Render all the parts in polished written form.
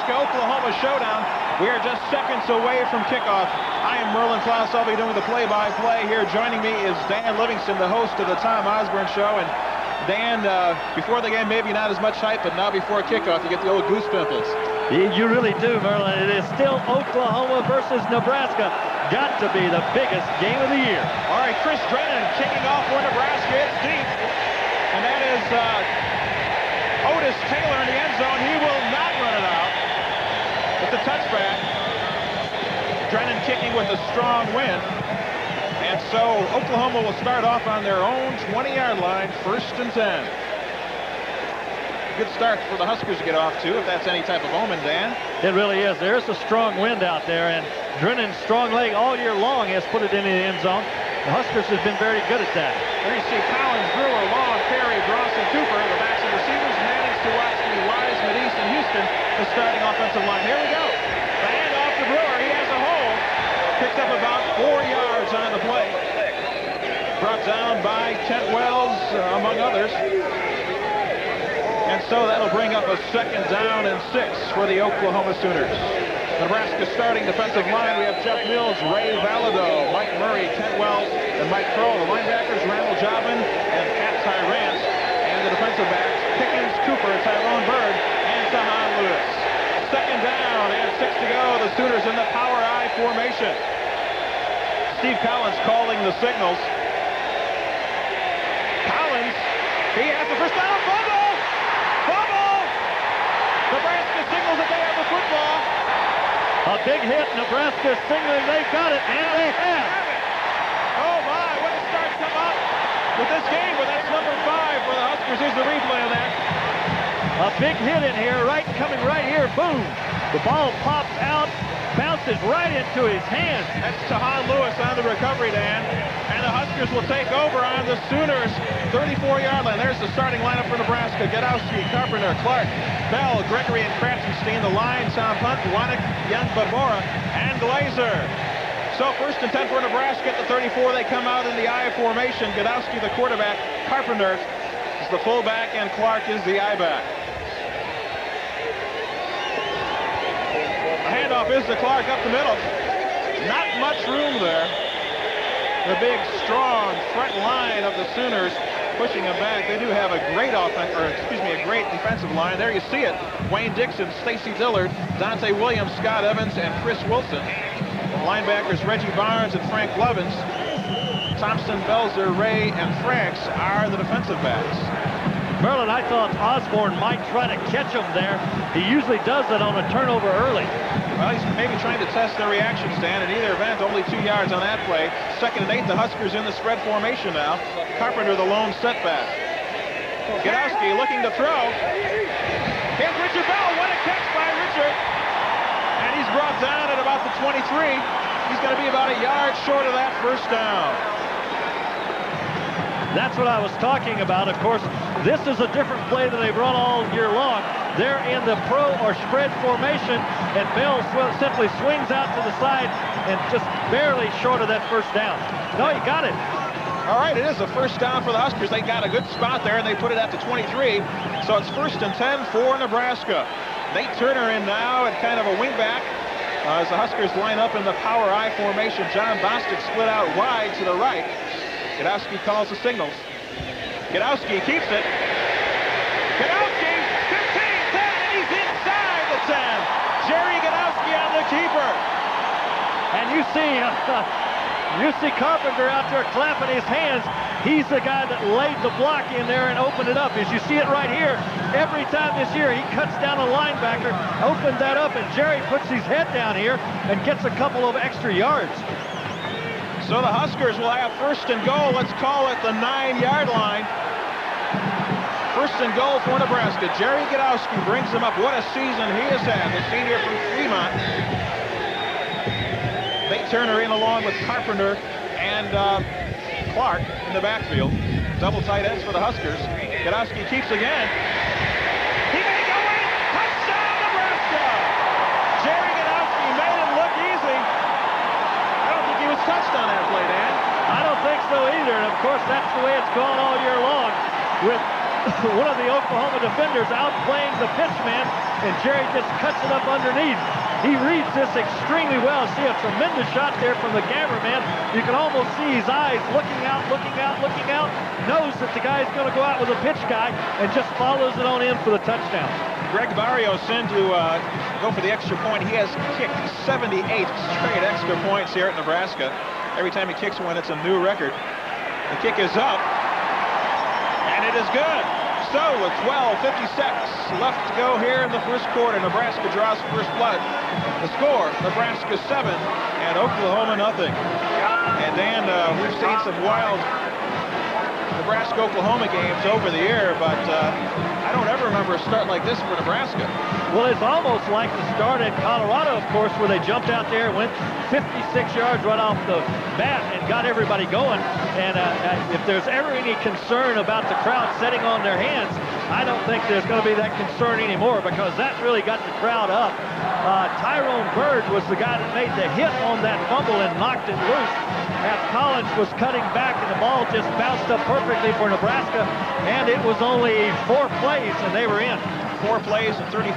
Nebraska-Oklahoma showdown. We are just seconds away from kickoff. I am Merlin Klaus. I'll be doing the play-by-play here. Joining me is Dan Livingston, the host of the Tom Osborne Show. And Dan, before the game, maybe not as much hype, but now before kickoff, you get the old goose pimples. You really do, Merlin. It is still Oklahoma versus Nebraska. Got to be the biggest game of the year. All right, Chris Drennan kicking off for Nebraska. It's deep. And that is Otis Taylor in the end zone. He will not run it out. But the touchback. Drennan kicking with a strong wind. And so Oklahoma will start off on their own 20-yard line, 1st and 10. Good start for the Huskers to get off to, if that's any type of omen, Dan. It really is. There's a strong wind out there, and Drennan's strong leg all year long has put it into the end zone. The Huskers have been very good at that. There you see Collins, Brewer, Long, Perry, Bronson, Cooper, the backs and receivers, Mannings, Tuwatsky, Wise, Medise, and Houston, the starting offensive line. Here we go. The handoff to Brewer. He has a hole. Picked up about 4 yards on the play. Brought down by Kent Wells, among others. And so that'll bring up a 2nd down and 6 for the Oklahoma Sooners. Nebraska starting defensive line. We have Jeff Mills, Ray Valado, Mike Murray, Kent Wells, and Mike Kroll. The linebackers, Randall Jobin and Pat Tyrant. And the defensive backs, Pickens, Cooper, Tyrone Bird, and Tahan Lewis. 2nd down and 6 to go. The Sooners in the power I formation. Steve Collins calling the signals. Collins, he has the first down. Fumble! Nebraska signals that they have the football. A big hit. Nebraska signaling they've got it, and they have. Oh my, what a start come up with this game, but that's number 5 for the Huskers. Here's the replay of that. A big hit in here, coming right here, boom. The ball pops out, bounces right into his hands. That's Tahan Lewis on the recovery, Dan. And the Huskers will take over on the Sooners' 34-yard line. There's the starting lineup for Nebraska. Gadowski, Carpenter, Clark, Bell, Gregory, and Kratzenstein. The line, Tom Hunt, Wanek, Young, Babora, and Glazer. So 1st and 10 for Nebraska at the 34. They come out in the I formation. Gadowski, the quarterback. Carpenter is the fullback, and Clark is the I-back. The handoff is to Clark up the middle. Not much room there. The big, strong front line of the Sooners pushing them back. They do have a great a great defensive line. There you see it. Wayne Dixon, Stacy Dillard, Dante Williams, Scott Evans, and Chris Wilson. The linebackers Reggie Barnes and Frank Lovins. Thompson, Belzer, Ray, and Franks are the defensive backs. Merlin, I thought Osborne might try to catch him there. He usually does that on a turnover early. Well, he's maybe trying to test their reactions, Dan. In either event, only 2 yards on that play. 2nd and 8, the Huskers in the spread formation now. Carpenter, the lone setback. Gadowski looking to throw. Here's Richard Bell. What a catch by Richard. And he's brought down at about the 23. He's going to be about a yard short of that 1st down. That's what I was talking about. Of course, this is a different play than they've run all year long. They're in the pro or spread formation, and Bell simply swings out to the side and just barely short of that 1st down. No, he got it. All right, it is a 1st down for the Huskers. They got a good spot there, and they put it at the 23. So it's 1st and 10 for Nebraska. Nate Turner in now at kind of a wingback as the Huskers line up in the power I formation. John Bostic split out wide to the right. Gadowski calls the signals. Gadowski keeps it. Gadowski, 15, 10, and he's inside the 10. Jerry Gadowski on the keeper. And you see Carpenter out there clapping his hands. He's the guy that laid the block in there and opened it up. As you see it right here, every time this year he cuts down a linebacker, opens that up, and Jerry puts his head down here and gets a couple of extra yards. So the Huskers will have 1st and goal. Let's call it the 9-yard line. 1st and goal for Nebraska. Jerry Gadowski brings them up. What a season he has had, the senior from Fremont. Nate Turner in along with Carpenter and Clark in the backfield. Double tight ends for the Huskers. Gadowski keeps again. He may go in. Touchdown, Nebraska! Jerry Gadowski made him look easy. I don't think he was touched on that play, Dan. I don't think so either, and of course that's the way it's gone all year long with one of the Oklahoma defenders outplaying the pitchman, and Jerry just cuts it up underneath. He reads this extremely well. See a tremendous shot there from the cameraman. You can almost see his eyes looking out, knows that the guy's going to go out with a pitch guy, and just follows it on in for the touchdown. Greg Barrios in to go for the extra point. He has kicked 78 straight extra points here at Nebraska. Every time he kicks one, it's a new record. The kick is up, and it is good. So with 12:56 left to go here in the first quarter, Nebraska draws first blood. The score, Nebraska 7 and Oklahoma nothing. And Dan, we've seen some wild Nebraska-Oklahoma games over the year, but I don't ever remember a start like this for Nebraska. Well, it's almost like the start in Colorado, of course, where they jumped out there, went 56 yards right off the bat and got everybody going. And if there's ever any concern about the crowd sitting on their hands, I don't think there's going to be that concern anymore, because that really got the crowd up. Tyrone Bird was the guy that made the hit on that fumble and knocked it loose as Collins was cutting back, and the ball just bounced up perfectly for Nebraska, and it was only 4 plays and they were in. 4 plays and 34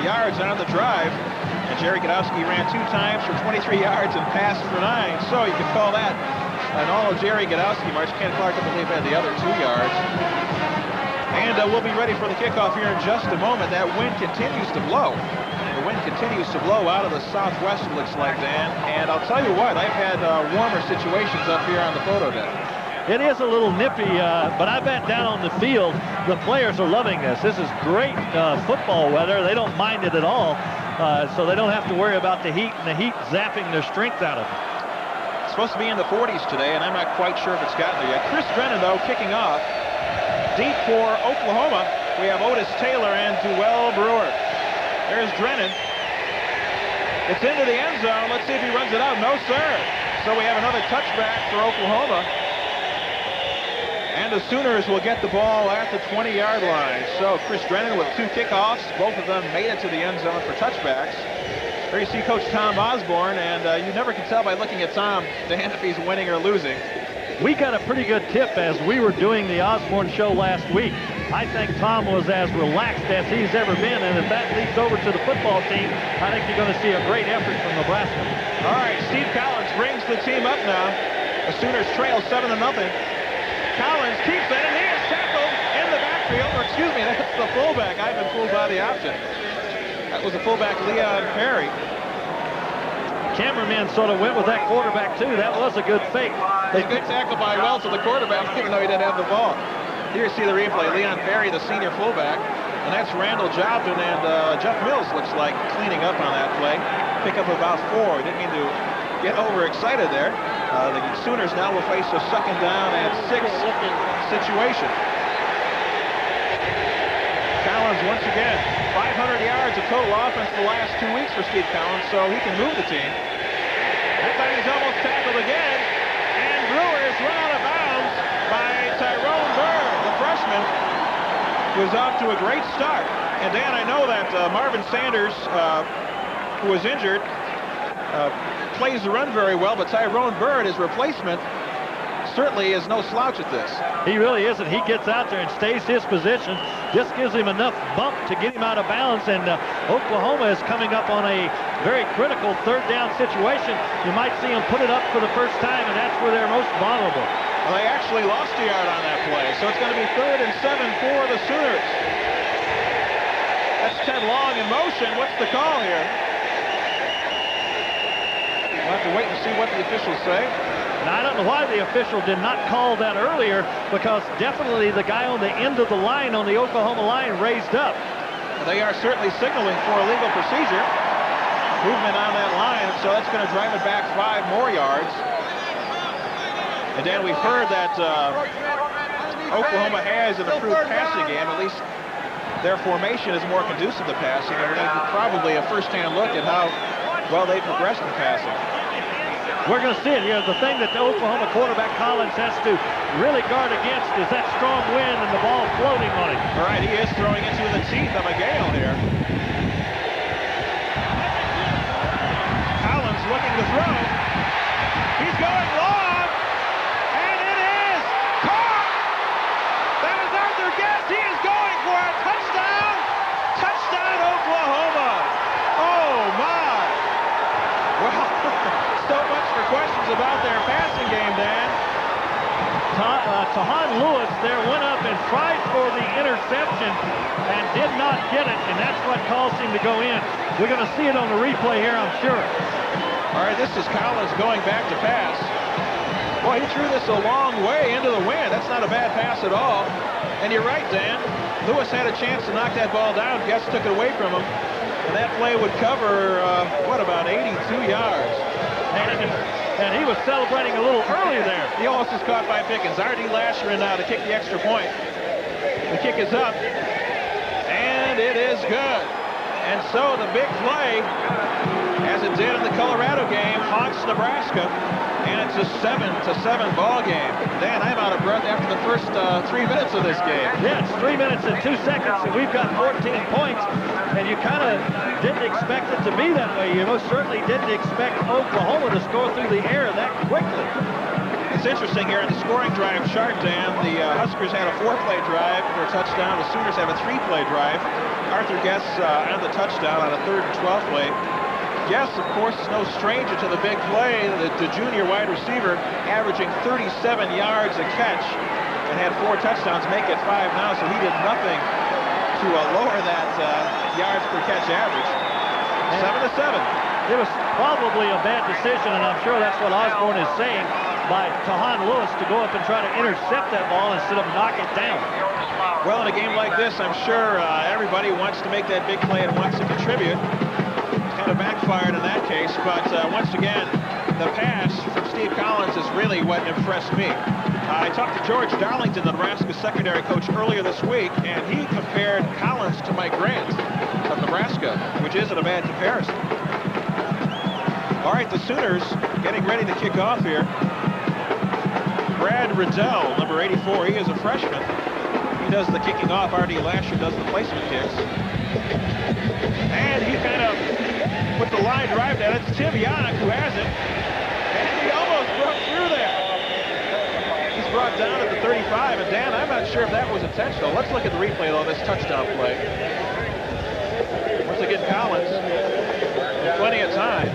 yards on the drive, and Jerry Godowski ran 2 times for 23 yards and passed for 9, so you could call that an all Jerry Godowski march. Ken Clark, I believe, had the other 2 yards. And we'll be ready for the kickoff here in just a moment. That wind continues to blow. The wind continues to blow out of the southwest, it looks like, Dan. And I'll tell you what, I've had warmer situations up here on the photo deck. It is a little nippy, but I bet down on the field, the players are loving this. This is great football weather. They don't mind it at all, so they don't have to worry about the heat and the heat zapping their strength out of them. It's supposed to be in the 40s today, and I'm not quite sure if it's gotten there yet. Chris Drennan, though, kicking off. Deep for Oklahoma, we have Otis Taylor and Duell Brewer. There's Drennan. It's into the end zone. Let's see if he runs it out. No, sir. So we have another touchback for Oklahoma. And the Sooners will get the ball at the 20-yard line. So Chris Drennan with 2 kickoffs. Both of them made it to the end zone for touchbacks. There you see Coach Tom Osborne, and you never can tell by looking at Tom, Dan, if he's winning or losing. We got a pretty good tip as we were doing the Osborne show last week. I think Tom was as relaxed as he's ever been, and if that leads over to the football team, I think you're going to see a great effort from Nebraska. All right, Steve Collins brings the team up now. The Sooners trail 7-0. Collins keeps it, and he is tackled in the backfield, or excuse me, that's the fullback. I've been fooled by the option. That was the fullback, Leon Perry. Cameraman sort of went with that quarterback, too. That was a good fake. A good tackle by Wells to the quarterback, even though he didn't have the ball. Here you see the replay. Leon Perry, the senior fullback. And that's Randall Jobden, and Jeff Mills looks like cleaning up on that play. Pick up about 4. He didn't mean to get overexcited there. The Sooners now will face a 2nd down and 6 situation. Collins once again, 500 yards of total offense the last 2 weeks for Steve Collins, so he can move the team. That time he's almost tackled again, and Brewers run out of bounds by Tyrone Bird, the freshman, who is off to a great start. And Dan, I know that Marvin Sanders, who was injured, plays the run very well, but Tyrone Bird, his replacement, certainly is no slouch at this. He really isn't. He gets out there and stays his position. Just gives him enough bump to get him out of bounds, and Oklahoma is coming up on a very critical 3rd down situation. You might see them put it up for the first time, and that's where they're most vulnerable. Well, they actually lost a yard on that play, so it's going to be 3rd and 7 for the Sooners. That's Ted Long in motion. What's the call here? We'll have to wait and see what the officials say. And I don't know why the official did not call that earlier, because definitely the guy on the end of the line, on the Oklahoma line, raised up. They are certainly signaling for a legal procedure. Movement on that line, so that's going to drive it back 5 more yards. And Dan, we've heard that Oklahoma has an improved passing game. At least their formation is more conducive to passing, and we're going to get probably a first-hand look at how well they progressed in passing. We're going to see it here. The thing that the Oklahoma quarterback Collins has to really guard against is that strong wind and the ball floating on it. All right, he is throwing into the teeth of a gale here. Collins looking to throw. He's going long, and it is caught. That is Arthur Guest. He is going for a touchdown. Tahan Lewis there went up and tried for the interception and did not get it, and that's what caused him to go in. We're going to see it on the replay here, I'm sure. All right, this is Collins going back to pass. Boy, he threw this a long way into the wind. That's not a bad pass at all. And you're right, Dan. Lewis had a chance to knock that ball down. Guess took it away from him. And that play would cover, about 82 yards. And he was celebrating a little early there. He almost was caught by Pickens. R.D. Lasher in now to kick the extra point. The kick is up. And it is good. And so the big play, as it did in the Colorado game, haunts Nebraska. And it's a 7-7 ball game. Dan, I'm out of breath after the first 3 minutes of this game. Yeah, it's 3 minutes and 2 seconds, and we've got 14 points. And you kind of didn't expect it to be that way. You most certainly didn't expect Oklahoma to score through the air that quickly. It's interesting here in the scoring drive chart, Dan. The Huskers had a 4-play drive for a touchdown. The Sooners have a 3-play drive. Arthur Guess on the touchdown on a 3rd and 12 play. Guess, of course, is no stranger to the big play. The junior wide receiver averaging 37 yards a catch and had 4 touchdowns, make it 5 now, so he did nothing to lower that yards per catch average. 7-7. It was probably a bad decision, and I'm sure that's what Osborne is saying, by Tahan Lewis to go up and try to intercept that ball instead of knock it down. Well, in a game like this, I'm sure everybody wants to make that big play and wants to contribute. Kind of backfired in that case, but once again, the pass from Steve Collins is really what impressed me. I talked to George Darlington, the Nebraska secondary coach, earlier this week, and he compared Collins to Mike Grant of Nebraska, which isn't a bad comparison. All right, the Sooners getting ready to kick off here. Brad Riddell, number 84, he is a freshman. He does the kicking off. R.D. Lasher does the placement kicks. And he kind of put the line drive down. It's Tim Yannick who has it. And he almost broke through there. He's brought down at the 35. And Dan, I'm not sure if that was intentional. Let's look at the replay, though, this touchdown play. Once again, Collins. Plenty of time.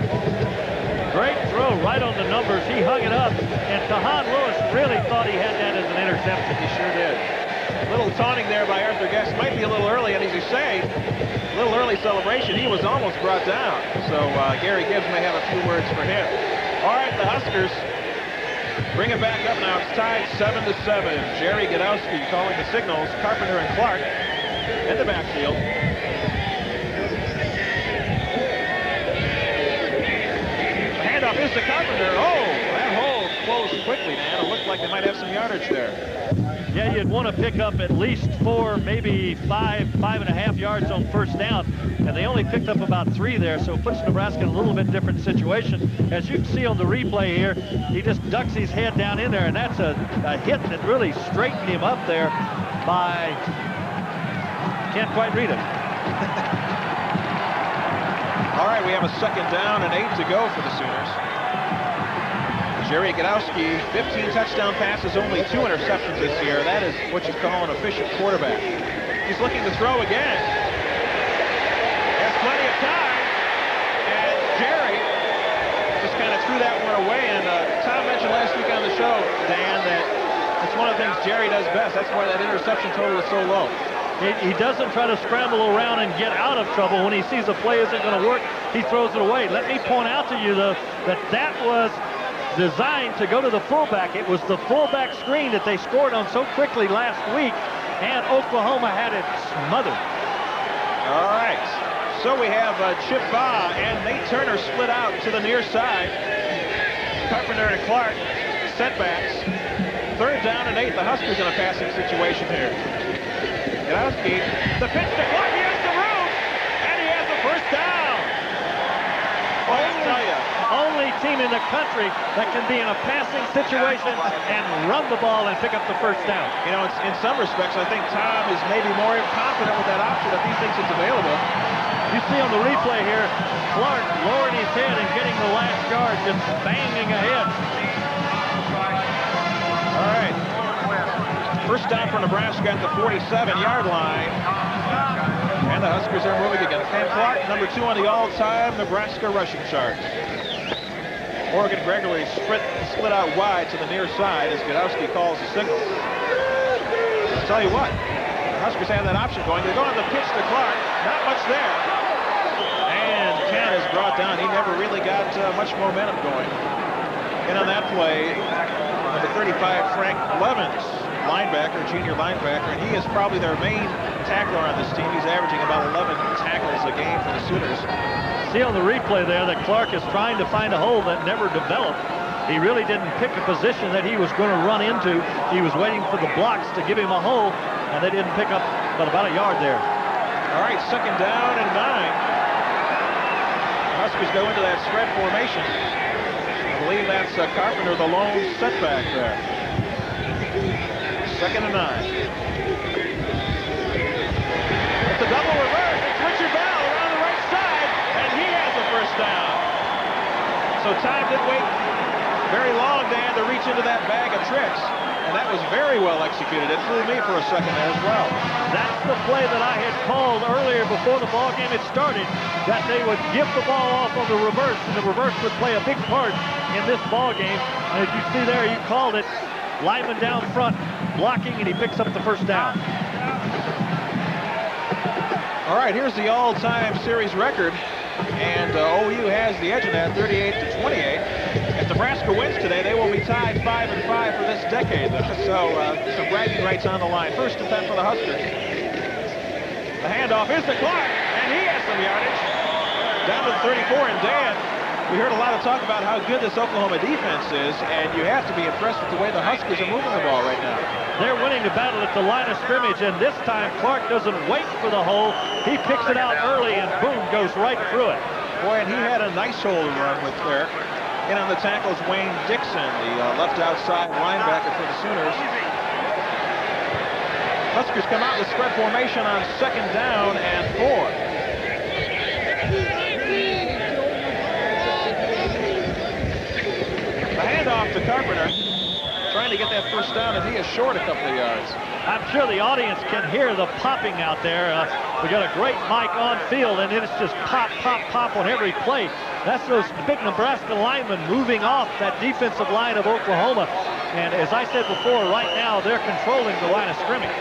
Great throw right on the numbers. He hung it up, and Tahan Lewis really thought he had that as an interception. He sure did. A little taunting there by Arthur Guest. Might be a little early, and as you say, a little early celebration. He was almost brought down. So Gary Gibbs may have a few words for him. All right, the Huskers bring it back up now. It's tied 7-7. Jerry Godowski calling the signals. Carpenter and Clark in the backfield. Handoff is to Carpenter. Oh, that hole closed quickly, man. It looked like they might have some yardage there. Yeah, you'd want to pick up at least 4, maybe 5.5 yards on first down. And they only picked up about 3 there, so it puts Nebraska in a little bit different situation. As you can see on the replay here, he just ducks his head down in there, and that's a hit that really straightened him up there by... Can't quite read it. All right, we have a 2nd down and 8 to go for the Sooners. Jerry Godowski, 15 touchdown passes, only 2 interceptions this year. That is what you call an efficient quarterback. He's looking to throw again. Has plenty of time. And Jerry just kind of threw that one away. And Tom mentioned last week on the show, Dan, that it's one of the things Jerry does best. That's why that interception total is so low. He doesn't try to scramble around and get out of trouble. When he sees a play isn't going to work, he throws it away. Let me point out to you, though, that was designed to go to the fullback. It was the fullback screen that they scored on so quickly last week, and Oklahoma had it smothered. All right. So we have Chip Baugh and Nate Turner split out to the near side. Carpenter and Clark setbacks. 3rd down and 8. The Huskers in a passing situation here. Godowski, the pitch to Clark, he has the room, and he has the first down. Well, I'll tell you. Only team in the country that can be in a passing situation and run the ball and pick up the first down. You know, in some respects, I think Tom is maybe more confident with that option if he thinks it's available. You see on the replay here, Clark lowering his head and getting the last yard, just banging ahead. All right. First down for Nebraska at the 47-yard line. And the Huskers are moving again. Cam Clark, number 2 on the all-time Nebraska rushing chart. Morgan Gregory split out wide to the near side as Gadowski calls the signal. I'll tell you what, the Huskers have that option going. They go on the pitch to Clark. Not much there. And Ken is brought down. He never really got much momentum going. And on that play, number 35, Frank Levens, linebacker, junior linebacker, and he is probably their main tackler on this team. He's averaging about 11 tackles a game for the Sooners. See on the replay there that Clark is trying to find a hole that never developed. He really didn't pick a position that he was going to run into. He was waiting for the blocks to give him a hole, and they didn't pick up but about a yard there. All right, 2nd down and 9. Huskers go into that spread formation. I believe that's Carpenter, the lone setback there. 2nd and 9. It's a double reverse. It's Richard Bell around the right side, and he has a first down. So time didn't wait very long, Dan, to reach into that bag of tricks. And that was very well executed. It fooled me for a second there as well. That's the play that I had called earlier before the ball game had started, that they would give the ball off on the reverse, and the reverse would play a big part in this ball game. And as you see there, you called it. Lyman down front, blocking, and he picks up the first down. All right, here's the all-time series record. And OU has the edge of that, 38-28. If Nebraska wins today, they will be tied 5-5 for this decade. So some bragging rights on the line. 1st and 10 for the Huskers. The handoff is to Clark, and he has some yardage. Down to the 34, and Dan, we heard a lot of talk about how good this Oklahoma defense is, and you have to be impressed with the way the Huskers are moving the ball right now. They're winning the battle at the line of scrimmage, and this time Clark doesn't wait for the hole. He picks it out early, and boom, goes right through it. Boy, and he had a nice hole to run with there. In on the tackle is Wayne Dixon, the left outside linebacker for the Sooners. Huskers come out with spread formation on 2nd down and 4. The handoff to Carpenter, trying to get that first down, and he is short a couple of yards. I'm sure the audience can hear the popping out there. We got a great mic on field, and it's just pop, pop, pop on every play. That's those big Nebraska linemen moving off that defensive line of Oklahoma. And as I said before, right now they're controlling the line of scrimmage.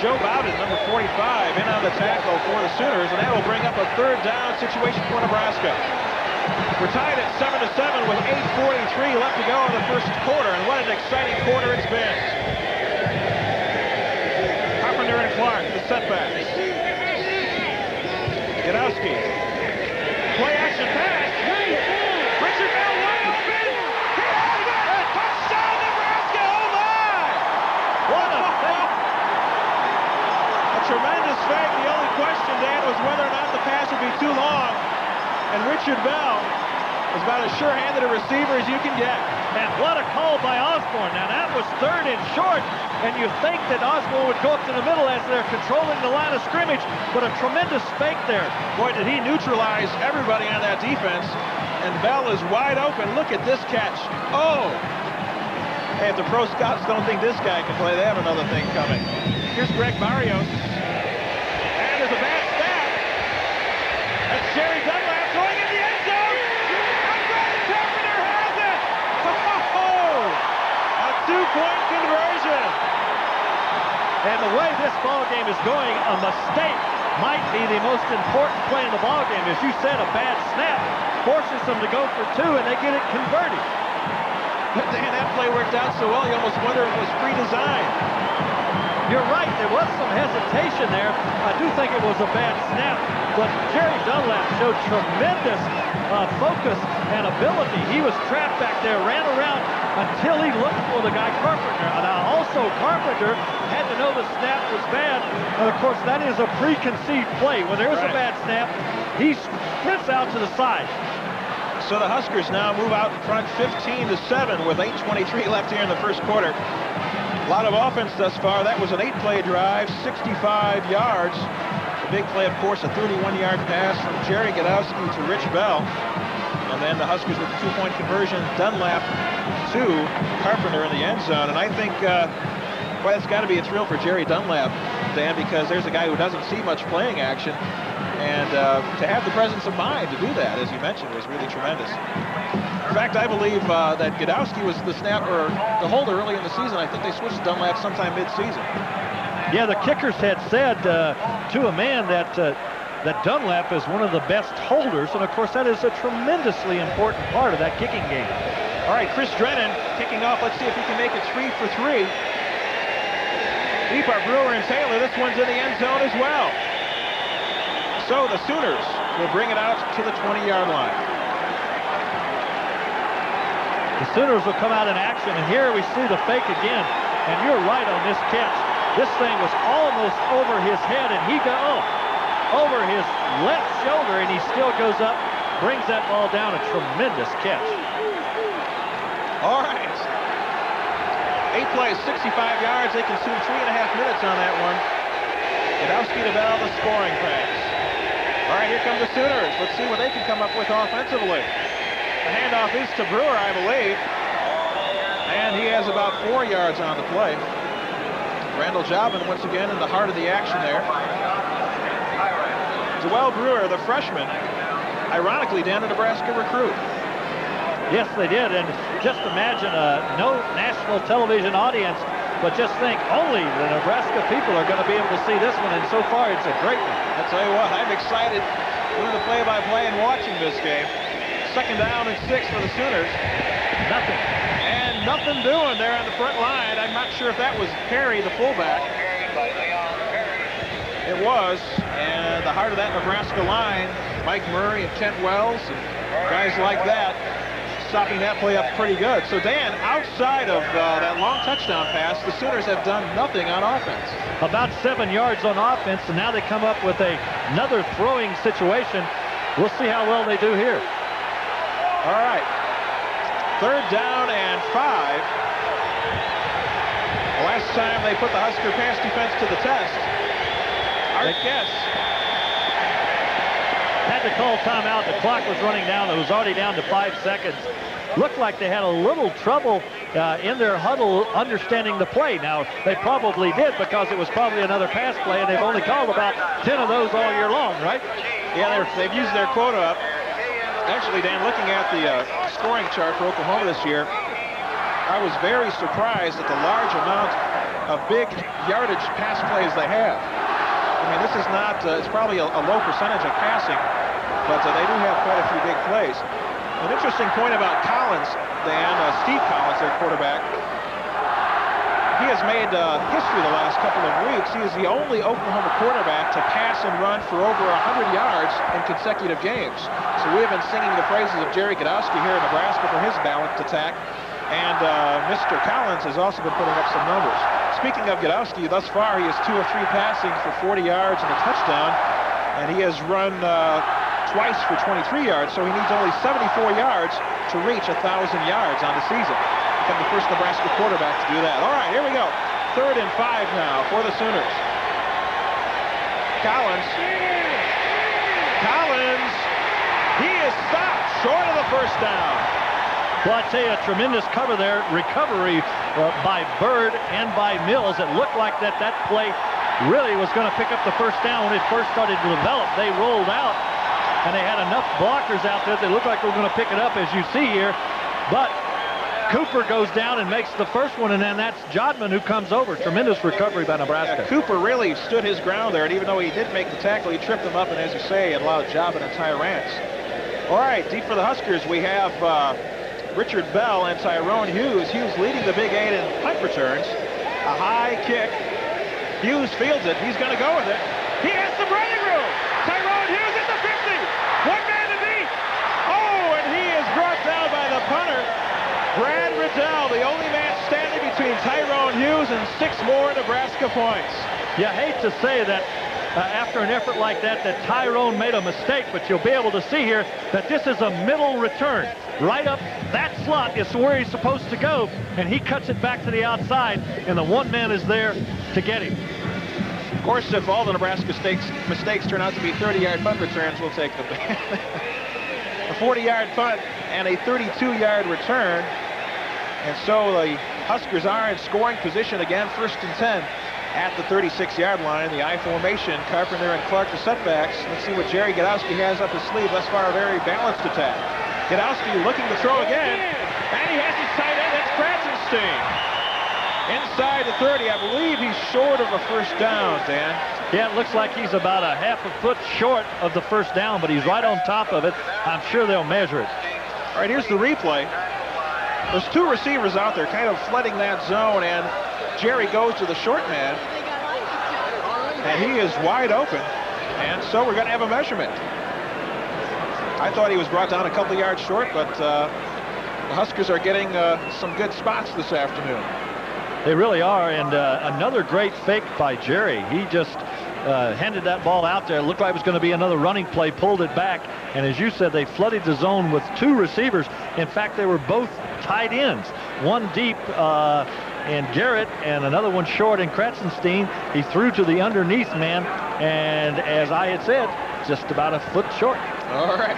Joe Bowden, number 45, in on the tackle for the Sooners, and that will bring up a 3rd down situation for Nebraska. We're tied at 7-7 with 8:43 left to go in the first quarter, and what an exciting quarter it's been. Carpenter and Clark, the setbacks. Gadowski. Play action pass. Richard Bell wide open. He has it. Touchdown Nebraska. Oh my! What a fake. A tremendous fake. The only question, Dan, was whether or not the pass would be too long. And Richard Bell is about as sure-handed a receiver as you can get. And what a call by Osborne. Now that was 3rd and short, and you think that Osborne would go up to the middle as they're controlling the line of scrimmage, but a tremendous fake there. Boy, did he neutralize everybody on that defense, and Bell is wide open. Look at this catch. Oh! Hey, if the pro scouts don't think this guy can play, they have another thing coming. Here's Greg Barrios. And there's a bad snap. That's Jerry Dunlap going in the end zone. And Brandon Carpenter has it. A 2-point conversion. And the way this ball game is going, a mistake might be the most important play in the ball game. As you said, a bad snap forces them to go for 2, and they get it converted. Dan, that play worked out so well, you almost wonder if it was pre-designed. You're right, there was some hesitation there. I do think it was a bad snap, but Jerry Dunlap showed tremendous focus and ability. He was trapped back there, ran around until he looked for the guy Carpenter. Now also Carpenter had to know the snap was bad, and of course that is a preconceived play. When there's a bad snap, he sprints out to the side. So the Huskers now move out in front 15-7 with 8:23 left here in the first quarter. A lot of offense thus far. That was an 8-play drive, 65 yards. The big play, of course, a 31-yard pass from Jerry Gadowski to Rich Bell. And then the Huskers with the 2-point conversion, Dunlap to Carpenter in the end zone. And I think, well, it's got to be a thrill for Jerry Dunlap, Dan, because there's a guy who doesn't see much playing action. And to have the presence of mind to do that, as you mentioned, was really tremendous. In fact, I believe that Godowski was the holder early in the season. I think they switched to Dunlap sometime mid-season. Yeah, the kickers had said to a man that Dunlap is one of the best holders, and of course that is a tremendously important part of that kicking game. All right, Chris Drennan kicking off. Let's see if he can make it 3 for 3. Deep are Brewer and Taylor. This one's in the end zone as well. So the Sooners will bring it out to the 20-yard line. The Sooners will come out in action, and here we see the fake again. And you're right on this catch. This thing was almost over his head, and he goes over his left shoulder, and he still goes up, brings that ball down. A tremendous catch. All right. 8 plays, 65 yards. They consumed 3.5 minutes on that one. Godowski to Bell, the scoring pass. All right, here come the Sooners. Let's see what they can come up with offensively. The handoff is to Brewer, I believe. And he has about 4 yards on the play. Randall Jobin once again in the heart of the action there. Joel Brewer, the freshman, ironically, Dan, a Nebraska recruit. Yes, they did, and just imagine no national television audience, but just think only the Nebraska people are going to be able to see this one, and so far it's a great one. I'll tell you what, I'm excited doing the play-by-play and watching this game. 2nd down and 6 for the Sooners. Nothing. And nothing doing there on the front line. I'm not sure if that was Perry, the fullback. It was, and the heart of that Nebraska line, Mike Murray and Kent Wells and guys like that, stopping that play up pretty good. So Dan, outside of that long touchdown pass, the Sooners have done nothing on offense. About 7 yards on offense, and now they come up with another throwing situation. We'll see how well they do here. All right, 3rd down and 5. The last time they put the Husker pass defense to the test, Art Guess had to call timeout. The clock was running down. It was already down to 5 seconds. Looked like they had a little trouble in their huddle understanding the play. Now, they probably did because it was probably another pass play, and they've only called about 10 of those all year long, right? Yeah, they've used their quota up. Actually, Dan, looking at the scoring chart for Oklahoma this year, I was very surprised at the large amount of big yardage pass plays they have. I mean, this is not, it's probably a low percentage of passing, but they do have quite a few big plays. An interesting point about Collins, Dan, Steve Collins, their quarterback, he has made history the last couple of weeks. He is the only Oklahoma quarterback to pass and run for over 100 yards in consecutive games. So we have been singing the praises of Jerry Godowski here in Nebraska for his balanced attack. And Mr. Collins has also been putting up some numbers. Speaking of Godowski, thus far he is 2 of 3 passing for 40 yards and a touchdown. And he has run twice for 23 yards, so he needs only 74 yards to reach 1,000 yards on the season. Become the first Nebraska quarterback to do that. All right, here we go. 3rd and 5 now for the Sooners. Collins, he is stopped short of the first down. Well, I tell you, a tremendous cover there, recovery by Bird and by Mills. It looked like that play really was going to pick up the first down when it first started to develop. They rolled out, and they had enough blockers out there that looked like they were going to pick it up, as you see here. But Cooper goes down and makes the first one, and then that's Jodman who comes over. Tremendous recovery by Nebraska. Yeah, Cooper really stood his ground there, and even though he did make the tackle, he tripped him up, and as you say, it allowed Jodman and Tyrants. All right, deep for the Huskers, we have Richard Bell and Tyrone Hughes. Hughes leading the Big 8 in punt returns. A high kick. Hughes fields it. He's going to go with it. He has some running room. Tyrone Hughes at the 50. One man to beat. Oh, and he is brought down by the punter, Brad Riddell, the only man standing between Tyrone Hughes and 6 more Nebraska points. You hate to say that after an effort like that Tyrone made a mistake, but you'll be able to see here that this is a middle return. Right up that slot is where he's supposed to go, and he cuts it back to the outside, and the one man is there to get him. Of course, if all the Nebraska mistakes turn out to be 30-yard punt returns, we'll take them. A 40-yard punt and a 32-yard return. And so the Huskers are in scoring position again, 1st and 10 at the 36-yard line. The I formation, Carpenter and Clark the setbacks. Let's see what Jerry Godowski has up his sleeve. Thus far, a very balanced attack. Godowski looking to throw again, and he has his tight end. That's Kratzenstein. Inside the 30, I believe he's short of a first down, Dan. Yeah, it looks like he's about a half a foot short of the first down, but he's right on top of it. I'm sure they'll measure it. All right, here's the replay. There's two receivers out there kind of flooding that zone, and Jerry goes to the short man, and he is wide open, and so we're going to have a measurement. I thought he was brought down a couple yards short, but the Huskers are getting some good spots this afternoon. They really are, and another great fake by Jerry. He just handed that ball out there. It looked like it was going to be another running play, pulled it back, and as you said, they flooded the zone with two receivers. In fact, they were both tight ends, one deep and Garrett, and another one short in Kratzenstein. He threw to the underneath man, and as I had said, just about a foot short. All right.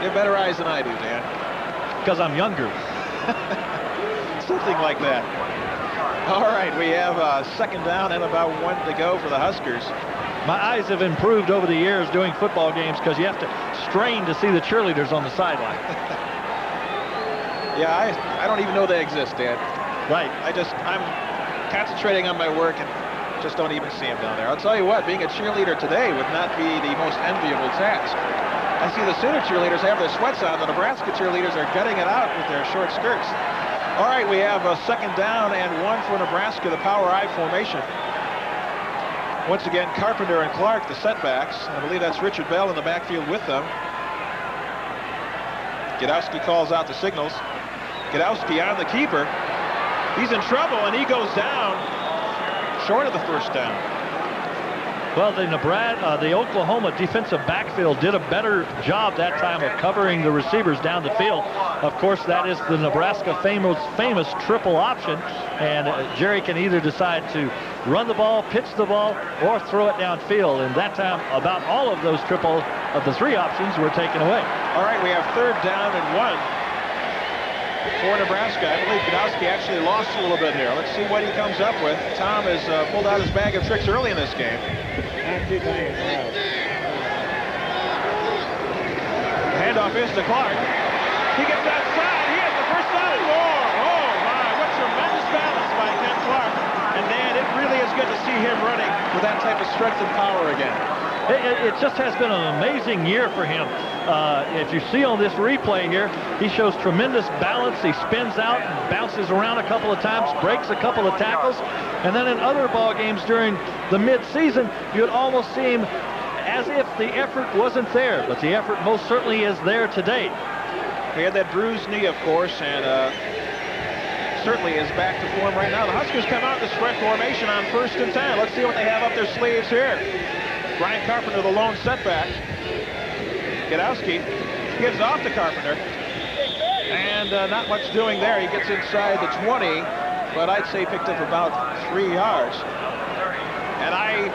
You have better eyes than I do, Dan. Because I'm younger. Something like that. All right, we have second down and about 1 to go for the Huskers. My eyes have improved over the years doing football games because you have to strain to see the cheerleaders on the sideline. Yeah, I don't even know they exist, Dan. Right. I'm concentrating on my work and just don't even see them down there. I'll tell you what, being a cheerleader today would not be the most enviable task. I see the Sooner cheerleaders have their sweats on. The Nebraska cheerleaders are gutting it out with their short skirts. All right, we have a second down and 1 for Nebraska, the power I formation. Once again, Carpenter and Clark, the setbacks. I believe that's Richard Bell in the backfield with them. Godowski calls out the signals. Godowski on the keeper. He's in trouble, and he goes down short of the first down. Well, the Oklahoma defensive backfield did a better job that time of covering the receivers down the field. Of course, that is the Nebraska famous triple option, and Jerry can either decide to run the ball, pitch the ball, or throw it downfield. And that time, about all of those the three options were taken away. All right, we have third down and 1 for Nebraska. I believe Godowski actually lost a little bit here. Let's see what he comes up with. Tom has pulled out his bag of tricks early in this game. The handoff is to Clark. He gets outside. He has the first down and more. Oh, my. What tremendous balance by Ken Clark. And, Dan, it really is good to see him running with that type of strength and power again. It just has been an amazing year for him. If you see on this replay here, he shows tremendous balance. He spins out and bounces around a couple of times, breaks a couple of tackles, and then in other ball games during the mid-season, you'd almost see him as if the effort wasn't there, but the effort most certainly is there today. He had that bruised knee, of course, and certainly is back to form right now. The Huskers come out in the spread formation on 1st and 10. Let's see what they have up their sleeves here. Brian Carpenter, the lone setback. Godowski gives off to Carpenter. And not much doing there. He gets inside the 20, but I'd say picked up about 3 yards. And I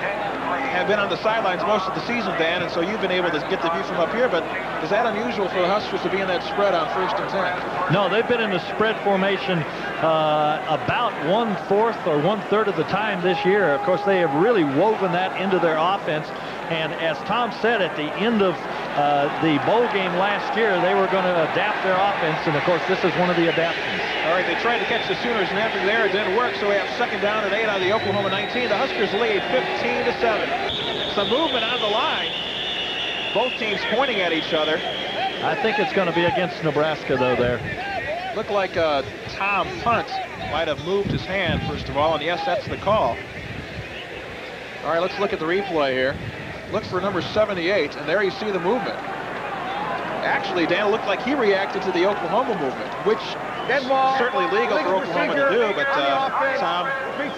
have been on the sidelines most of the season, Dan, and so you've been able to get the view from up here, but is that unusual for the Huskers to be in that spread on 1st and 10? No, they've been in the spread formation about 1/4 or 1/3 of the time this year. Of course, they have really woven that into their offense, and as Tom said at the end of the bowl game last year, they were going to adapt their offense, and of course, this is one of the adaptations. All right, they tried to catch the Sooners napping there. It didn't work, so we have second down and 8 on the Oklahoma 19. The Huskers lead 15-7. Some movement on the line. Both teams pointing at each other. I think it's going to be against Nebraska, though, there. Looked like Tom Punt might have moved his hand, first of all, and yes, that's the call. All right, let's look at the replay here. Look for number 78, and there you see the movement. Actually, Dan, it looked like he reacted to the Oklahoma movement, which is certainly legal for Oklahoma to do, but Tom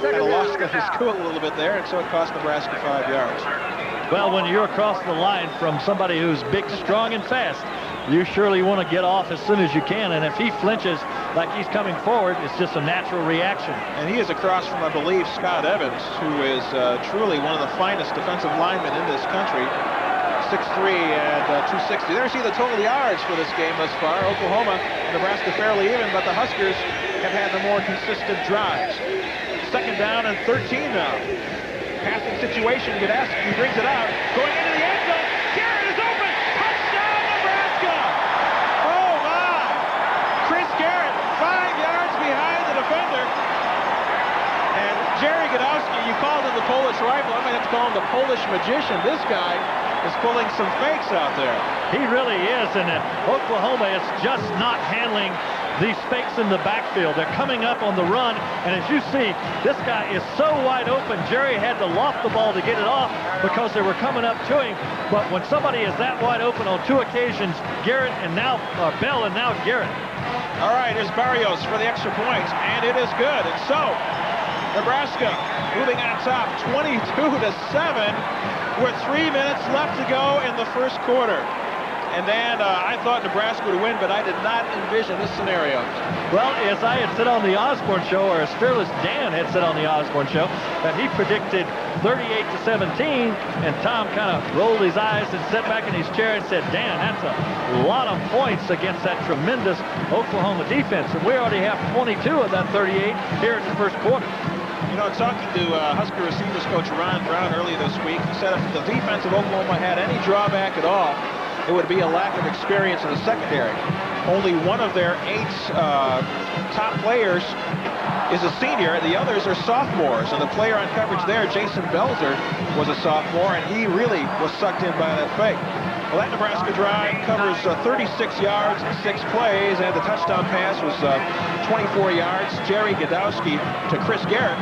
kind of lost his cool a little bit there, and so it cost Nebraska 5 yards. Well, when you're across the line from somebody who's big, strong, and fast, you surely want to get off as soon as you can, and if he flinches like he's coming forward, it's just a natural reaction. And he is across from, I believe, Scott Evans, who is truly one of the finest defensive linemen in this country. 6'3" and 260. There you see the total yards for this game thus far. Oklahoma, Nebraska fairly even, but the Huskers have had the more consistent drives. Second down and 13 now. Passing situation, Gdaski brings it out. Going into the end zone. Garrett is open. Touchdown, Nebraska. Oh, my. Chris Garrett, 5 yards behind the defender. And Jerry Gdaski, you called him the Polish rifle. I might have to call him the Polish magician. This guy is pulling some fakes out there. He really is, and Oklahoma is just not handling these fakes in the backfield. They're coming up on the run, and as you see, this guy is so wide open. Jerry had to loft the ball to get it off because they were coming up to him. But when somebody is that wide open on 2 occasions, Garrett and now Bell and now Garrett. All right, here's Barrios for the extra point, and it is good. And so, Nebraska moving on top, 22-7, with 3 minutes left to go in the first quarter. And Dan, I thought Nebraska would win, but I did not envision this scenario. Well, as I had said on the Osborne show, or as Fearless Dan had said on the Osborne show, that he predicted 38-17, and Tom kind of rolled his eyes and sat back in his chair and said, Dan, that's a lot of points against that tremendous Oklahoma defense. And we already have 22 of that 38 here in the first quarter. You know, talking to Husker receivers coach Ron Brown earlier this week, he said if the defense of Oklahoma had any drawback at all, it would be a lack of experience in the secondary. Only one of their 8 top players is a senior, and the others are sophomores. And the player on coverage there, Jason Belzer, was a sophomore, and he really was sucked in by that fake. Well, that Nebraska drive covers 36 yards and 6 plays, and the touchdown pass was 24 yards. Jerry Gdaski to Chris Garrett.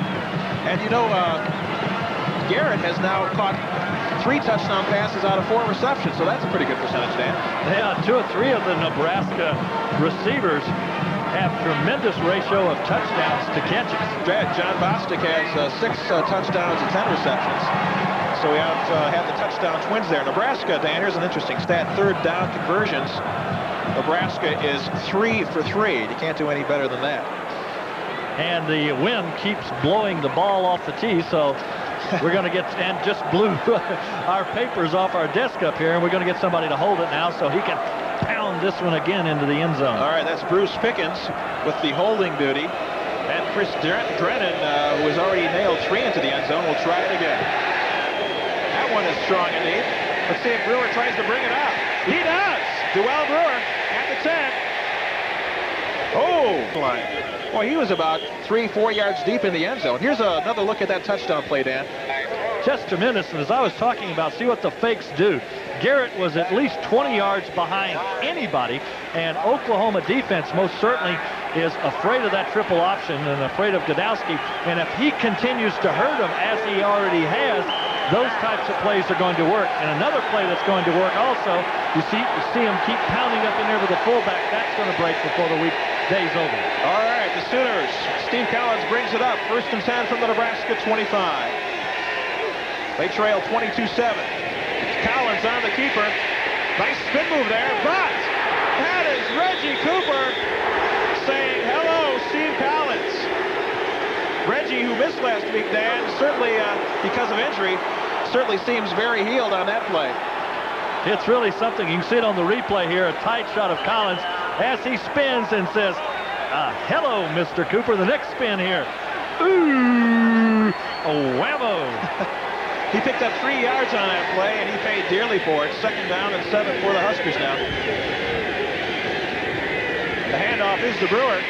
And you know, Garrett has now caught 3 touchdown passes out of 4 receptions, so that's a pretty good percentage, Dan. Yeah, 2 or 3 of the Nebraska receivers have tremendous ratio of touchdowns to catches. John Bostic has 6 touchdowns and 10 receptions. So we have had the touchdown twins there. Nebraska, Dan, here's an interesting stat. 3rd down conversions. Nebraska is 3 for 3. You can't do any better than that. And the wind keeps blowing the ball off the tee, so we're going to get, and just blew our papers off our desk up here, and we're going to get somebody to hold it now so he can pound this one again into the end zone. All right, that's Bruce Pickens with the holding duty. And Chris Drennan, who has already nailed 3 into the end zone, will try it again. That one is strong indeed. Let's see if Brewer tries to bring it out. He does! Dewell Brewer at the 10. Oh, line. Boy, he was about 3-4 yards deep in the end zone. Here's another look at that touchdown play, Dan. Just tremendous. And as I was talking about, see what the fakes do. Garrett was at least 20 yards behind anybody, and Oklahoma defense most certainly is afraid of that triple option and afraid of Gdaski. And if he continues to hurt him, as he already has, those types of plays are going to work. And another play that's going to work also, you see him keep pounding up in there with the fullback. That's going to break before the day's over. All right, the Sooners. Steve Collins brings it up. 1st and 10 from the Nebraska 25. They trail 22-7. Collins on the keeper. Nice spin move there, but that is Reggie Cooper saying hello, Steve Collins. Reggie, who missed last week, Dan, certainly because of injury, certainly seems very healed on that play. It's really something. You can see it on the replay here, a tight shot of Collins as he spins and says, hello, Mr. Cooper. The next spin here. Ooh, a whammo. He picked up 3 yards on that play, and he paid dearly for it. 2nd down and 7 for the Huskers now. The handoff is to Brewer.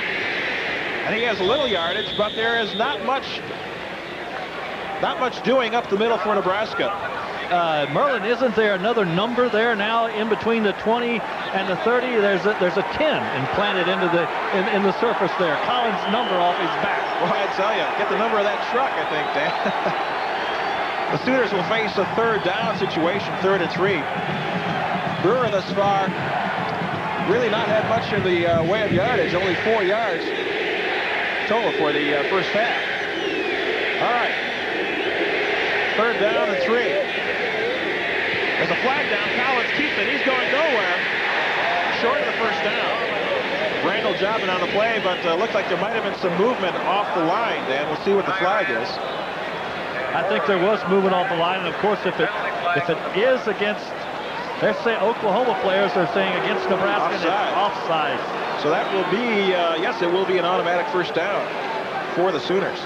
And he has a little yardage, but there is not much doing up the middle for Nebraska. Merlin, isn't there another number there now in between the 20 and the 30? There's a 10 implanted into the in the surface there. Collins' number off his back. Well, I tell you, get the number of that truck, I think, Dan. The Sooners will face a 3rd down situation, 3rd and 3. Brewer thus far really not had much in the way of yardage, only 4 yards total for the first half. All right, 3rd down and 3. There's a flag down. Collins keeps it. He's going nowhere. Short of the first down. Randall jobbing on the play, but looks like there might have been some movement off the line, Dan. We'll see what the flag is. I think there was movement off the line, and of course, if it is against, they're saying Oklahoma players are saying against Nebraska, and it's offside. So that will be, yes, it will be an automatic first down for the Sooners.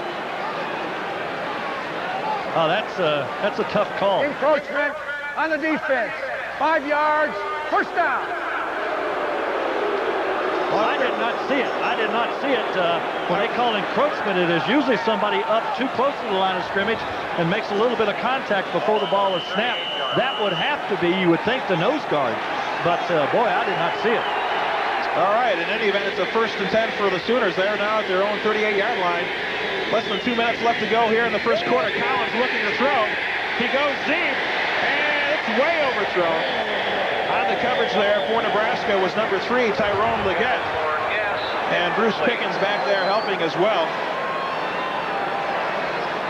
Oh, that's a tough call. Encroachment on the defense. 5 yards, first down. Well, I did not see it. I did not see it. When they call encroachment, it is usually somebody up too close to the line of scrimmage and makes a little bit of contact before the ball is snapped. That would have to be, you would think, the nose guard. But, boy, I did not see it. All right, in any event, it's a 1st and 10 for the Sooners. They're now at their own 38-yard line. Less than 2 minutes left to go here in the first quarter. Collins looking to throw. He goes deep, and it's way overthrown. On the coverage there for Nebraska was number 3, Tyrone Leggett. And Bruce Pickens back there helping as well.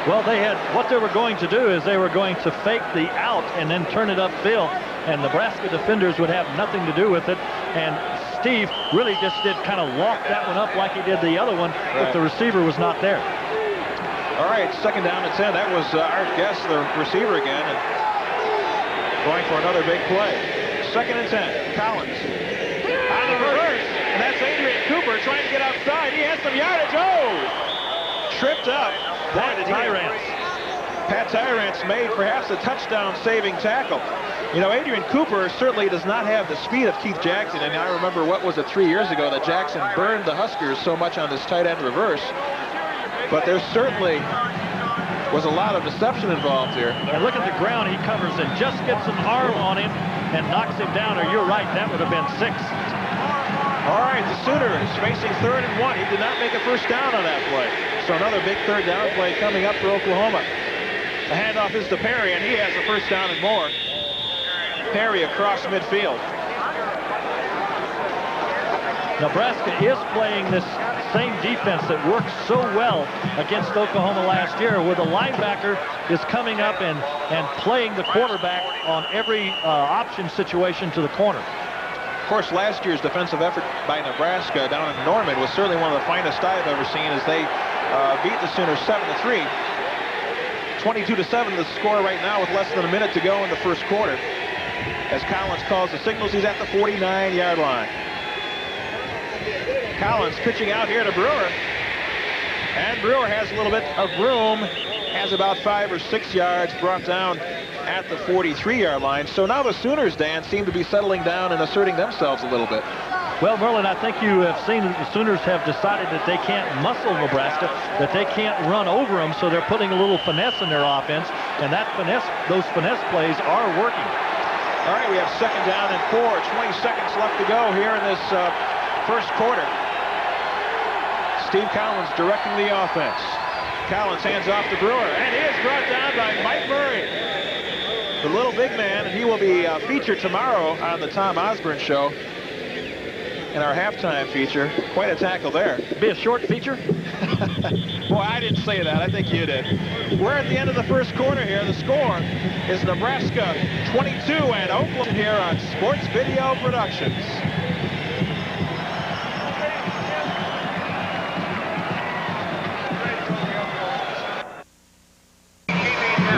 Well, what they were going to do is they were going to fake the out and then turn it upfield, and Nebraska defenders would have nothing to do with it. And Steve really just did kind of walk that one up like he did the other one, but the receiver was not there. All right, 2nd down and 10. That was Art Guest, the receiver again, and going for another big play. 2nd and 10. Collins on the reverse, and that's Adrian Cooper trying to get outside. He has some yardage. Oh! Tripped up. Pat Tyrant's made perhaps a touchdown-saving tackle. You know, Adrian Cooper certainly does not have the speed of Keith Jackson, and I remember, what was it, 3 years ago that Jackson burned the Huskers so much on this tight end reverse. But there certainly was a lot of deception involved here. And look at the ground he covers and just gets an arm on him and knocks him down, or you're right, that would have been 6. All right, the Sooners facing 3rd and 1. He did not make a first down on that play. So another big 3rd down play coming up for Oklahoma. The handoff is to Perry, and he has a first down and more. Perry across midfield. Nebraska is playing this same defense that worked so well against Oklahoma last year, where the linebacker is coming up and playing the quarterback on every option situation to the corner. Of course, last year's defensive effort by Nebraska down in Norman was certainly one of the finest I've ever seen, as they beat the Sooners 7-3. 22-7 the score right now with less than a minute to go in the first quarter. As Collins calls the signals, he's at the 49-yard line. Collins pitching out here to Brewer. And Brewer has a little bit of room, has about 5 or 6 yards, brought down at the 43-yard line. So now the Sooners, Dan, seem to be settling down and asserting themselves a little bit. Well, Merlin, I think you have seen that the Sooners have decided that they can't muscle Nebraska, that they can't run over them, so they're putting a little finesse in their offense, and that finesse, those finesse plays are working. All right, we have 2nd down and 4, 20 seconds left to go here in this first quarter. Steve Collins directing the offense. Collins hands off to Brewer, and he is brought down by Mike Murray, the little big man, and he will be featured tomorrow on the Tom Osborne Show in our halftime feature. Quite a tackle there. Be a short feature? Boy, I didn't say that. I think you did. We're at the end of the first quarter here. The score is Nebraska 22 and Oakland here on Sports Video Productions.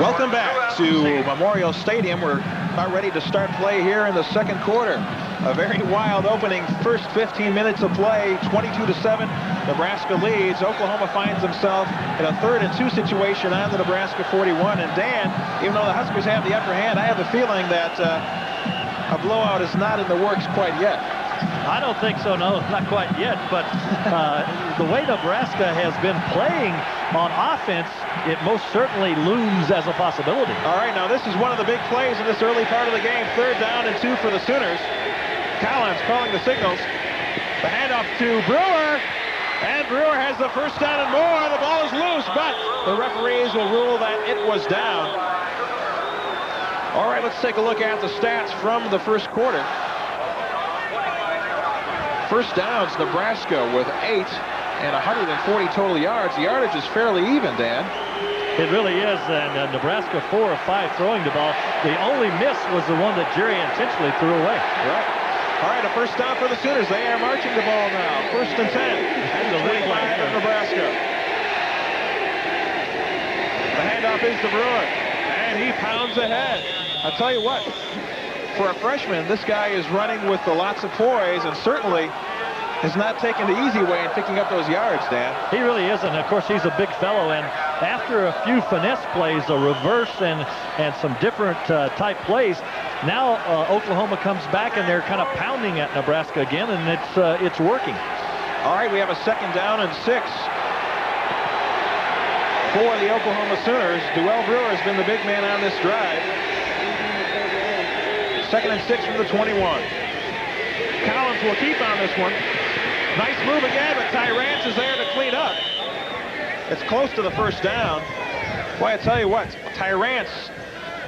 Welcome back to Memorial Stadium. We're about ready to start play here in the second quarter. A very wild opening first 15 minutes of play, 22-7. Nebraska leads. Oklahoma finds himself in a 3rd and 2 situation on the Nebraska 41. And Dan, even though the Huskers have the upper hand, I have a feeling that a blowout is not in the works quite yet. I don't think so, no, not quite yet, but the way Nebraska has been playing on offense, it most certainly looms as a possibility. All right, now this is one of the big plays in this early part of the game. 3rd down and 2 for the Sooners. Collins calling the signals. The handoff to Brewer, and Brewer has the first down and more. The ball is loose, but the referees will rule that it was down. All right, let's take a look at the stats from the first quarter. First downs, Nebraska with 8 and 140 total yards. The yardage is fairly even, Dan. It really is, and Nebraska 4 of 5 throwing the ball. The only miss was the one that Jerry intentionally threw away. Right. All right, a first down for the Sooners. They are marching the ball now. 1st and 10 at the 25 of Nebraska. The handoff is to Brewer, and he pounds ahead. I'll tell you what, for a freshman, this guy is running with lots of poise, and certainly has not taken the easy way in picking up those yards, Dan. He really isn't. Of course, he's a big fellow, and after a few finesse plays, a reverse and some different type plays, now Oklahoma comes back and they're kind of pounding at Nebraska again, and it's working. All right, we have a 2nd down and 6 for the Oklahoma Sooners. Duell Brewer has been the big man on this drive. 2nd and 6 from the 21. Collins will keep on this one. Nice move again, but Tyrants is there to clean up. It's close to the 1st down. Boy, I tell you what, Tyrants,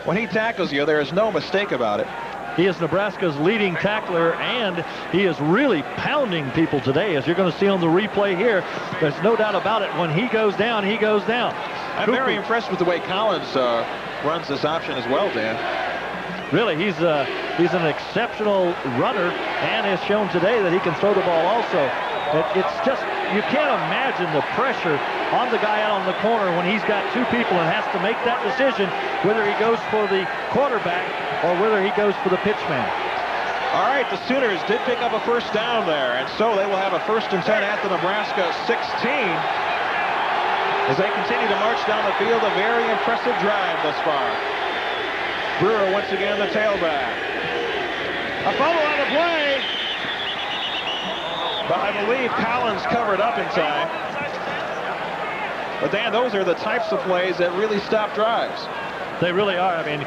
when he tackles you, there is no mistake about it. He is Nebraska's leading tackler, and he is really pounding people today, as you're going to see on the replay here. There's no doubt about it. When he goes down, he goes down. I'm very impressed with the way Collins runs this option as well, Dan. Really, he's an exceptional runner, and has shown today that he can throw the ball also. It's just, you can't imagine the pressure on the guy out on the corner when he's got 2 people and has to make that decision whether he goes for the quarterback or whether he goes for the pitch man. All right, the Sooners did pick up a 1st down there, and so they will have a 1st and 10 at the Nebraska 16 as they continue to march down the field. A very impressive drive thus far. Brewer once again the tailback. A fumble on the play, but I believe Collins covered up in time. But Dan, those are the types of plays that really stop drives. They really are. I mean,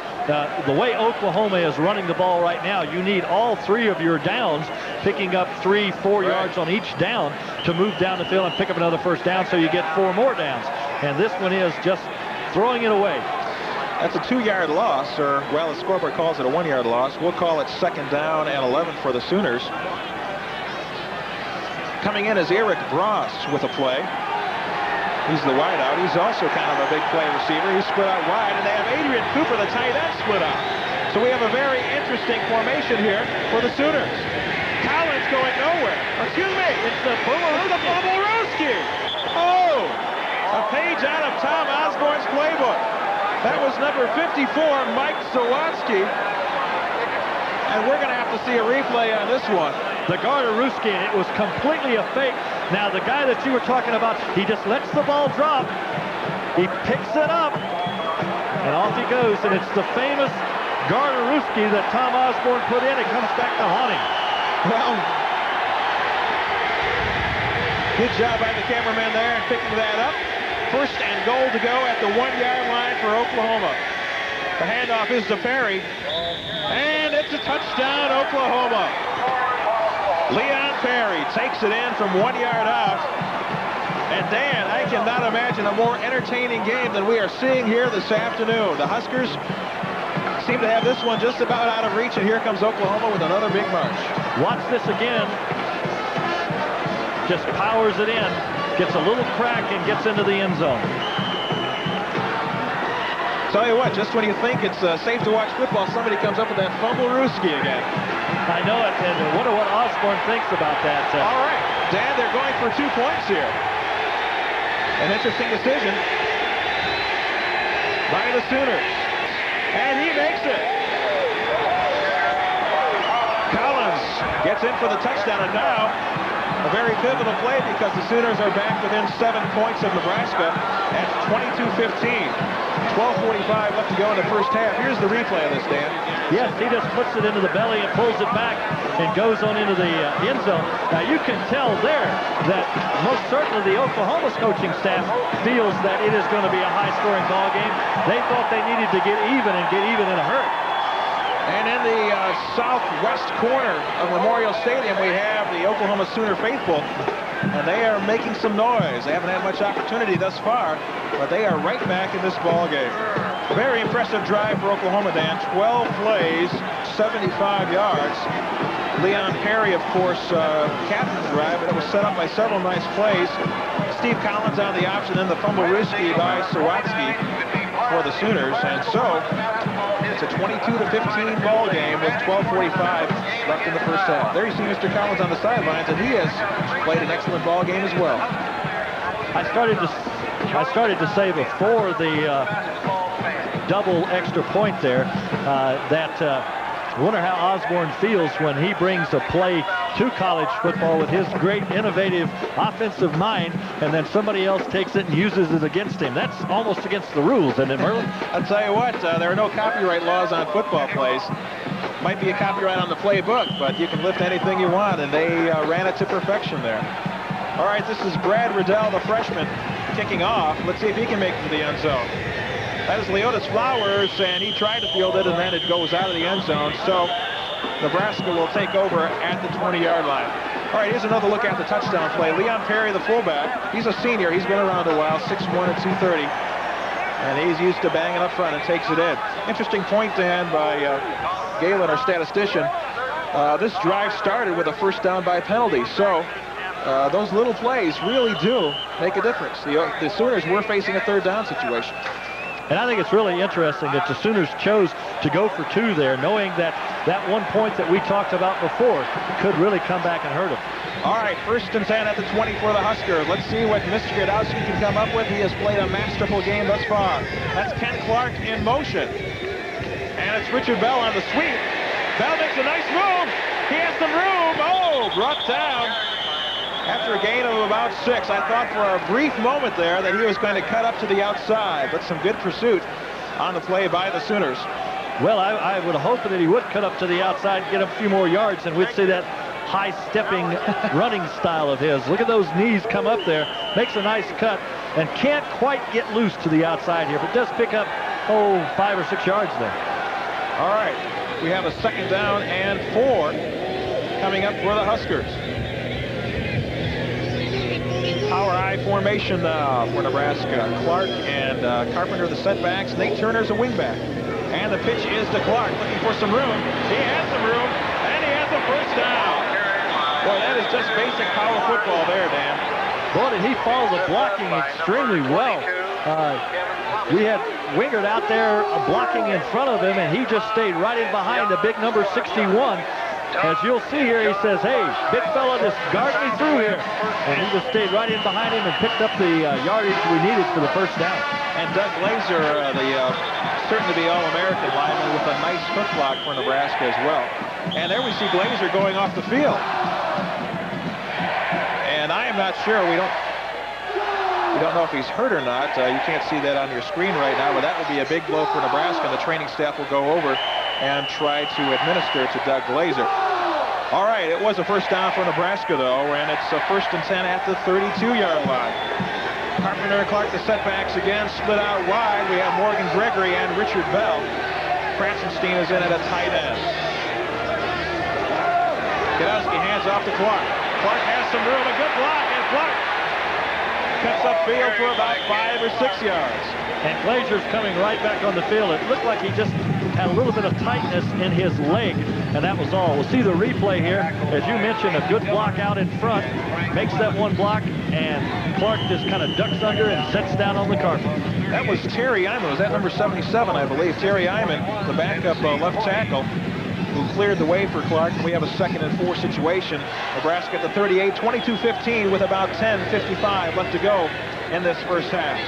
the way Oklahoma is running the ball right now, you need all 3 of your downs picking up 3-4 yards on each down to move down the field and pick up another 1st down, so you get 4 more downs. And this one is just throwing it away. That's a 2-yard loss, or, well, the scoreboard calls it a 1-yard loss. We'll call it 2nd down and 11 for the Sooners. Coming in is Eric Bross with a play. He's the wideout. He's also kind of a big play receiver. He's split out wide, and they have Adrian Cooper, the tight end, split out. So we have a very interesting formation here for the Sooners. Collins going nowhere. Excuse me. It's the Bumblewski. Oh, a page out of Tom Osborne's playbook. That was number 54, Mike Sawatsky. And we're going to have to see a replay on this one. The Gardaruski, and it was completely a fake. Now, the guy that you were talking about, he just lets the ball drop. He picks it up, and off he goes. And it's the famous Gardaruski that Tom Osborne put in. It comes back to haunt him. Well, good job by the cameraman there in picking that up. 1st and goal to go at the 1-yard line for Oklahoma. The handoff is to Perry, and it's a touchdown, Oklahoma. Leon Perry takes it in from 1 yard out. And Dan, I cannot imagine a more entertaining game than we are seeing here this afternoon. The Huskers seem to have this one just about out of reach, and here comes Oklahoma with another big march. Watch this again. Just powers it in, gets a little crack, and gets into the end zone. Tell you what, just when you think it's safe to watch football, somebody comes up with that Fumblerooski again. I know it, and I wonder what Osborne thinks about that. All right, Dan, they're going for 2 points here. An interesting decision by the Sooners. And he makes it. Collins gets in for the touchdown, and now a very pivotal play because the Sooners are back within 7 points of Nebraska at 22-15. 12:45 left to go in the 1st half. Here's the replay of this, Dan. Yes, he just puts it into the belly and pulls it back and goes on into the end zone. Now, you can tell there that most certainly the Oklahoma's coaching staff feels that it is going to be a high-scoring ball game. They thought they needed to get even and get even in a hurry. And in the southwest corner of Memorial Stadium, we have the Oklahoma Sooner faithful, and they are making some noise. They haven't had much opportunity thus far, but they are right back in this ball game. Very impressive drive for Oklahoma, Dan. 12 plays, 75 yards. Leon Perry, of course, captained the drive, but it was set up by several nice plays. Steve Collins on the option, and the Fumblerooski by Sawatsky for the Sooners, and so it's a 22-15 ball game with 12:45 left in the 1st half. There you see Mr. Collins on the sidelines, and he has played an excellent ball game as well. I started to say before the double extra point there that Wonder how Osborne feels when he brings a play to college football with his great innovative offensive mind, and then somebody else takes it and uses it against him. That's almost against the rules, isn't it, Merlin? I'll tell you what, there are no copyright laws on football plays. Might be a copyright on the playbook, but you can lift anything you want, and they ran it to perfection there. All right, this is Brad Riddell, the freshman, kicking off. Let's see if he can make it to the end zone. That is Leotis Flowers, and he tried to field it, and then it goes out of the end zone. So Nebraska will take over at the 20-yard line. All right, here's another look at the touchdown play. Leon Perry, the fullback, he's a senior. He's been around a while, 6'1" and 230. And he's used to banging up front and takes it in. Interesting point, Dan, by Galen, our statistician. This drive started with a first down by penalty. So those little plays really do make a difference. The Sooners were facing a third down situation. And I think it's really interesting that the Sooners chose to go for 2 there, knowing that that 1 point that we talked about before could really come back and hurt them. All right, 1st and 10 at the 20 for the Huskers. Let's see what Mr. Gadowski can come up with. He has played a masterful game thus far. That's Ken Clark in motion. And it's Richard Bell on the sweep. Bell makes a nice move. He has some room. Oh, brought down. After a gain of about 6, I thought for a brief moment there that he was going to cut up to the outside, but some good pursuit on the play by the Sooners. Well, I would hope that he would cut up to the outside and get a few more yards, and we'd see that high-stepping running style of his. Look at those knees come up there. Makes a nice cut and can't quite get loose to the outside here, but does pick up, 5 or 6 yards there. All right, we have a 2nd down and 4 coming up for the Huskers. Power I formation now for Nebraska. Clark and Carpenter the setbacks. Nate Turner's a wingback. And the pitch is to Clark, looking for some room. He has some room, and he has a first down. Boy, that is just basic power football there, Dan. Boy, did he follow the blocking extremely well. We had Wingard out there blocking in front of him, and he just stayed right in behind the big number 61. As you'll see here, he says, hey, big fella, just guard me through here. And he just stayed right in behind him and picked up the yardage we needed for the first down. And Doug Glazer, the certain-to-be All-American lineman with a nice foot block for Nebraska as well. And there we see Glazer going off the field. And I am not sure. We don't know if he's hurt or not. You can't see that on your screen right now, but that will be a big blow for Nebraska. And the training staff will go over and try to administer to Doug Glazer. All right, it was a first down for Nebraska, though, and it's a 1st and 10 at the 32-yard line. Carpenter and Clark, the setbacks again, split out wide. We have Morgan Gregory and Richard Bell. Kratzenstein is in at a tight end. Gadowski hands off to Clark. Clark has some room, a good block, and Clark cuts upfield for about 5 or 6 yards. And Glazer's coming right back on the field. It looked like he just had a little bit of tightness in his leg, and that was all. We'll see the replay here. As you mentioned, a good block out in front, makes that one block, and Clark just kind of ducks under and sets down on the carpet. That was Terry Iman. Was that number 77, I believe? Terry Iman, the backup left tackle, who cleared the way for Clark. We have a 2nd and 4 situation. Nebraska at the 38, 22-15 with about 10:55 left to go in this first half.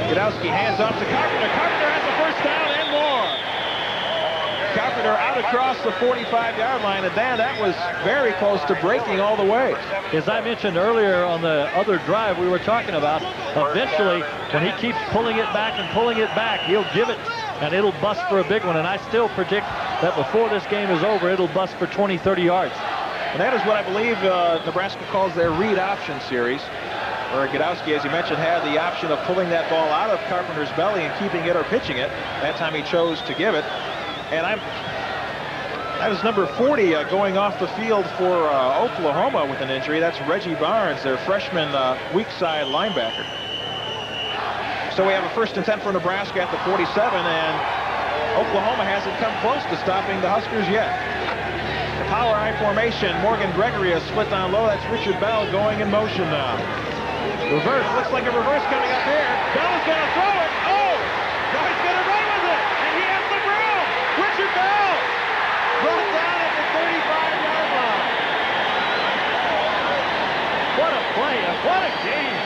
Gadowski hands off to Carpenter. Carpenter has the first down and more. Carpenter out across the 45-yard line, and Dan, that was very close to breaking all the way. As I mentioned earlier on the other drive we were talking about, eventually, when he keeps pulling it back and pulling it back, he'll give it, and it'll bust for a big one. And I still predict that before this game is over, it'll bust for 20, 30 yards. And that is what I believe Nebraska calls their read option series, where Gadowski, as you mentioned, had the option of pulling that ball out of Carpenter's belly and keeping it or pitching it. That time he chose to give it. And that is number 40 going off the field for Oklahoma with an injury. That's Reggie Barnes, their freshman weak side linebacker. So we have a 1st and 10 for Nebraska at the 47, and Oklahoma hasn't come close to stopping the Huskers yet. The power I formation, Morgan Gregory is split down low. That's Richard Bell going in motion now. Reverse, looks like a reverse coming up here. Bell is going to throw it. Oh! Now he's going to run with it, and he has the room. Richard Bell brought down at the 35-yard line. What a play, and what a game.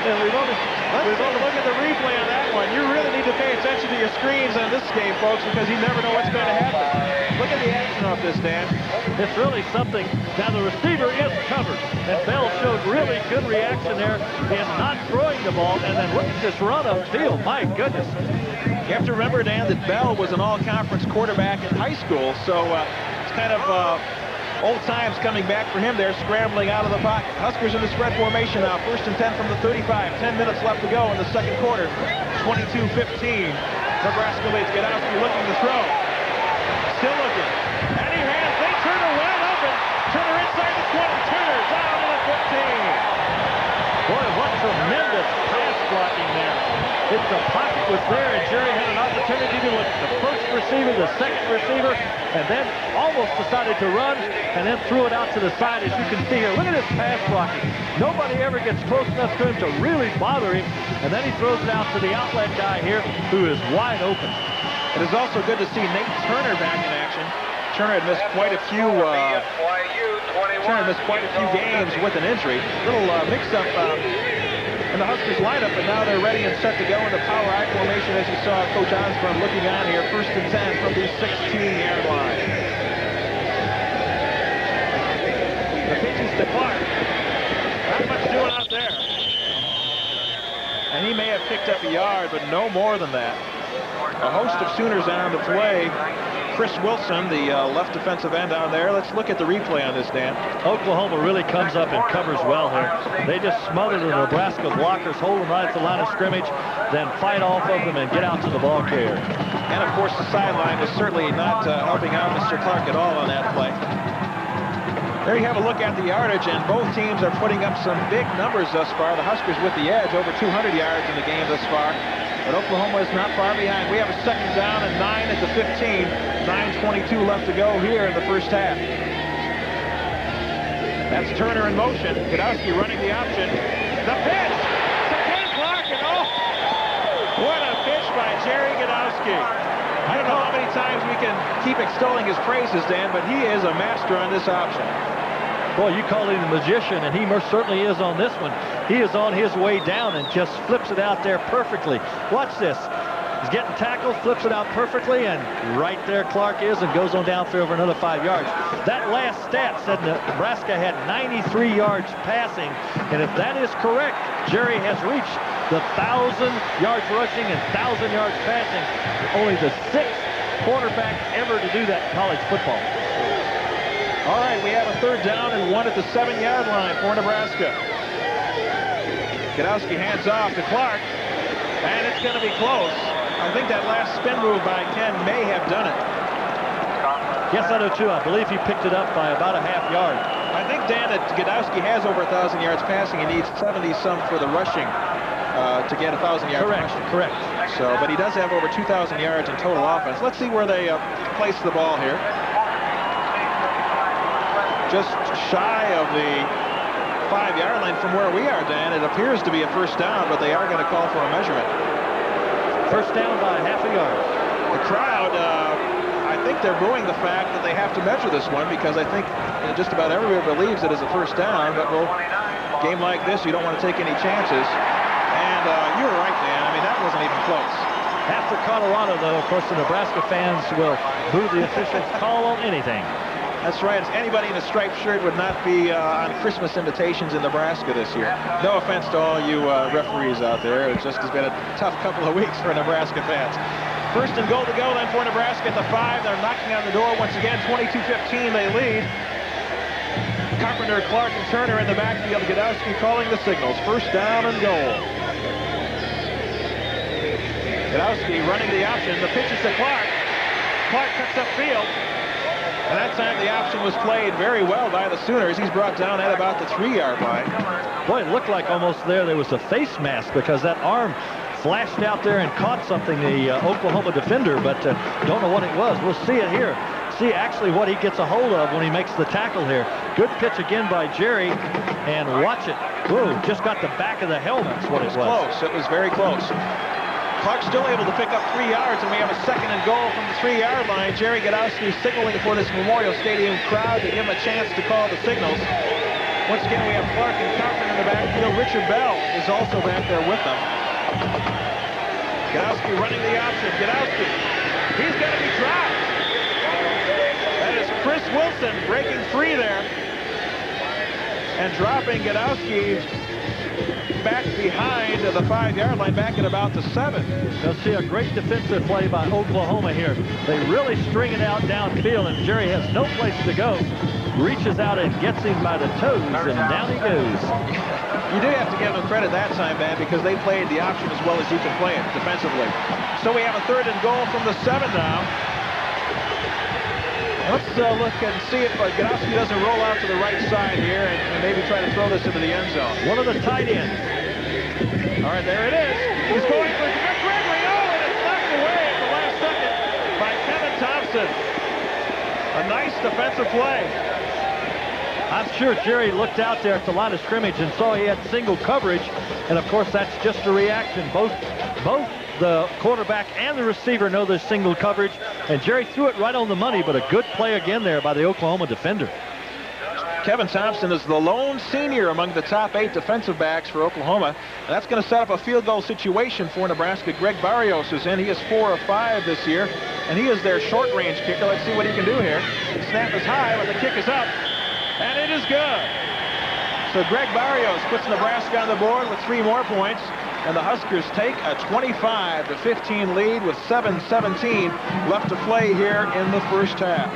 And we've only We're going to look at the replay on that one. You really need to pay attention to your screens on this game, folks, because you never know what's going to happen. Look at the action off this, Dan. It's really something. Now the receiver is covered, and Bell showed really good reaction there in not throwing the ball, and then look at this run upfield. My goodness. You have to remember, Dan, that Bell was an all-conference quarterback in high school, so it's kind of old times coming back for him there, scrambling out of the pocket. Huskers in the spread formation now, 1st and 10 from the 35. 10 minutes left to go in the second quarter. 22-15. Nebraska leads. Gadowski looking to throw. Still looking. And he has. They Turner wide open. Turner inside the 20. Turner down to the 15. Boy, what tremendous pass blocking there. If the pocket was there and Jerry had an opportunity to look at the first receiver, the second receiver, and then almost decided to run and then threw it out to the side, as you can see here. Look at his pass blocking. Nobody ever gets close enough to him to really bother him, and then he throws it out to the outlet guy here who is wide open. It is also good to see Nate Turner back in action. Turner had missed quite a few games with an injury. Little mix-up in the Huskers lineup, but now they're ready and set to go in the power I formation, as you saw Coach Osborne looking on here. 1st and 10 from the 16-yard line. The pitch is to Clark. Not much doing out there. And he may have picked up a yard, but no more than that. A host of Sooners on the play. Chris Wilson, the left defensive end down there. Let's look at the replay on this, Dan. Oklahoma really comes up and covers well here. They just smother the Nebraska blockers, hold them right at the line of scrimmage, then fight off of them and get out to the ball carrier. And, of course, the sideline is certainly not helping out Mr. Clark at all on that play. There you have a look at the yardage, and both teams are putting up some big numbers thus far. The Huskers with the edge, over 200 yards in the game thus far. But Oklahoma is not far behind. We have a 2nd down and 9 at the 15. 9:22 left to go here in the first half. That's Turner in motion. Gadowski running the option. The pitch to Ken Clark, and oh, what a pitch by Jerry Gadowski. I don't know how many times we can keep extolling his praises, Dan, but he is a master on this option. Boy, you call him the magician, and he most certainly is on this one. He is on his way down and just flips it out there perfectly. Watch this. He's getting tackled, flips it out perfectly, and right there Clark is and goes on down for over another 5 yards. That last stat said Nebraska had 93 yards passing, and if that is correct, Jerry has reached the 1,000 yards rushing and 1,000 yards passing. Only the 6th quarterback ever to do that in college football. All right, we have a 3rd down and 1 at the 7-yard line for Nebraska. Gadowski hands off to Clark, and it's going to be close. I think that last spin move by Ken may have done it. Yes, I do too. I believe he picked it up by about a half yard. I think, Dan, that Gadowski has over 1,000 yards passing. He needs 70-some for the rushing to get 1,000 yards rushing. Correct. So, but he does have over 2,000 yards in total offense. Let's see where they place the ball here. Just shy of the 5-yard line from where we are, Dan. It appears to be a 1st down, but they are going to call for a measurement. 1st down by half a yard. The crowd, I think they're booing the fact that they have to measure this one, because I think just about everybody believes it is a 1st down, but well, game like this, you don't want to take any chances. And you were right, Dan. I mean, that wasn't even close. After Colorado, though, of course, the Nebraska fans will boo the officials, call on anything. That's right. Anybody in a striped shirt would not be on Christmas invitations in Nebraska this year. No offense to all you referees out there. It just has been a tough couple of weeks for Nebraska fans. 1st and goal to go then for Nebraska at the 5. They're knocking on the door once again. 22-15 they lead. Carpenter, Clark, and Turner in the backfield. Gadowski calling the signals. 1st down and goal. Gadowski running the option. The pitch is to Clark. Clark cuts upfield. And that time the option was played very well by the Sooners. He's brought down at about the 3-yard line. Boy, it looked like almost there was a face mask, because that arm flashed out there and caught something, the Oklahoma defender, but don't know what it was. We'll see it here. See actually what he gets a hold of when he makes the tackle here. Good pitch again by Jerry, and watch it. Whoa, just got the back of the helmet. That's what it was. Close. It was very close. Clark still able to pick up 3 yards, and we have a 2nd and goal from the 3-yard line. Jerry Gadowski signaling for this Memorial Stadium crowd to give him a chance to call the signals. Once again, we have Clark and Carpenter in the backfield. Richard Bell is also back there with them. Gadowski running the option. Gadowski. He's going to be dropped. That is Chris Wilson breaking free there. And dropping Gadowski back behind the 5-yard line, back at about the 7. You'll see a great defensive play by Oklahoma here. They really string it out downfield, and Jerry has no place to go. Reaches out and gets him by the toes, and down he goes. You do have to give them credit that time, man, because they played the option as well as you can play it defensively. So we have a 3rd and goal from the 7 now. Let's look and see if Gadowski doesn't roll out to the right side here and maybe try to throw this into the end zone. One of the tight ends. All right, there it is. He's going for Gregory. Oh, and it's knocked away at the last second by Kevin Thompson. A nice defensive play. I'm sure Jerry looked out there at the line of scrimmage and saw he had single coverage, and of course that's just a reaction. Both the quarterback and the receiver know there's single coverage, and Jerry threw it right on the money, but a good play again there by the Oklahoma defender. Kevin Thompson is the lone senior among the top 8 defensive backs for Oklahoma. And that's going to set up a field goal situation for Nebraska. Greg Barrios is in. He is 4 of 5 this year, and he is their short-range kicker. Let's see what he can do here. The snap is high, but the kick is up, and it is good. So Greg Barrios puts Nebraska on the board with 3 more points, and the Huskers take a 25-15 lead with 7:17 left to play here in the first half.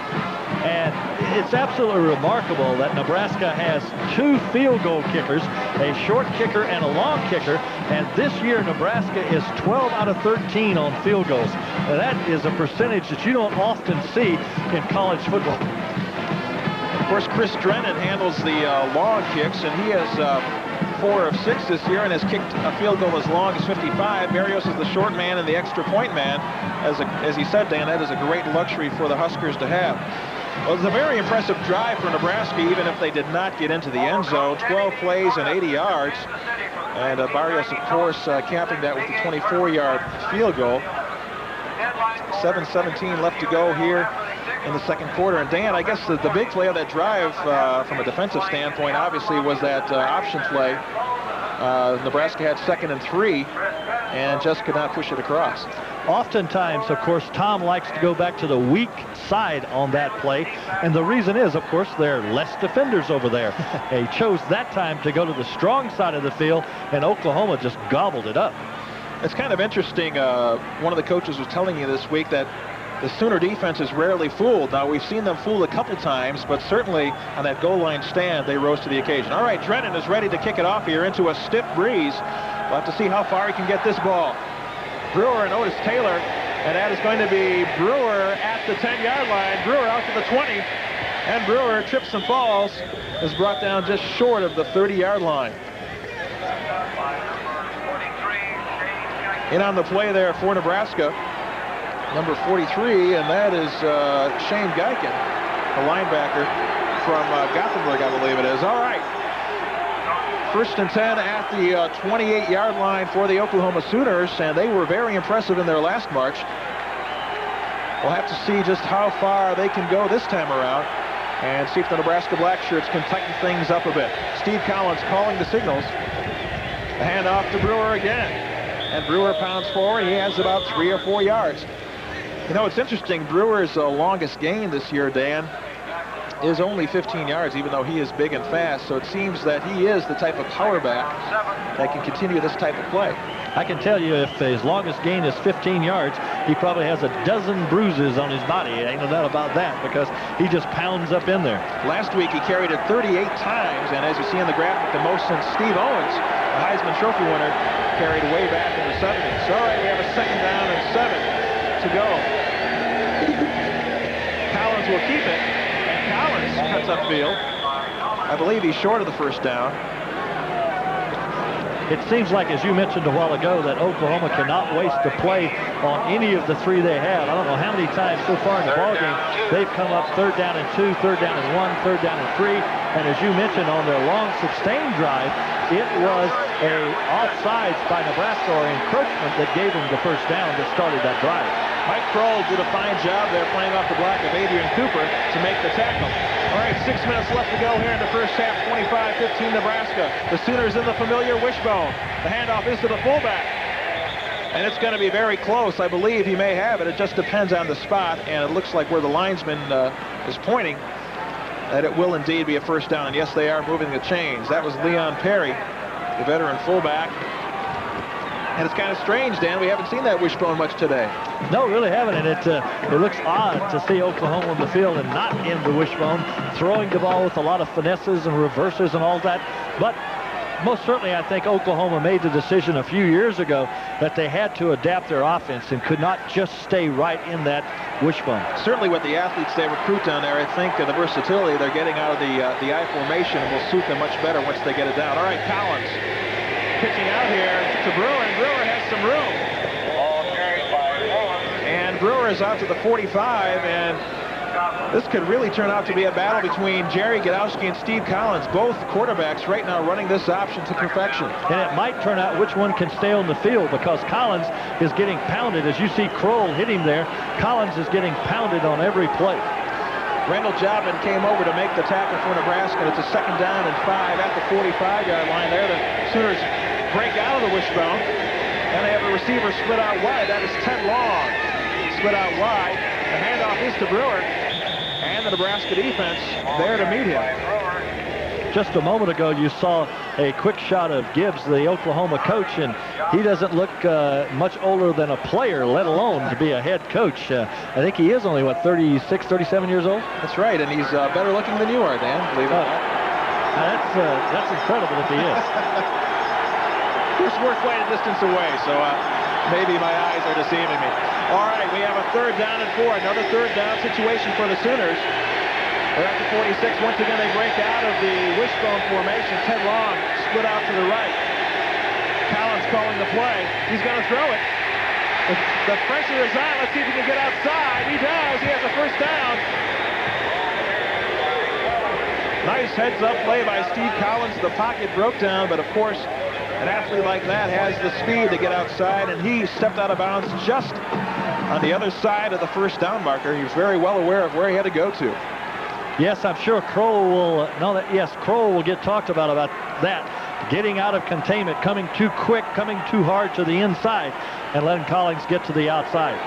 And it's absolutely remarkable that Nebraska has 2 field goal kickers, a short kicker and a long kicker, and this year Nebraska is 12 out of 13 on field goals. Now that is a percentage that you don't often see in college football. Of course, Chris Drennan handles the long kicks, and he has 4 of 6 this year and has kicked a field goal as long as 55. Barrios is the short man and the extra point man. As he said, Dan, that is a great luxury for the Huskers to have. Well, it's a very impressive drive for Nebraska, even if they did not get into the end zone. 12 plays and 80 yards. And Barrios, of course, capping that with the 24-yard field goal. 7:17 left to go here in the second quarter. And Dan, I guess the big play of that drive from a defensive standpoint obviously was that option play. Nebraska had 2nd and 3 and just could not push it across. Oftentimes, of course, Tom likes to go back to the weak side on that play, and the reason is, of course, there are less defenders over there. He chose that time to go to the strong side of the field, and Oklahoma just gobbled it up. It's kind of interesting. One of the coaches was telling you this week that the Sooner defense is rarely fooled. Now, we've seen them fooled a couple times, but certainly on that goal line stand, they rose to the occasion. All right, Drennan is ready to kick it off here into a stiff breeze. We'll have to see how far he can get this ball. Brewer and Otis Taylor, and that is going to be Brewer at the 10-yard line. Brewer out to the 20, and Brewer trips and falls, is brought down just short of the 30-yard line. In on the play there for Nebraska, number 43, and that is Shane Geiken, the linebacker from Gothenburg, I believe it is. All right. 1st and 10 at the 28-yard line for the Oklahoma Sooners, and they were very impressive in their last march. We'll have to see just how far they can go this time around and see if the Nebraska Blackshirts can tighten things up a bit. Steve Collins calling the signals. The handoff to Brewer again, and Brewer pounds forward. He has about 3 or 4 yards. You know, it's interesting. Brewer's longest gain this year, Dan, is only 15 yards, even though he is big and fast. So it seems that he is the type of power back that can continue this type of play. I can tell you if his longest gain is 15 yards, he probably has a dozen bruises on his body. Ain't no doubt about that, because he just pounds up in there. Last week he carried it 38 times, and as you see in the graphic, the most since Steve Owens, the Heisman Trophy winner, carried way back in the 70s. All right, we have a 2nd down and 7 to go. Collins will keep it. Collins cuts upfield. I believe he's short of the 1st down. It seems like, as you mentioned a while ago, that Oklahoma cannot waste a play on any of the 3 they have. I don't know how many times so far in the ballgame they've come up 3rd down and 2, 3rd down and 1, 3rd down and 3. And as you mentioned, on their long sustained drive, it was a offsides by Nebraska or encroachment that gave them the 1st down that started that drive. Mike Kroll did a fine job there playing off the block of Adrian Cooper to make the tackle. All right, 6 minutes left to go here in the first half. 25-15 Nebraska. The Sooners in the familiar wishbone. The handoff is to the fullback. And it's going to be very close. I believe he may have it. It just depends on the spot, and it looks like where the linesman is pointing that it will indeed be a first down. And yes, they are moving the chains. That was Leon Perry, the veteran fullback. And it's kind of strange, Dan. We haven't seen that wishbone much today. No, really haven't. And it looks odd to see Oklahoma on the field and not in the wishbone, throwing the ball with a lot of finesses and reverses and all that. But most certainly, I think Oklahoma made the decision a few years ago that they had to adapt their offense and could not just stay right in that wishbone. Certainly with the athletes they recruit down there, I think the versatility they're getting out of the I formation will suit them much better once they get it down. All right, Collins pitching out here to Brewer, and Brewer has some room. And Brewer is out to the 45, and this could really turn out to be a battle between Jerry Godowski and Steve Collins, both quarterbacks right now running this option to perfection. And it might turn out which one can stay on the field, because Collins is getting pounded. As you see Kroll hit him there, Collins is getting pounded on every play. Randall Jobin came over to make the tackle for Nebraska, and it's a 2nd down and 5 at the 45-yard line there. The Sooners break out of the wishbone, and they have a receiver split out wide. That is Ted Long, split out wide. The handoff is to Brewer, and the Nebraska defense there to meet him. Just a moment ago, you saw a quick shot of Gibbs, the Oklahoma coach, and he doesn't look much older than a player, let alone to be a head coach. I think he is only, what, 36, 37 years old? That's right, and he's better looking than you are, Dan, believe it or not. That's incredible if he is. We're quite a distance away, so maybe my eyes are deceiving me. All right, we have a 3rd down and 4, another 3rd down situation for the Sooners. They're at the 46. Once again, they break out of the wishbone formation. Ted Long split out to the right. Collins calling the play. He's going to throw it. The pressure is on. Let's see if he can get outside. He does. He has a first down. Nice heads-up play by Steve Collins. The pocket broke down, but of course, an athlete like that has the speed to get outside, and he stepped out of bounds just on the other side of the first down marker. He was very well aware of where he had to go to. Yes, I'm sure Kroll will get talked about that. Getting out of containment, coming too quick, coming too hard to the inside, and letting Collins get to the outside.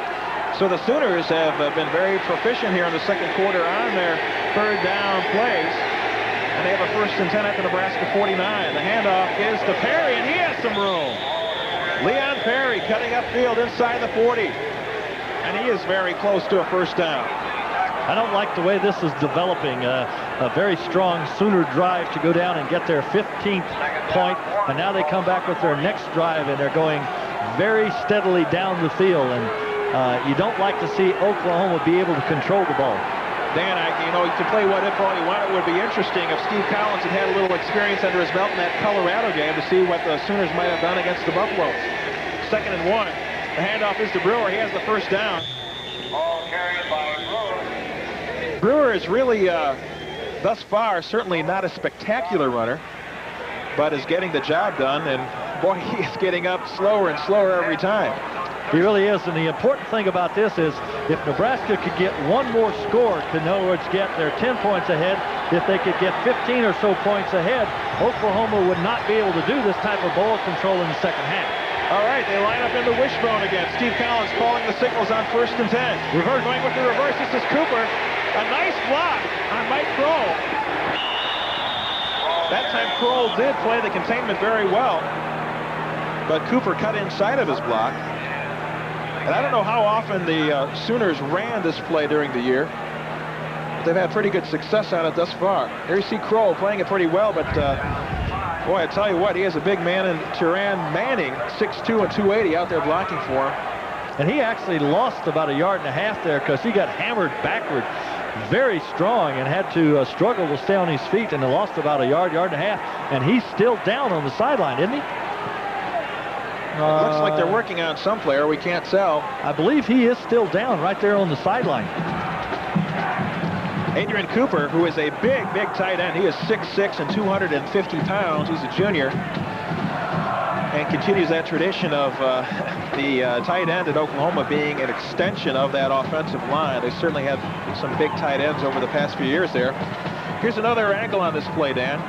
So the Sooners have been very proficient here in the 2nd quarter on their 3rd down plays. And they have a 1st and 10 at the Nebraska 49. The handoff is to Perry, and he has some room. Leon Perry cutting upfield inside the 40. And he is very close to a first down. I don't like the way this is developing. A very strong Sooner drive to go down and get their 15th point, and now they come back with their next drive, and they're going very steadily down the field. And you don't like to see Oklahoma be able to control the ball. Dan, you can play what if all you want. It would be interesting if Steve Collins had a little experience under his belt in that Colorado game to see what the Sooners might have done against the Buffaloes. 2nd and 1. The handoff is to Brewer. He has the first down. Ball carried by Brewer. Brewer is really, thus far, certainly not a spectacular runner, but is getting the job done. And boy, he is getting up slower and slower every time. He really is, and the important thing about this is if Nebraska could get one more score, in other words, get their 10 points ahead, if they could get 15 or so points ahead, Oklahoma would not be able to do this type of ball control in the 2nd half. All right, they line up in the wishbone again. Steve Collins calling the signals on 1st and 10. Reverse, going with the reverse. This is Cooper. A nice block on Mike Kroll. That time Kroll did play the containment very well, but Cooper cut inside of his block. And I don't know how often the Sooners ran this play during the year, but they've had pretty good success on it thus far. Here you see Kroll playing it pretty well, but boy, I tell you what, he has a big man in Turan Manning, 6'2" and 280 out there blocking for him. And he actually lost about 1.5 yards there because he got hammered backward very strong and had to struggle to stay on his feet, and lost about 1 yard, 1.5 yards, and he's still down on the sideline, isn't he? Looks like they're working on some player. We can't tell. I believe he is still down right there on the sideline. Adrian Cooper, who is a big tight end. He is 6'6" and 250 pounds. He's a junior. And continues that tradition of the tight end at Oklahoma being an extension of that offensive line. They certainly have some big tight ends over the past few years there. Here's another angle on this play, Dan.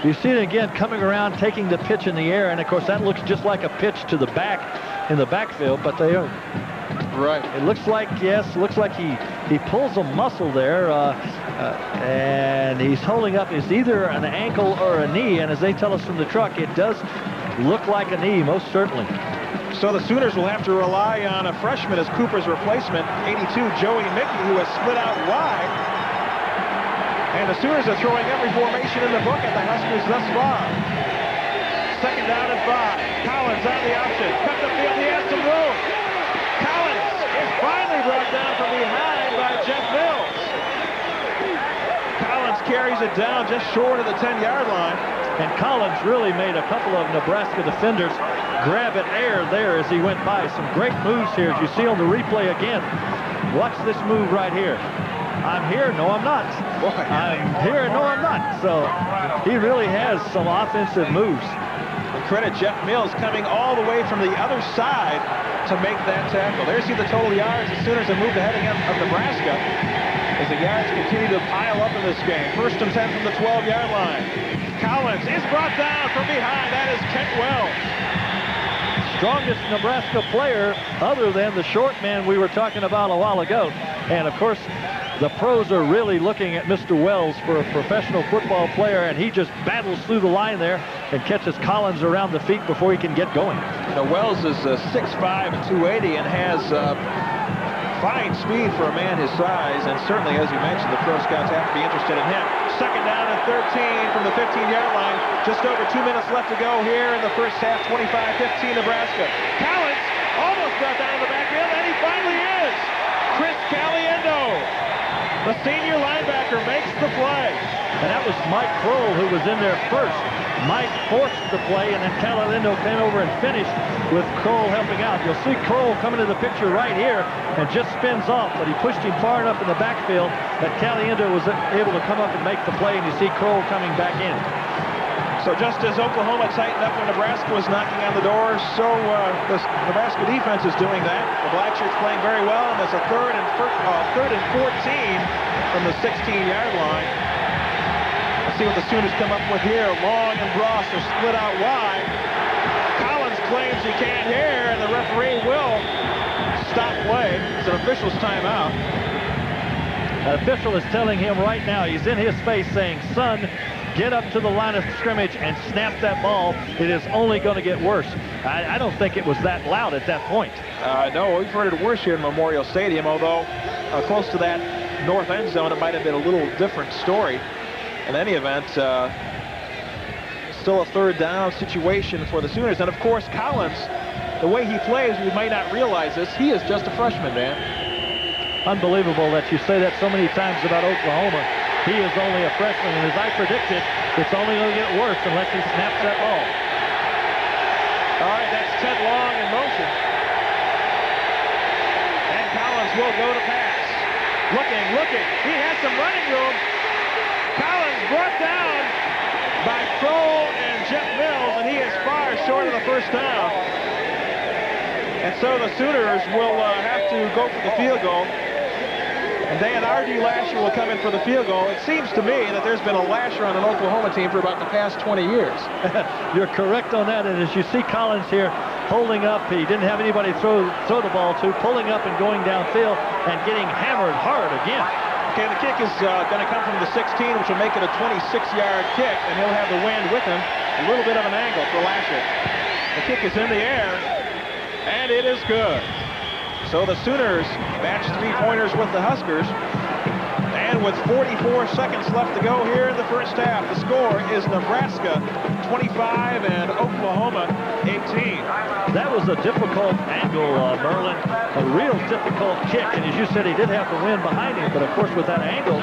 You see it again coming around, taking the pitch in the air, and of course that looks just like a pitch to the back in the backfield, but they are. Right. It looks like, yes, looks like he pulls a muscle there, and he's holding up. It's either an ankle or a knee, and as they tell us from the truck, it does look like a knee, most certainly. So the Sooners will have to rely on a freshman as Cooper's replacement, 82, Joey Mickey, who has split out wide. And the Sooners are throwing every formation in the book at the Huskers thus far. Second down and 5. Collins on the option. Cut the field. He has some room. Collins is finally brought down from behind by Jeff Mills. Collins carries it down just short of the 10-yard line. And Collins really made a couple of Nebraska defenders grab at air there as he went by. Some great moves here, as you see on the replay again. Watch this move right here. I'm here, no I'm not. Boy. I'm here, no I'm not. So he really has some offensive moves. And credit Jeff Mills coming all the way from the other side to make that tackle. There you see the total yards as Sooners have moved ahead again of Nebraska as the yards continue to pile up in this game. First and 10 from the 12-yard line. Collins is brought down from behind. That is Kent Wells. Strongest Nebraska player other than the short man we were talking about a while ago. And of course, the pros are really looking at Mr. Wells for a professional football player, and he just battles through the line there and catches Collins around the feet before he can get going. Now, Wells is 6'5" and 280 and has fine speed for a man his size, and certainly, as you mentioned, the pro scouts have to be interested in him. Second down and 13 from the 15-yard line. Just over 2 minutes left to go here in the first half. 25-15 Nebraska. Collins almost got down in the backfield, and he finally is. Chris Caliendo, the senior linebacker, makes the play. And that was Mike Kroll who was in there first. Mike forced the play, and then Caliendo came over and finished with Kroll helping out. You'll see Kroll come into the picture right here and just spins off, but he pushed him far enough in the backfield that Caliendo was able to come up and make the play, and you see Kroll coming back in. So just as Oklahoma tightened up when Nebraska was knocking on the door, so the Nebraska defense is doing that. The Blackshirts playing very well, and there's a third and 14 from the 16-yard line. Let's see what the Sooners come up with here. Long and Bross are split out wide. Collins claims he can't hear, and the referee will stop play. It's an official's timeout. The official is telling him right now, he's in his face saying, son, get up to the line of scrimmage and snap that ball. It is only going to get worse. I don't think it was that loud at that point. No, we've heard it worse here in Memorial Stadium, although close to that north end zone, it might have been a little different story. In any event, still a third down situation for the Sooners. And of course, Collins, the way he plays, we might not realize this, he is just a freshman, man. Unbelievable that you say that so many times about Oklahoma. He is only a freshman, and as I predicted, it's only going to get worse unless he snaps that ball. All right, that's Ted Long in motion. And Collins will go to pass. Looking. He has some running room. Collins brought down by Kroll and Jeff Mills, and he is far short of the first down. And so the Sooners will have to go for the field goal. And Dan R.D. Lasher will come in for the field goal. It seems to me that there's been a Lasher on an Oklahoma team for about the past 20 years. You're correct on that. And as you see Collins here holding up, he didn't have anybody throw the ball to, pulling up and going downfield and getting hammered hard again. Okay, the kick is going to come from the 16, which will make it a 26-yard kick, and he'll have the wind with him. A little bit of an angle for Lasher. The kick is in the air, and it is good. So the Sooners match three-pointers with the Huskers. And with 44 seconds left to go here in the first half, the score is Nebraska 25 and Oklahoma 18. That was a difficult angle, Merlin. A real difficult kick. And as you said, he did have the wind behind him. But of course, with that angle,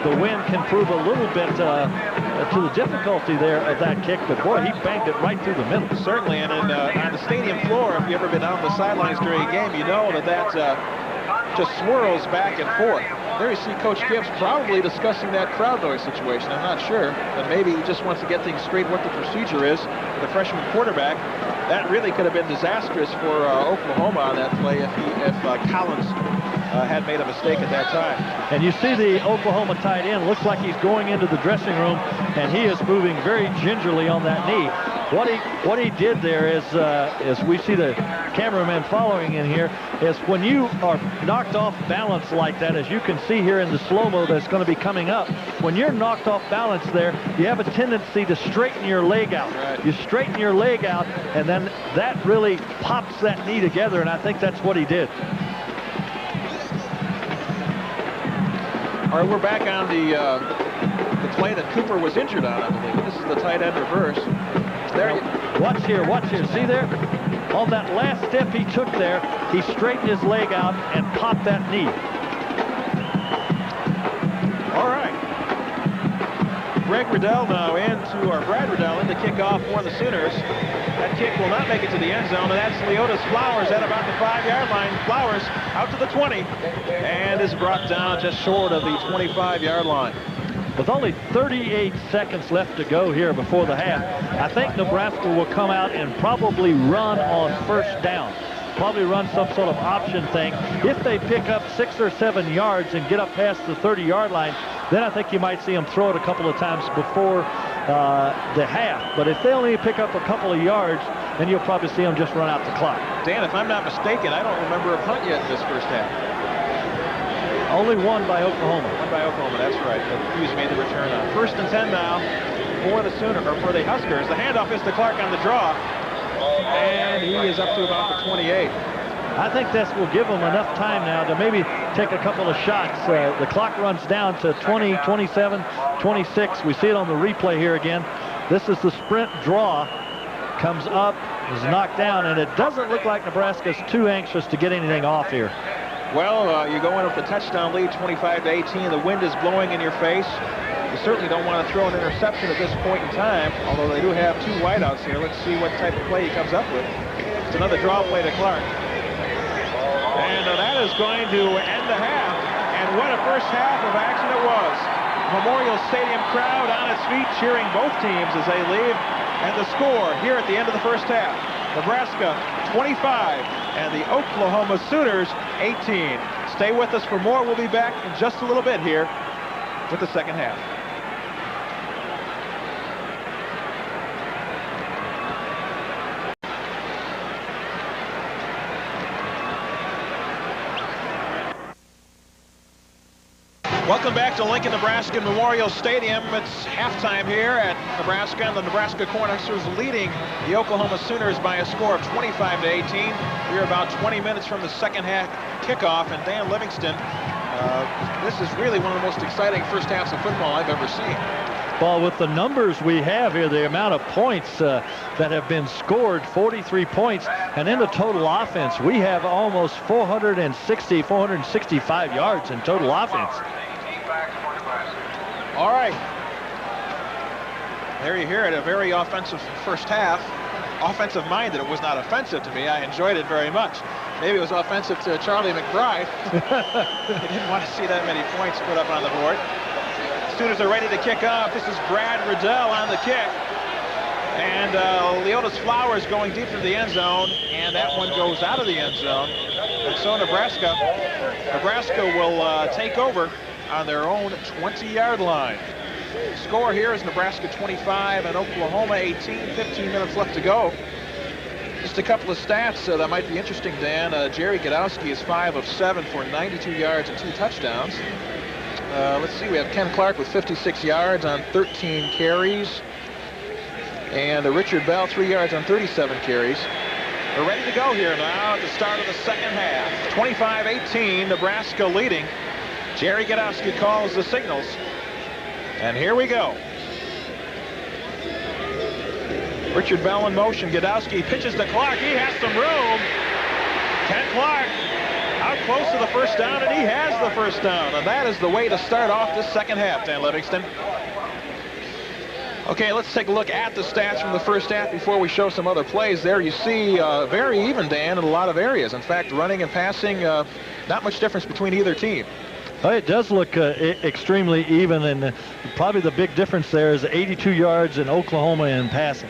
the wind can prove a little bit to the difficulty there of that kick. But boy, he banged it right through the middle. Certainly. And on the stadium floor, if you've ever been down the sidelines during a game, you know that just swirls back and forth. There you see Coach Gibbs probably discussing that crowd noise situation. I'm not sure, but maybe he just wants to get things straight what the procedure is for the freshman quarterback. That really could have been disastrous for Oklahoma on that play if Collins had made a mistake at that time. And you see the Oklahoma tight end looks like he's going into the dressing room, and he is moving very gingerly on that knee. what he did there is, as we see the cameraman following in here, is when you are knocked off balance like that, as you can see here in the slow-mo that's going to be coming up, when you're knocked off balance there, you have a tendency to straighten your leg out. Right. You straighten your leg out, and then that really pops that knee together, and I think that's what he did. All right, we're back on the play that Cooper was injured on, I believe. This is the tight end reverse. There you watch here, see there? On that last step he took there, he straightened his leg out and popped that knee. All right. Greg Riddell now Brad Riddell in to kick off for the Sooners. That kick will not make it to the end zone, and that's Leotis Flowers at about the 5-yard line. Flowers out to the 20 and is brought down just short of the 25-yard line. With only 38 seconds left to go here before the half, I think Nebraska will come out and probably run on first down. Probably run some sort of option thing. If they pick up 6 or 7 yards and get up past the 30-yard line, then I think you might see them throw it a couple of times before the half. But if they only pick up a couple of yards, then you'll probably see them just run out the clock. Dan, if I'm not mistaken, I don't remember a punt yet in this first half. Only one by Oklahoma. One by Oklahoma, that's right. Hughes made the return on. 1st and 10 now for the Huskers. The handoff is to Clark on the draw, and he is up to about the 28. I think this will give them enough time now to maybe take a couple of shots. The clock runs down to 20, 27, 26. We see it on the replay here again. This is the sprint draw. Comes up, is knocked down, and it doesn't look like Nebraska's too anxious to get anything off here. Well, you go in with a touchdown lead, 25-18. The wind is blowing in your face. You certainly don't want to throw an interception at this point in time, although they do have 2 wideouts here. Let's see what type of play he comes up with. It's another draw play to Clark. And that is going to end the half. And what a first half of action it was. Memorial Stadium crowd on its feet cheering both teams as they leave. And the score here at the end of the first half, Nebraska 25 and the Oklahoma Sooners 18. Stay with us for more. We'll be back in just a little bit here with the second half. Welcome back to Lincoln, Nebraska Memorial Stadium. It's halftime here at Nebraska, and the Nebraska Cornhuskers leading the Oklahoma Sooners by a score of 25-18. We're about 20 minutes from the second half kickoff, and Dan Livingston, this is really one of the most exciting first halves of football I've ever seen. Well, with the numbers we have here, the amount of points that have been scored, 43 points, and in the total offense, we have almost 465 yards in total offense. All right. There you hear it, a very offensive first half. Offensive-minded. It was not offensive to me. I enjoyed it very much. Maybe it was offensive to Charlie McBride. He didn't want to see that many points put up on the board. Sooners are ready to kick off. This is Brad Riddell on the kick. And Leotis Flowers going deep into the end zone, and that one goes out of the end zone. And so Nebraska will take over on their own 20-yard line. Score here is Nebraska 25 and Oklahoma 18. 15 minutes left to go. Just a couple of stats that might be interesting, Dan. Jerry Godowski is 5 of 7 for 92 yards and 2 touchdowns. Let's see, we have Ken Clark with 56 yards on 13 carries. And Richard Bell, 3 yards on 37 carries. We're ready to go here now at the start of the second half. 25-18, Nebraska leading. Jerry Godowski calls the signals. And here we go. Richard Bell in motion. Godowski pitches to Clark. He has some room. Ken Clark out close to the first down, and he has the first down. And that is the way to start off this second half, Dan Livingston. Okay, let's take a look at the stats from the first half before we show some other plays. There you see very even, Dan, in a lot of areas. In fact, running and passing, not much difference between either team. Well, it does look extremely even, and probably the big difference there is 82 yards in Oklahoma in passing.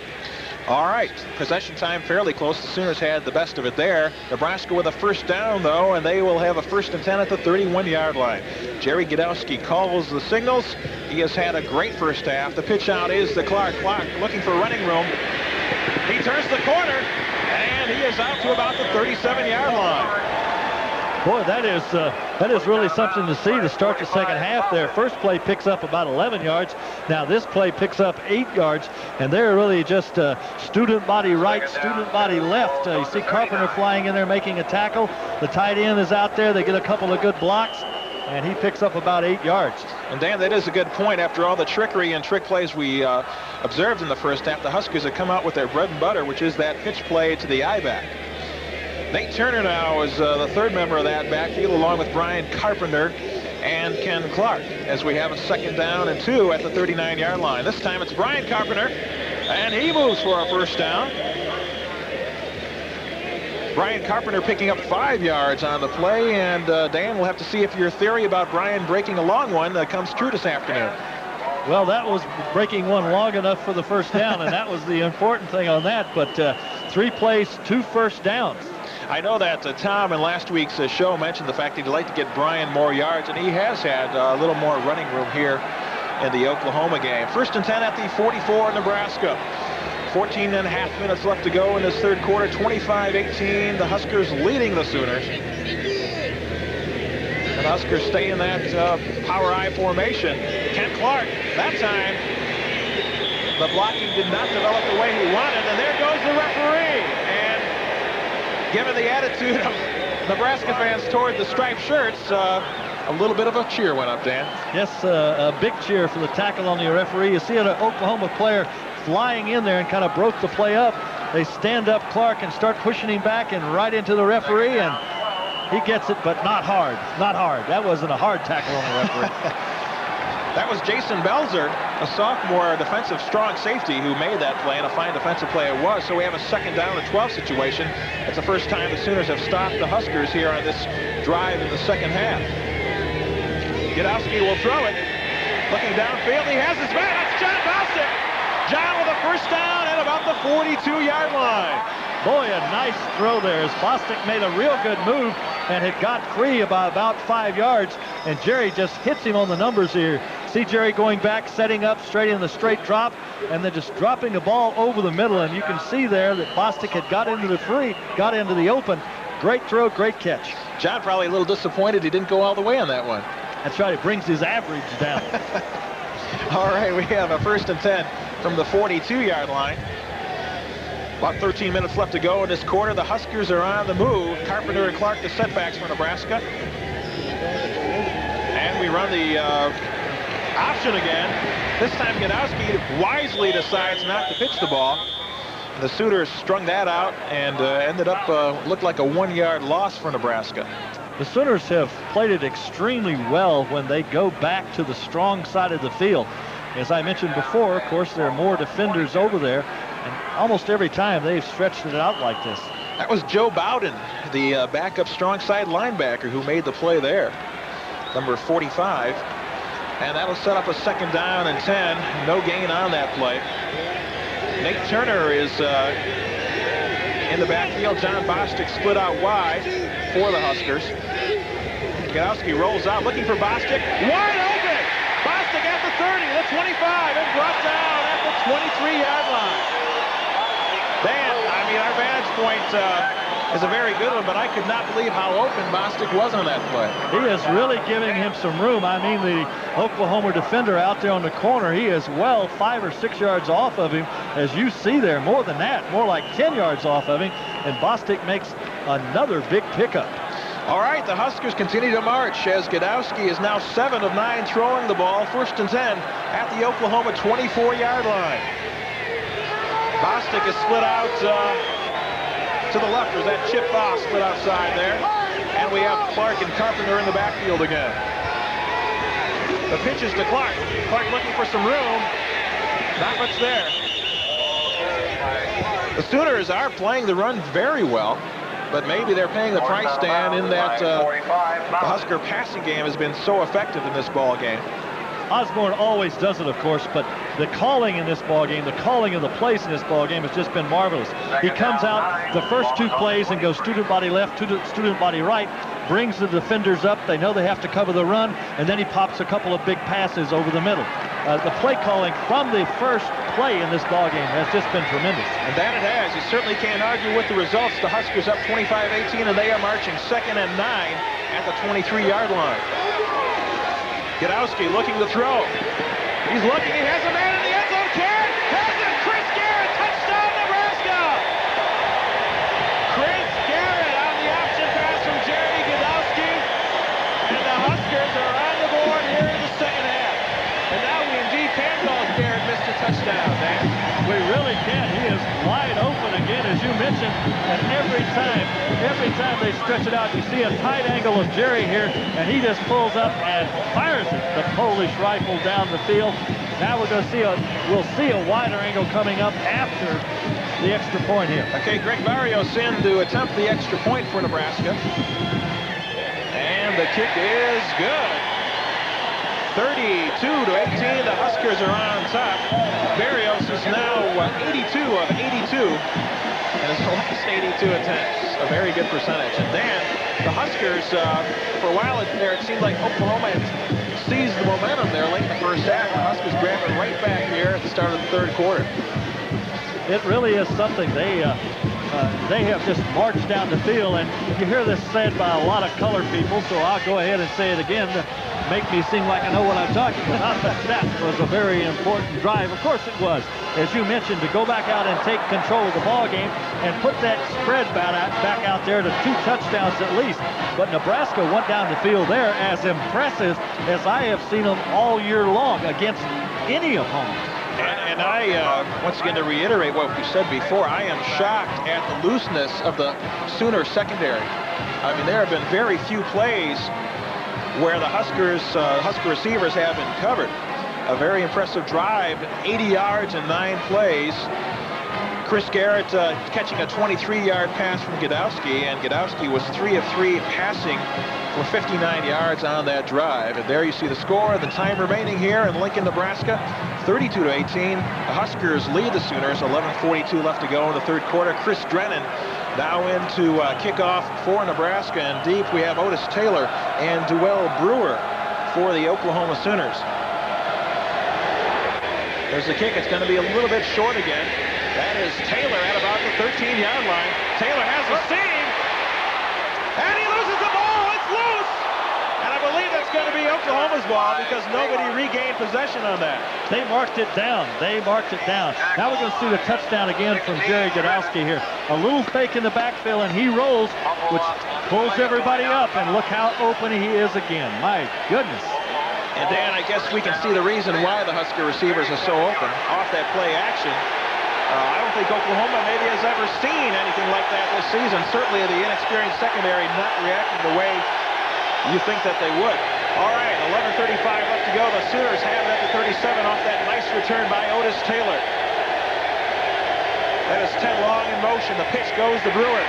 All right, possession time fairly close. The Sooners had the best of it there. Nebraska with a first down, though, and they will have a 1st and 10 at the 31-yard line. Jerry Godowski calls the signals. He has had a great first half. The pitch out is to Clark. Clark looking for running room. He turns the corner, and he is out to about the 37-yard line. Boy, that is really something to see to start the second half there. First play picks up about 11 yards. Now this play picks up 8 yards, and they're really just student body right, student body left. You see Carpenter flying in there making a tackle. The tight end is out there. They get a couple of good blocks, and he picks up about 8 yards. And Dan, that is a good point. After all the trickery and trick plays we observed in the first half, the Huskers have come out with their bread and butter, which is that pitch play to the I-back. Nate Turner now is the third member of that backfield, along with Brian Carpenter and Ken Clark, as we have a 2nd down and 2 at the 39-yard line. This time it's Brian Carpenter, and he moves for a first down. Brian Carpenter picking up 5 yards on the play, and Dan, we'll have to see if your theory about Brian breaking a long one comes true this afternoon. Well, that was breaking one long enough for the first down, and that was the important thing on that, but 3 plays, 2 first downs. I know that Tom in last week's show mentioned the fact he'd like to get Brian more yards, and he has had a little more running room here in the Oklahoma game. 1st and 10 at the 44 Nebraska. 14 and a half minutes left to go in this third quarter. 25-18, the Huskers leading the Sooners. And the Huskers stay in that power I formation. Ken Clark, that time, the blocking did not develop the way he wanted, and there goes the referee. And given the attitude of Nebraska fans toward the striped shirts, a little bit of a cheer went up, Dan. Yes, a big cheer for the tackle on the referee. You see an Oklahoma player flying in there and kind of broke the play up. They stand up Clark and start pushing him back and right into the referee, and he gets it, but not hard. Not hard. That wasn't a hard tackle on the referee. That was Jason Belzer, a sophomore defensive strong safety, who made that play, and a fine defensive play it was. So we have a 2nd down and 12 situation. It's the first time the Sooners have stopped the Huskers here on this drive in the second half. Gadowski will throw it. Looking downfield, he has his man. That's John Bostic. John with a first down at about the 42-yard line. Boy, a nice throw there as Bostic made a real good move and had got free by about 5 yards, and Jerry just hits him on the numbers here. See Jerry going back, setting up straight in the straight drop, and then just dropping the ball over the middle, and you can see there that Bostic had got into the open. Great throw, great catch. John probably a little disappointed he didn't go all the way on that one. That's right, it brings his average down. All right, we have a 1st and 10 from the 42-yard line. About 13 minutes left to go in this quarter. The Huskers are on the move. Carpenter and Clark, the setbacks for Nebraska. And we run the option again. This time Gadowski wisely decides not to pitch the ball. The Sooners strung that out and ended up, looked like a 1-yard loss for Nebraska. The Sooners have played it extremely well when they go back to the strong side of the field. As I mentioned before, of course, there are more defenders over there, and almost every time they've stretched it out like this. That was Joe Bowden, the backup strong side linebacker, who made the play there, number 45. And that'll set up a 2nd down and 10. No gain on that play. Nate Turner is in the backfield. John Bostic split out wide for the Huskers. Gadowski rolls out looking for Bostic. Wide open! Bostic at the 30, the 25, and brought down at the 23-yard line. Dan, I mean, our vantage point is a very good one, but I could not believe how open Bostic was on that play. He is really giving him some room. I mean, the Oklahoma defender out there on the corner, he is well 5 or 6 yards off of him, as you see there. More than that, more like 10 yards off of him, and Bostic makes another big pickup. All right, the Huskers continue to march as Gadowski is now 7 of 9 throwing the ball. 1st and 10 at the Oklahoma 24-yard line. Bostic is split out to the left. There's that Chip Voss split outside there. And we have Clark and Carpenter in the backfield again. The pitch is to Clark. Clark looking for some room. Not much there. The Sooners are playing the run very well, but maybe they're paying the price, Dan, in that the Husker passing game has been so effective in this ball game. Osborne always does it, of course, but the calling in this ball game, the calling of the plays in this ball game has just been marvelous. He comes out the first 2 plays and goes student body left, student body right, brings the defenders up. They know they have to cover the run, and then he pops a couple of big passes over the middle. The play calling from the first play in this ballgame has just been tremendous. And that it has. You certainly can't argue with the results. The Huskers up 25-18, and they are marching 2nd and 9 at the 23-yard line. Godowski looking to throw. He's looking. He has a man in the end zone. Garrett has it. Chris Garrett, touchdown, Nebraska. Chris Garrett on the option pass from Jerry Godowski. And the Huskers are on the board here in the second half. And now we indeed can call Garrett Mr. Touchdown, Dan. We really can. He is wide open again, as you mentioned. And every time they stretch it out, you see a tight angle of Jerry here, and he just pulls up and fires it, the Polish rifle down the field. Now we're going to see we'll see a wider angle coming up after the extra point here. Okay, Greg Barrios in to attempt the extra point for Nebraska. And the kick is good. 32-18, the Huskers are on top. Barrios is now 82 of 82 in his last 82 attempts. A very good percentage. And then the Huskers, for a while there, it seemed like Oklahoma had seized the momentum there late in the first half. The Huskers grabbed it right back here at the start of the third quarter. It really is something. They have just marched down the field, and you hear this said by a lot of colored people, so I'll go ahead and say it again to make me seem like I know what I'm talking about. But that was a very important drive. Of course it was, as you mentioned, to go back out and take control of the ball game and put that spread back out there to 2 touchdowns at least. But Nebraska went down the field there as impressive as I have seen them all year long against any opponent. And I, once again, to reiterate what we said before, I am shocked at the looseness of the Sooner secondary. I mean, there have been very few plays where the Husker receivers have been covered. A very impressive drive, 80 yards in 9 plays. Chris Garrett catching a 23-yard pass from Godowski, and Godowski was 3 of 3 passing for 59 yards on that drive. And there you see the score, the time remaining here in Lincoln, Nebraska, 32-18. The Huskers lead the Sooners, 11:42 left to go in the third quarter. Chris Drennan now into kickoff for Nebraska, and deep we have Otis Taylor and Duell Brewer for the Oklahoma Sooners. There's the kick. It's going to be a little bit short again. That is Taylor at about the 13-yard line. Taylor has a seam, and he loses the ball. It's loose. And I believe that's going to be Oklahoma's ball because nobody regained possession on that. They marked it down. They marked it down. Now we're going to see the touchdown again from Jerry Godowski here. A little fake in the backfield, and he rolls, which pulls everybody up. And look how open he is again. My goodness. And Dan, I guess we can see the reason why the Husker receivers are so open off that play action. I don't think Oklahoma maybe has ever seen anything like that this season. Certainly the inexperienced secondary not reacting the way you think that they would. All right, 11:35 left to go. The Sooners have it at the 37 off that nice return by Otis Taylor. That is Ted Long in motion. The pitch goes to Brewer.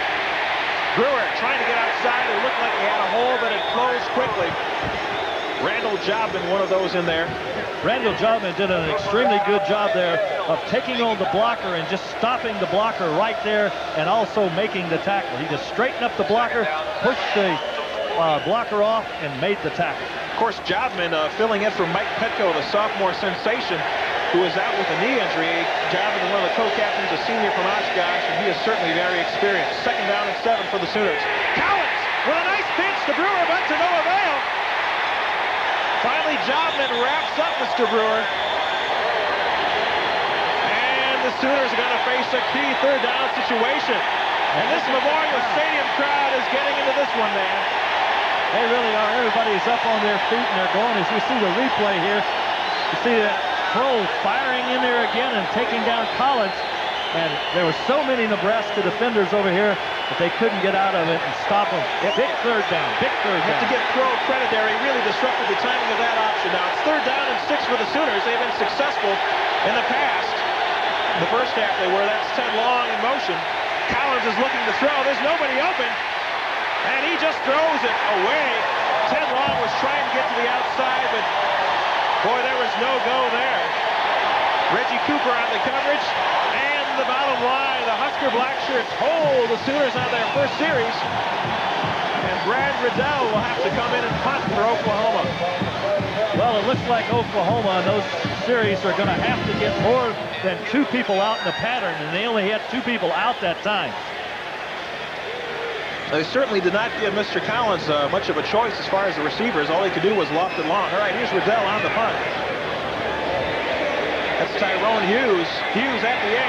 Brewer trying to get outside. It looked like he had a hole, but it closed quickly. Randall Jobman, one of those in there. Randall Jobman did an extremely good job there of taking on the blocker and just stopping the blocker right there and also making the tackle. He just straightened up the blocker, pushed the blocker off, and made the tackle. Of course, Jobman filling in for Mike Petco, the sophomore sensation, who is out with a knee injury. Jobman, one of the co-captains, a senior from Oshkosh, and he is certainly very experienced. 2nd down and 7 for the Sooners. Collins with a nice pitch to Brewer, but to no avail. Finally, Jobman wraps up Mr. Brewer. And the Sooners are going to face a key 3rd down situation. And this Memorial Stadium crowd is getting into this one, man. They really are. Everybody's up on their feet, and they're going. As we see the replay here, you see that Pro firing in there again and taking down Collins. And there were so many Nebraska defenders over here that they couldn't get out of it and stop them. Big 3rd down. Big 3rd down. You have to give Pro credit there. He really disrupted the timing of that option. Now it's 3rd down and 6 for the Sooners. They've been successful in the past. In the first half they were. That's Ted Long in motion. Collins is looking to throw. There's nobody open. And he just throws it away. Ted Long was trying to get to the outside, but boy, there was no go there. Reggie Cooper on the coverage. And the bottom line, the Husker Black Shirts hold the Sooners on their first series. And Brad Riddell will have to come in and punt for Oklahoma. Well, it looks like Oklahoma and those series are going to have to get more than 2 people out in the pattern, and they only had 2 people out that time. They certainly did not give Mr. Collins much of a choice as far as the receivers. All he could do was loft it long. All right, here's Riddell on the punt. That's Tyrone Hughes. Hughes at the 8.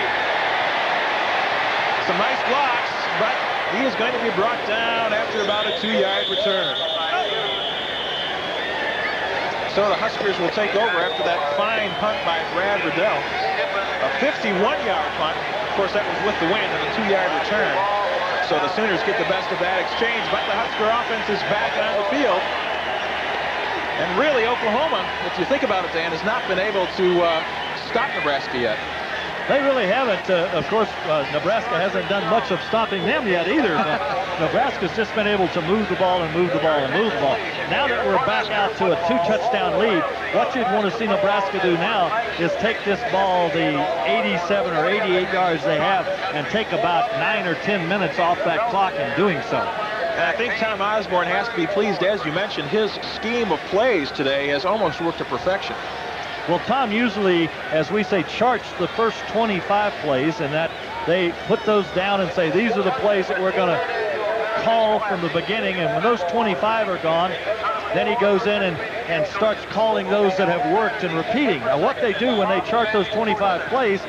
Some nice blocks, but he is going to be brought down after about a 2-yard return. So the Huskers will take over after that fine punt by Brad Riddell. A 51-yard punt. Of course, that was with the wind and a 2-yard return. So the Sooners get the best of that exchange, but the Husker offense is back on the field. And really, Oklahoma, if you think about it, Dan, has not been able to stop Nebraska yet. They really haven't. Of course, Nebraska hasn't done much of stopping them yet either. But Nebraska's just been able to move the ball and move the ball and move the ball. Now that we're back out to a 2-touchdown lead, what you'd want to see Nebraska do now is take this ball, the 87 or 88 yards they have, and take about 9 or 10 minutes off that clock in doing so. And I think Tom Osborne has to be pleased. As you mentioned, his scheme of plays today has almost worked to perfection. Well, Tom usually, as we say, charts the first 25 plays, and that they put those down and say, these are the plays that we're going to call from the beginning. And when those 25 are gone, then he goes in and starts calling those that have worked and repeating. Now, what they do when they chart those 25 plays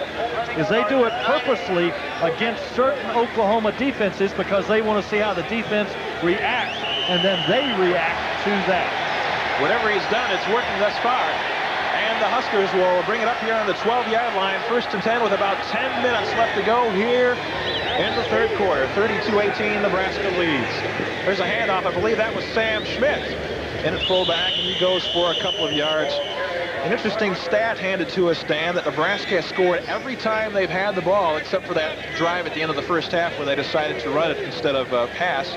is they do it purposely against certain Oklahoma defenses because they want to see how the defense reacts, and then they react to that. Whatever he's done, it's working thus far. And the Huskers will bring it up here on the 12-yard line, 1st and 10 with about 10 minutes left to go here in the 3rd quarter. 32-18, Nebraska leads. There's a handoff. I believe that was Sam Schmidt in at fullback, and he goes for a couple of yards. An interesting stat handed to us, Dan, that Nebraska has scored every time they've had the ball, except for that drive at the end of the first half where they decided to run it instead of pass.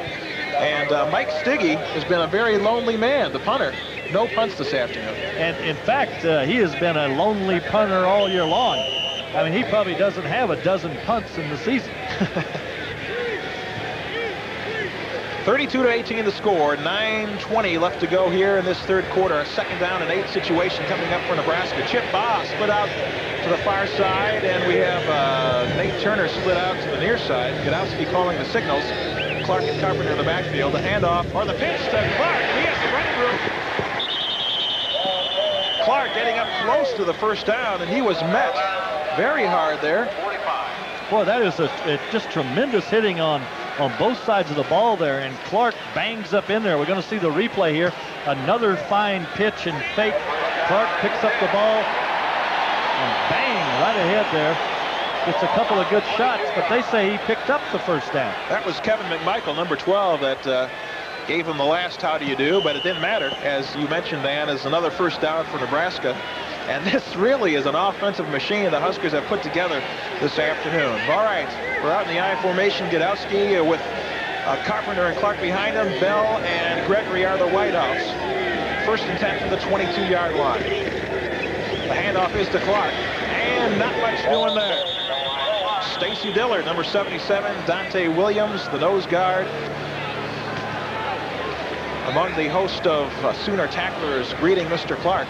And Mike Stiggy has been a very lonely man, the punter. No punts this afternoon. And in fact, he has been a lonely punter all year long. I mean, he probably doesn't have a dozen punts in the season. 32-18 the score. 9:20 left to go here in this 3rd quarter. A 2nd down and 8 situation coming up for Nebraska. Chip Baugh split out to the far side, and we have Nate Turner split out to the near side. Godowski calling the signals. Clark and Carpenter in the backfield. The handoff, or the pitch to Clark. He has the running room. Clark getting up close to the 1st down, and he was met very hard there. Boy, that is just tremendous hitting on both sides of the ball there, and Clark bangs up in there. We're going to see the replay here. Another fine pitch and fake. Clark picks up the ball and bang, right ahead there. Gets a couple of good shots, but they say he picked up the 1st down. That was Kevin McMichael, number 12, that gave him the last how do you do, but it didn't matter. As you mentioned, Dan, is another 1st down for Nebraska. And this really is an offensive machine the Huskers have put together this afternoon. All right, we're out in the I formation. Godowski with Carpenter and Clark behind him. Bell and Gregory are the wideouts. 1st and 10 from the 22-yard line. The handoff is to Clark, and not much doing there. Stacy Dillard, number 77, Dante Williams, the nose guard, among the host of Sooner tacklers greeting Mr. Clark.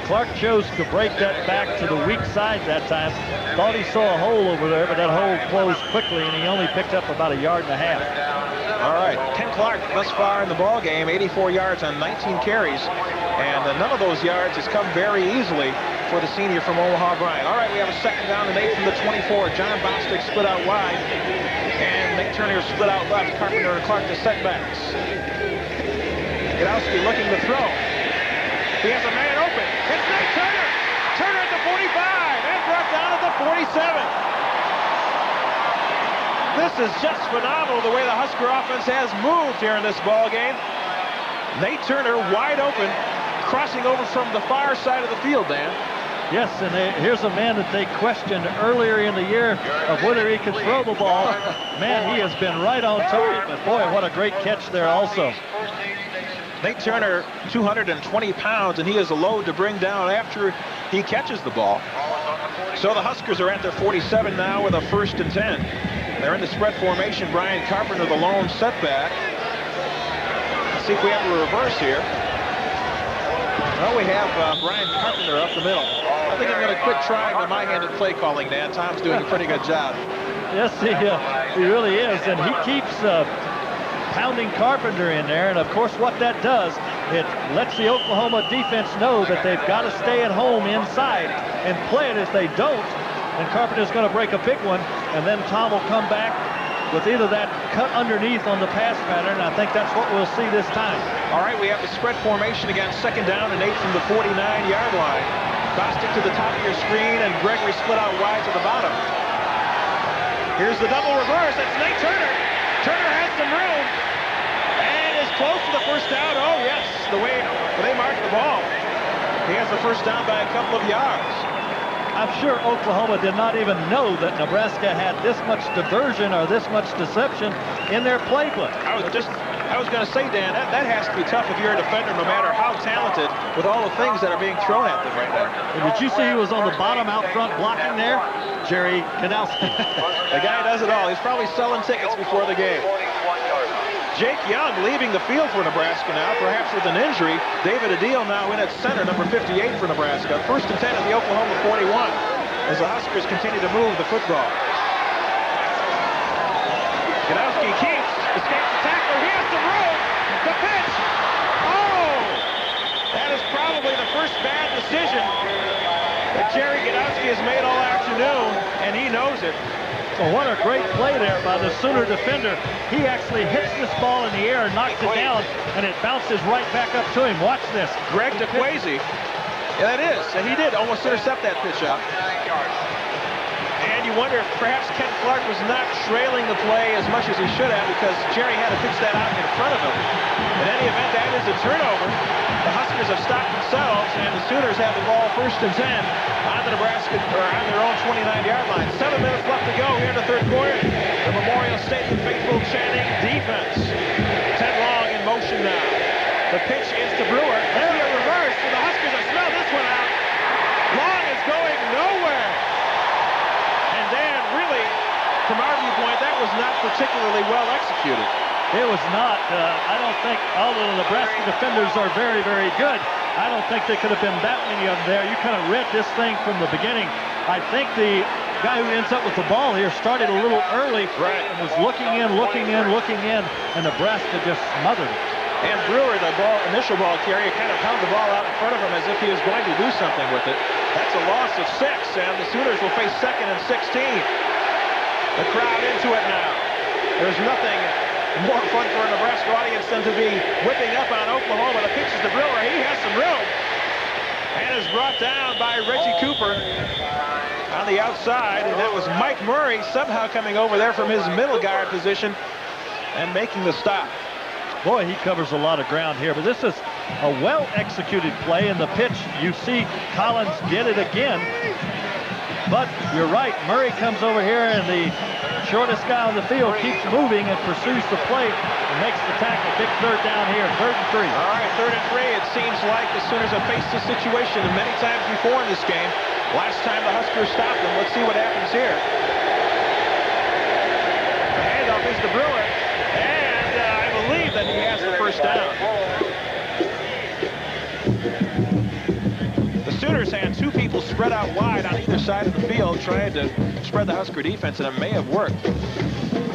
Clark chose to break that back to the weak side that time. Thought he saw a hole over there, but that hole closed quickly, and he only picked up about 1.5 yards. All right, Ken Clark thus far in the ball game, 84 yards on 19 carries, and none of those yards has come very easily for the senior from Omaha Bryan. All right, we have a 2nd down and 8 from the 24. John Bostic split out wide, and Nate Turner split out left. Carpenter and Clark to setbacks. Godowski looking to throw. He has a man open. It's Nate Turner. Turner at the 45 and brought down at the 47. This is just phenomenal the way the Husker offense has moved here in this ball game. Nate Turner wide open, crossing over from the far side of the field, Dan. Yes, and here's a man that they questioned earlier in the year of whether he could throw the ball. Man, he has been right on target, but boy, what a great catch there also. Nate Turner, 220 pounds, and he is a load to bring down after he catches the ball. So the Huskers are at their 47 now with a 1st and 10. They're in the spread formation. Brian Carpenter, the lone setback. Let's see if we have a reverse here. Well, we have Brian Carpenter up the middle. I think I'm going to quit trying the my-handed play calling, Dan. Tom's doing a pretty good job. Yes, he really is, and he keeps pounding Carpenter in there, and of course what that does, it lets the Oklahoma defense know that they've got to stay at home inside and play it. If they don't, then Carpenter's going to break a big one, and then Tom will come back with either that cut underneath on the pass pattern. I think that's what we'll see this time. All right, we have the spread formation again, 2nd down and 8 from the 49-yard line. Bostic to the top of your screen, and Gregory split out wide to the bottom. Here's the double reverse. That's Nate Turner. Turner has some room and is close to the first down. Oh, yes, the way they marked the ball. He has the first down by a couple of yards. I'm sure Oklahoma did not even know that Nebraska had this much diversion or this much deception in their playbook. I was going to say, Dan, that has to be tough if you're a defender, no matter how talented, with all the things that are being thrown at them right now. And did you see he was on the bottom out front blocking there? Jerry Kanowski. The guy does it all. He's probably selling tickets before the game. Jake Young leaving the field for Nebraska now, perhaps with an injury. David Adil now in at center, number 58 for Nebraska. 1st and 10 at the Oklahoma 41 as the Huskers continue to move the football. Ganowski keeps, escapes the tackler. He has some room. The pitch. Oh! That is probably the first bad decision that Jerry Ganowski has made all afternoon, and he knows it. Well, what a great play there by the Sooner defender. He actually hits this ball in the air and knocks it down, and it bounces right back up to him. Watch this. Greg DeQuazy. Yeah, that is. And he did almost intercept that pitch out. And you wonder if perhaps Ken Clark was not trailing the play as much as he should have, because Jerry had to pitch that out in front of him. In any event, that is a turnover. The Huskers have stopped themselves, and the Sooners have the ball 1st and 10 on the Nebraska, or on their own 29-yard line. 7 minutes left to go here in the 3rd quarter. The Memorial Stadium faithful chanting defense. Ted Long in motion now. The pitch is to Brewer. Maybe a reverse, and the Huskers have smelled this one out. Long is going nowhere. And Dan, really, from our viewpoint, that was not particularly well executed. It was not. I don't think, although the Nebraska defenders are very, very good, I don't think there could have been that many of them there. You kind of read this thing from the beginning. I think the guy who ends up with the ball here started a little early, right, and was looking in, and Nebraska just smothered it. And Brewer, the initial ball carrier, kind of pounded the ball out in front of him as if he was going to do something with it. That's a loss of 6, and the Sooners will face 2nd and 16. The crowd into it now. There's nothing more fun for a Nebraska audience than to be whipping up on Oklahoma. The pitch is to Brewer. He has some room and is brought down by Reggie Cooper on the outside, and that was Mike Murray somehow coming over there from his middle guard position and making the stop. Boy, he covers a lot of ground here, but this is a well-executed play, and the pitch, you see Collins did it again. But you're right, Murray comes over here, and the shortest guy on the field keeps moving and pursues the play and makes the tackle. Big 3rd down here, 3rd and 3. All right, 3rd and 3. It seems like the Sooners have faced this situation many times before in this game. Last time the Huskers stopped them. Let's see what happens here. The handoff is to Brewer, and I believe that he has the first down. The Sooners had 2 people spread out wide on either side of the field trying to spread the Husker defense, and it may have worked.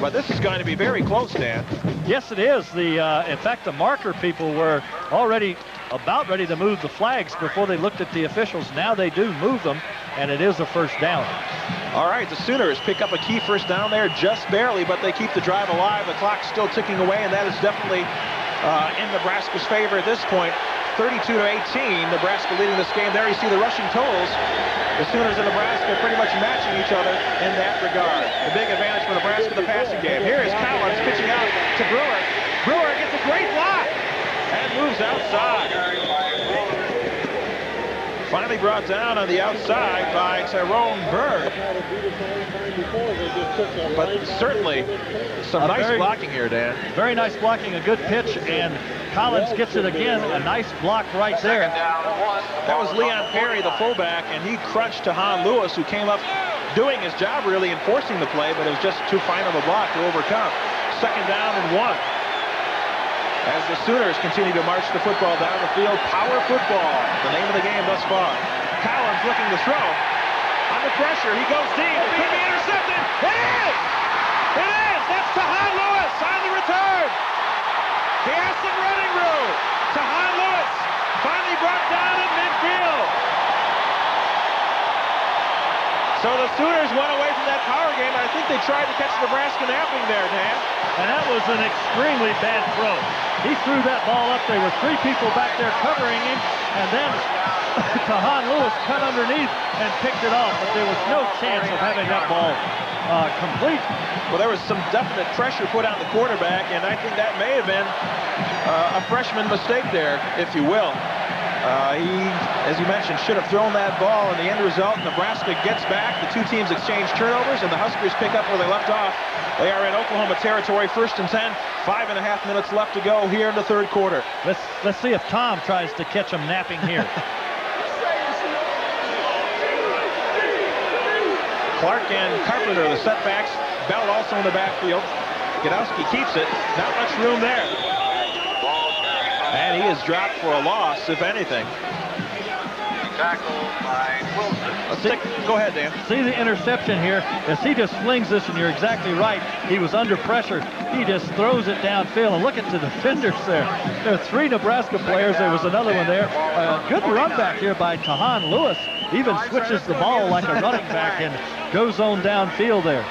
But this is going to be very close, Dan. Yes, it is. In fact, the marker people were already about ready to move the flags before they looked at the officials. Now they do move them, and it is a first down. All right, the Sooners pick up a key first down there, just barely, but they keep the drive alive. The clock's still ticking away, and that is definitely in Nebraska's favor at this point. 32-18, Nebraska leading this game. There you see the rushing totals. The Sooners and Nebraska pretty much matching each other in that regard. The big advantage for Nebraska in the passing game. Here is Collins pitching out to Brewer. Brewer gets a great block and moves outside. Finally brought down on the outside by Tyrone Bird. But certainly some nice blocking here, Dan. Very nice blocking, a good pitch, and Collins gets it again. A nice block right there. That was Leon Perry, the fullback, and he crunched to Han Lewis, who came up doing his job really and forcing the play, but it was just too fine of a block to overcome. 2nd down and 1. as the Sooners continue to march the football down the field. Power football, the name of the game thus far. Collins looking to throw. Under pressure, he goes deep. It could be intercepted. It is! It is! That's Tahan Lewis on the return. He has some running room. Tahan Lewis finally brought down in midfield. So the Sooners went away from that power game. I think they tried to catch Nebraska napping there, Dan. And that was an extremely bad throw. He threw that ball up. There were 3 people back there covering him, and then Tahan Lewis cut underneath and picked it off, but there was no chance of having that ball complete. Well, there was some definite pressure put on the quarterback, and I think that may have been a freshman mistake there, if you will. He, as you mentioned, should have thrown that ball, and the end result, Nebraska gets back. The 2 teams exchange turnovers, and the Huskers pick up where they left off. They are in Oklahoma territory, 1st and 10. 5.5 minutes left to go here in the 3rd quarter. Let's see if Tom tries to catch him napping here. Clark and Carpenter, the setbacks. Bell also in the backfield. Gadowski keeps it. Not much room there. And he is dropped for a loss, if anything. Tackled by Wilson. Go ahead, Dan. See the interception here as he just flings this, and you're exactly right. He was under pressure. He just throws it downfield, and look at the defenders there. There are 3 Nebraska players. There was another one there. Good run back here by Tahan Lewis. Even switches the ball like a running back and goes on downfield there.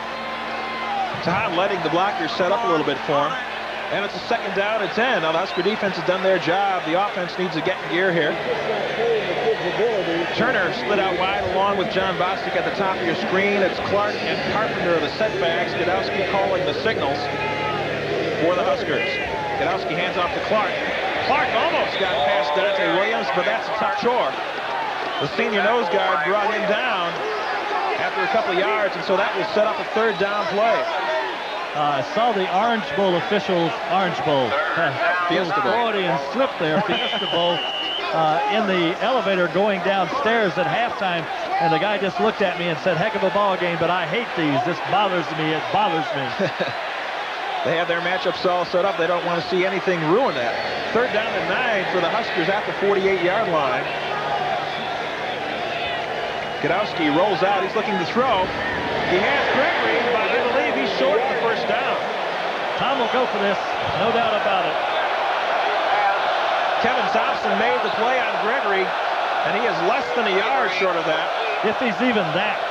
Tahan letting the blockers set up a little bit for him. And it's a 2nd down and 10. Now the Husker defense has done their job. The offense needs to get in gear here. Turner split out wide along with John Bostic at the top of your screen. It's Clark and Carpenter, the setbacks. Gadowski calling the signals for the Huskers. Gadowski hands off to Clark. Clark almost got past Dante Williams, but that's a tough chore. The senior nose guard brought him down after a couple of yards, and so that will set up a 3rd down play. I saw the Orange Bowl officials, Orange Bowl, Fiesta Bowl. Freudian slip there, Fiesta Bowl, in the elevator going downstairs at halftime, and the guy just looked at me and said, heck of a ball game, but I hate these. This bothers me. It bothers me. They have their matchups all set up. They don't want to see anything ruin that. 3rd down and 9 for the Huskers at the 48-yard line. Gadowski rolls out. He's looking to throw. He has Gregory, but I believe he's short of the 1st down. Tom will go for this, no doubt about it. Kevin Thompson made the play on Gregory, and he is less than a yard short of that. If he's even that.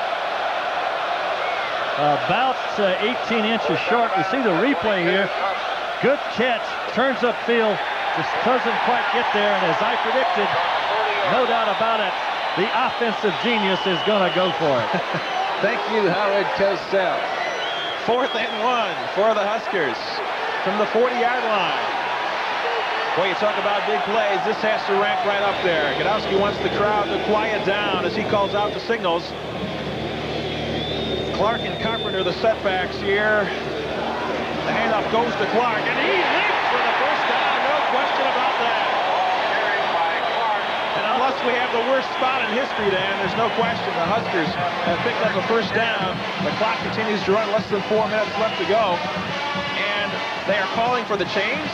About 18 inches short. We see the replay here. Good catch, turns upfield, just doesn't quite get there, and as I predicted, no doubt about it, the offensive genius is going to go for it. Thank you, Howard Cosell. 4th and 1 for the Huskers from the 40-yard line. Boy, you talk about big plays. This has to rank right up there. Gadowski wants the crowd to quiet down as he calls out the signals. Clark and Carpenter, the setbacks here. The handoff goes to Clark, and he leaps for the 1st down. No question about that. And unless we have the worst spot in history, Dan, there's no question the Huskers have picked up a 1st down. The clock continues to run, less than 4 minutes left to go. And they are calling for the chains?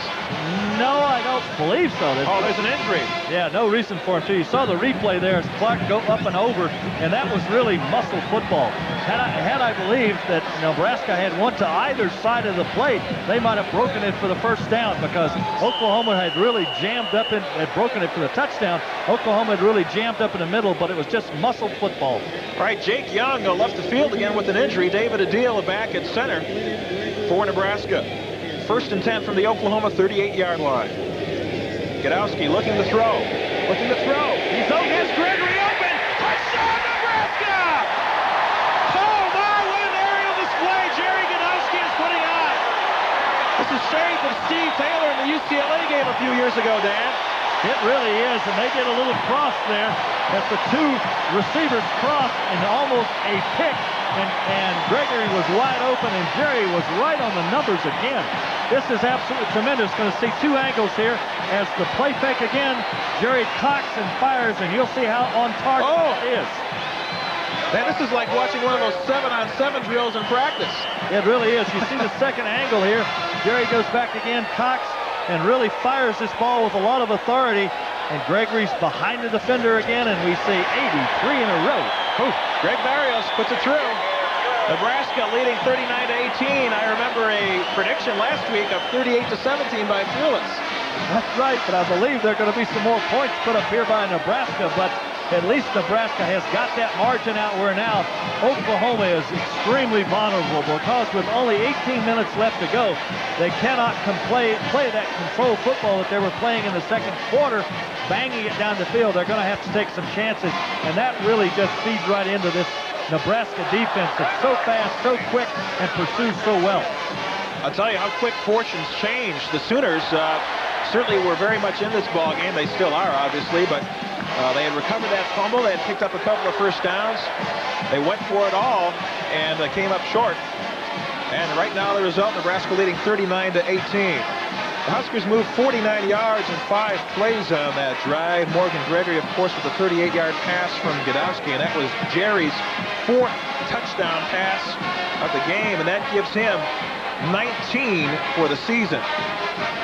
No, I don't believe so. There's an injury. Yeah, no reason for him to. You saw the replay there as Clark go up and over, and that was really muscle football. Had I believed that Nebraska had one to either side of the plate, they might have broken it for the 1st down, because Oklahoma had really jammed up and had broken it for the touchdown. Oklahoma had really jammed up in the middle, but it was just muscle football. All right, Jake Young left the field again with an injury. David Adil back at center for Nebraska. 1st and 10 from the Oklahoma 38-yard line. Gadowski looking to throw. Looking to throw. He has Gregory open. Touchdown, Nebraska! Oh, my, what an aerial display Jerry Gadowski is putting on. This is shades of Steve Taylor in the UCLA game a few years ago, Dan. It really is, and they did a little cross there as the 2 receivers crossed and almost a pick, and Gregory was wide open, and Jerry was right on the numbers again. This is absolutely tremendous. Going to see 2 angles here as the play fake again. Jerry cocks and fires, and you'll see how on target it is. Man, this is like watching one of those 7-on-7 drills in practice. It really is. You see the 2nd angle here. Jerry goes back again, cocks, and really fires this ball with a lot of authority. And Gregory's behind the defender again, and we see 83 in a row. Ooh, Greg Barrios puts it through. Nebraska leading 39-18. I remember a prediction last week of 38-17 by Fearless. That's right, but I believe there are going to be some more points put up here by Nebraska, but at least Nebraska has got that margin out where now Oklahoma is extremely vulnerable, because with only 18 minutes left to go, they cannot play that control football that they were playing in the second quarter, banging it down the field. They're going to have to take some chances, and that really just feeds right into this Nebraska defense that's so fast, so quick, and pursues so well. I'll tell you how quick fortunes change. The Sooners certainly were very much in this ball game. They still are, obviously, but they had recovered that fumble. They had picked up a couple of first downs. They went for it all and came up short. And right now the result, Nebraska leading 39-18. The Huskers moved 49 yards in 5 plays on that drive. Morgan Gregory, of course, with a 38-yard pass from Godowski, and that was Jerry's 4th touchdown pass of the game, and that gives him 19 for the season.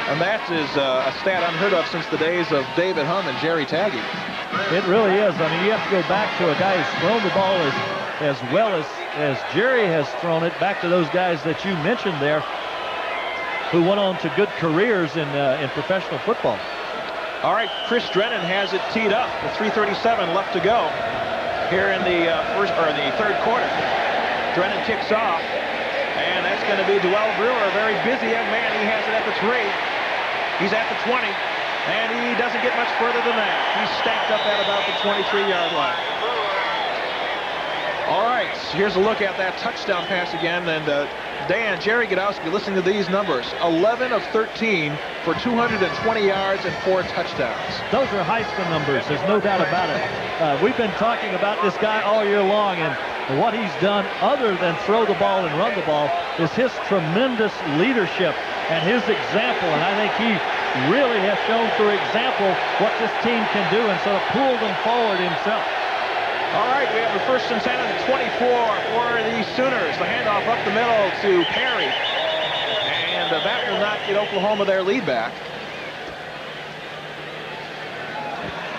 And that is a stat unheard of since the days of David Humm and Jerry Taggy. It really is. I mean, you have to go back to a guy who's thrown the ball as well as Jerry has thrown it, back to those guys that you mentioned there, who went on to good careers in professional football. All right, Chris Drennan has it teed up with 3:37 left to go here in the third quarter. Drennan kicks off, and that's going to be Dwell Brewer, a very busy young man. He has it at the 3. He's at the 20, and he doesn't get much further than that. He's stacked up at about the 23-yard line. All right, here's a look at that touchdown pass again, and Dan, Jerry Godowski, listening to these numbers, 11 of 13 for 220 yards and 4 touchdowns. Those are Heisman numbers, there's no doubt about it. We've been talking about this guy all year long, and what he's done other than throw the ball and run the ball is his tremendous leadership and his example, and I think he really has shown through example what this team can do and sort of pulled them forward himself. All right, we have the 1st and 10 at the 24 for the Sooners. The handoff up the middle to Perry. And that will not get Oklahoma their lead back.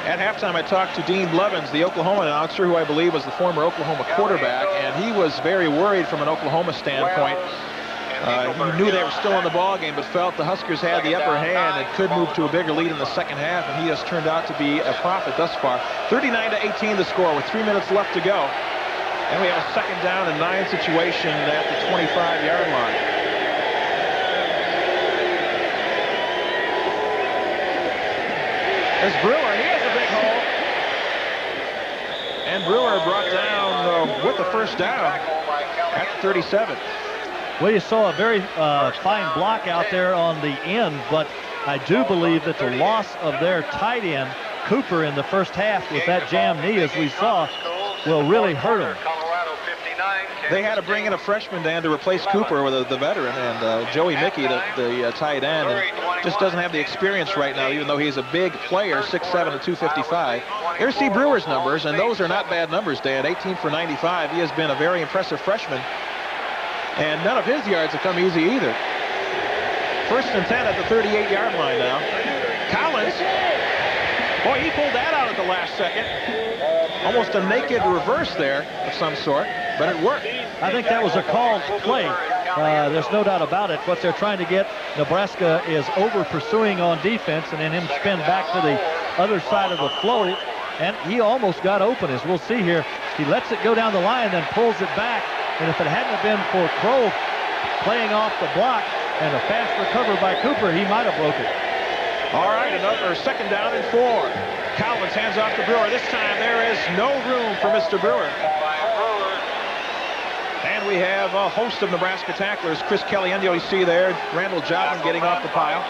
At halftime, I talked to Dean Blevins, the Oklahoma announcer, who I believe was the former Oklahoma quarterback, and he was very worried from an Oklahoma standpoint. He knew they were still in the ball game, but felt the Huskers had the upper hand and could move to a bigger lead in the second half, and he has turned out to be a prophet thus far. 39-18 the score with 3 minutes left to go. And we have a 2nd down and 9 situation at the 25-yard line. There's Brewer. He has a big hole. And Brewer brought down with the first down at the 37. Well, you saw a very fine block out there on the end, but I do believe that the loss of their tight end, Cooper, in the first half with that jam knee, as we saw, will really hurt him. They had to bring in a freshman, Dan, to replace Cooper with the veteran, and Joey Mickey, the tight end, and just doesn't have the experience right now, even though he's a big player, 6'7" and 255. Here's C. Brewer's numbers, and those are not bad numbers, Dan. 18 for 95. He has been a very impressive freshman. And none of his yards have come easy either. 1st and 10 at the 38-yard line now. Collins, boy, he pulled that out at the last second. Almost a naked reverse there of some sort, but it worked. I think that was a called play. There's no doubt about it. What they're trying to get, Nebraska is over-pursuing on defense, and then him spin back to the other side of the flow, and he almost got open, as we'll see here. He lets it go down the line, then pulls it back. And if it hadn't been for Crow playing off the block and a fast recovery by Cooper, he might have broke it. All right, another 2nd down and 4. Collins hands off to Brewer. This time there is no room for Mr. Brewer. And we have a host of Nebraska tacklers. Chris Caliendo, you see there. Randall Joplin getting off the pile.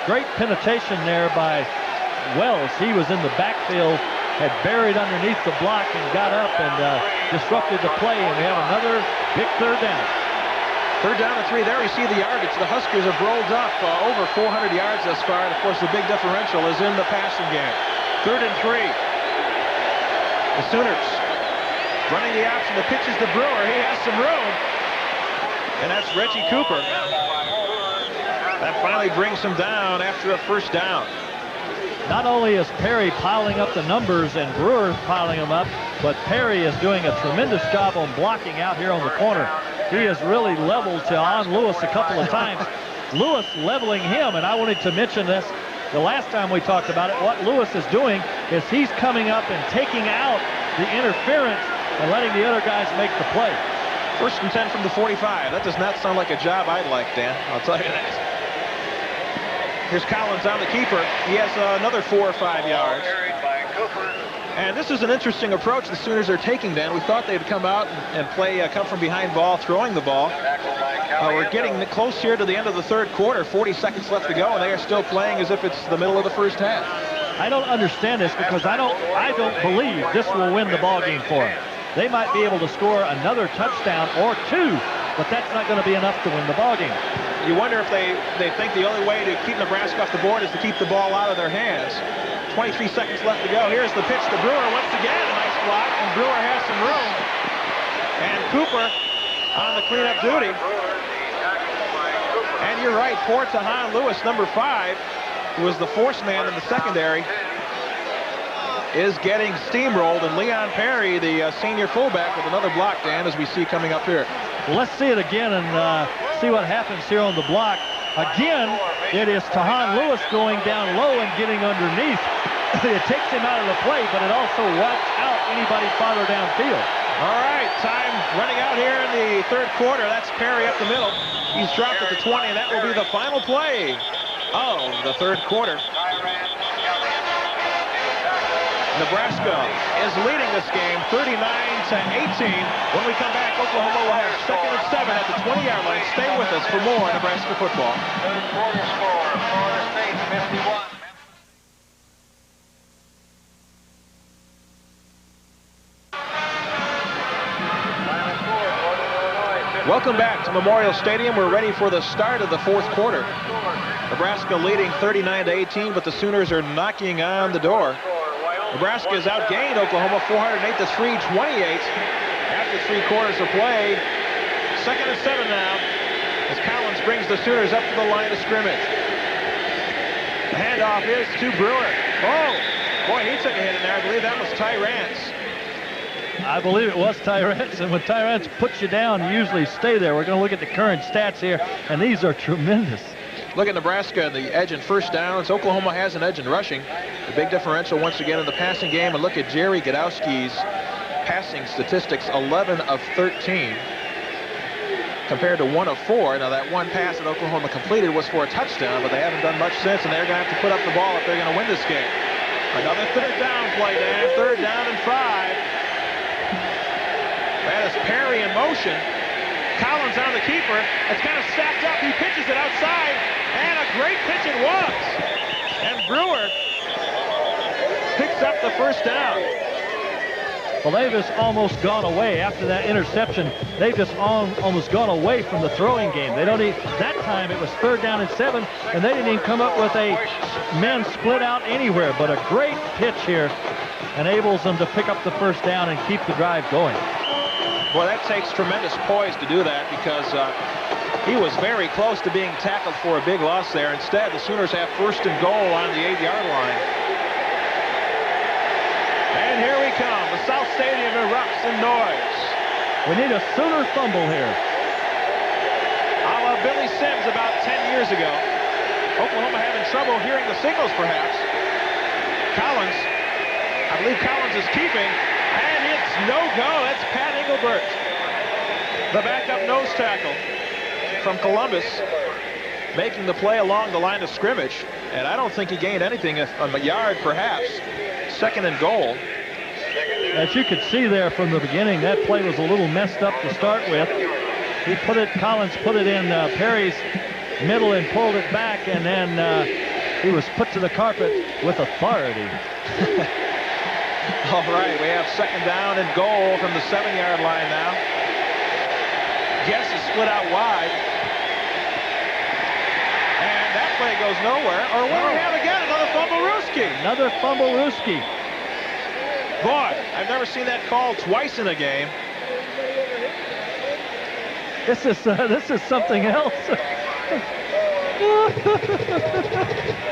Great penetration there by Wells. He was in the backfield, had buried underneath the block and got up and disrupted the play, and we have another big 3rd down. 3rd down and 3. There we see the yardage. The Huskers have rolled up over 400 yards thus far, and of course the big differential is in the passing game. 3rd and 3. The Sooners running the option. The pitch is to Brewer. He has some room, and that's Reggie Cooper. That finally brings him down after a first down. Not only is Perry piling up the numbers and Brewer piling them up, but Perry is doing a tremendous job on blocking out here on the corner. He has really leveled Tahan Lewis a couple of times. Lewis leveling him, and I wanted to mention this the last time we talked about it. What Lewis is doing is he's coming up and taking out the interference and letting the other guys make the play. 1st and 10 from the 45. That does not sound like a job I'd like, Dan. I'll tell you that. Here's Collins on the keeper. He has another 4 or 5 yards. And this is an interesting approach the Sooners are taking, Dan. We thought they'd come out and play come from behind ball, throwing the ball. We're getting close here to the end of the 3rd quarter. 40 seconds left to go, and they are still playing as if it's the middle of the 1st half. I don't understand this because I don't believe this will win the ball game for them. They might be able to score another touchdown or 2, but that's not going to be enough to win the ball game. You wonder if they think the only way to keep Nebraska off the board is to keep the ball out of their hands. 23 seconds left to go. Here's the pitch to Brewer once again. A nice block, and Brewer has some room. And Cooper on the cleanup duty. And you're right, poor Tahan Lewis, number 5, who was the force man in the secondary, is getting steamrolled. And Leon Perry, the senior fullback, with another block, Dan, as we see coming up here. Well, let's see it again and see what happens here on the block. Again, it is Tahan Lewis going down low and getting underneath. It takes him out of the play, but it also wipes out anybody farther downfield. All right, time running out here in the 3rd quarter. That's Perry up the middle. He's dropped at the 20, and that will be the final play of the 3rd quarter. Nebraska is leading this game 39-18. When we come back, Oklahoma will have 2nd and 7 at the 20-yard line. Stay with us for more Nebraska football. 3rd quarter score, Florida State 51. Welcome back to Memorial Stadium. We're ready for the start of the 4th quarter. Nebraska leading 39-18, but the Sooners are knocking on the door. Nebraska has outgained Oklahoma 408-3, 28 after 3 quarters of play. 2nd and 7 now as Collins brings the Sooners up to the line of scrimmage. The handoff is to Brewer. Oh, boy, he took a hit in there. I believe that was Tyrants. I believe it was Tyrants, and when Tyrants puts you down, you usually stay there. We're going to look at the current stats here, and these are tremendous. Look at Nebraska, the edge in 1st downs. Oklahoma has an edge in rushing. The big differential once again in the passing game. And look at Jerry Godowski's passing statistics, 11 of 13 compared to 1 of 4. Now that one pass that Oklahoma completed was for a touchdown, but they haven't done much since, and they're going to have to put up the ball if they're going to win this game. Another 3rd down play, Dan. 3rd down and 5. That is Perry in motion. Collins on the keeper. It's kind of stacked up. He pitches it outside, and a great pitch it was. And Brewer picks up the 1st down. Well, they've just almost gone away after that interception. They've just almost gone away from the throwing game. They don't even, that time it was 3rd down and 7, and they didn't even come up with a men split out anywhere. But a great pitch here enables them to pick up the 1st down and keep the drive going. Well, that takes tremendous poise to do that because he was very close to being tackled for a big loss there. Instead, the Sooners have 1st and goal on the 8-yard line. And here we come. The South Stadium erupts in noise. We need a Sooner fumble here. A la Billy Sims about 10 years ago. Oklahoma having trouble hearing the signals, perhaps. Collins, I believe Collins is keeping. And it's no go. That's Pat Engelbert, the backup nose tackle from Columbus, making the play along the line of scrimmage. And I don't think he gained anything, a yard perhaps. 2nd and goal. As you could see there from the beginning, that play was a little messed up to start with. Collins put it in Perry's middle and pulled it back, and then he was put to the carpet with authority. All right, we have 2nd down and goal from the 7-yard line now. Guess is split out wide. And that play goes nowhere. Or what do we have again? Another fumble-rooski. Another fumble-rooski. Boy, I've never seen that called twice in a game. This is something else.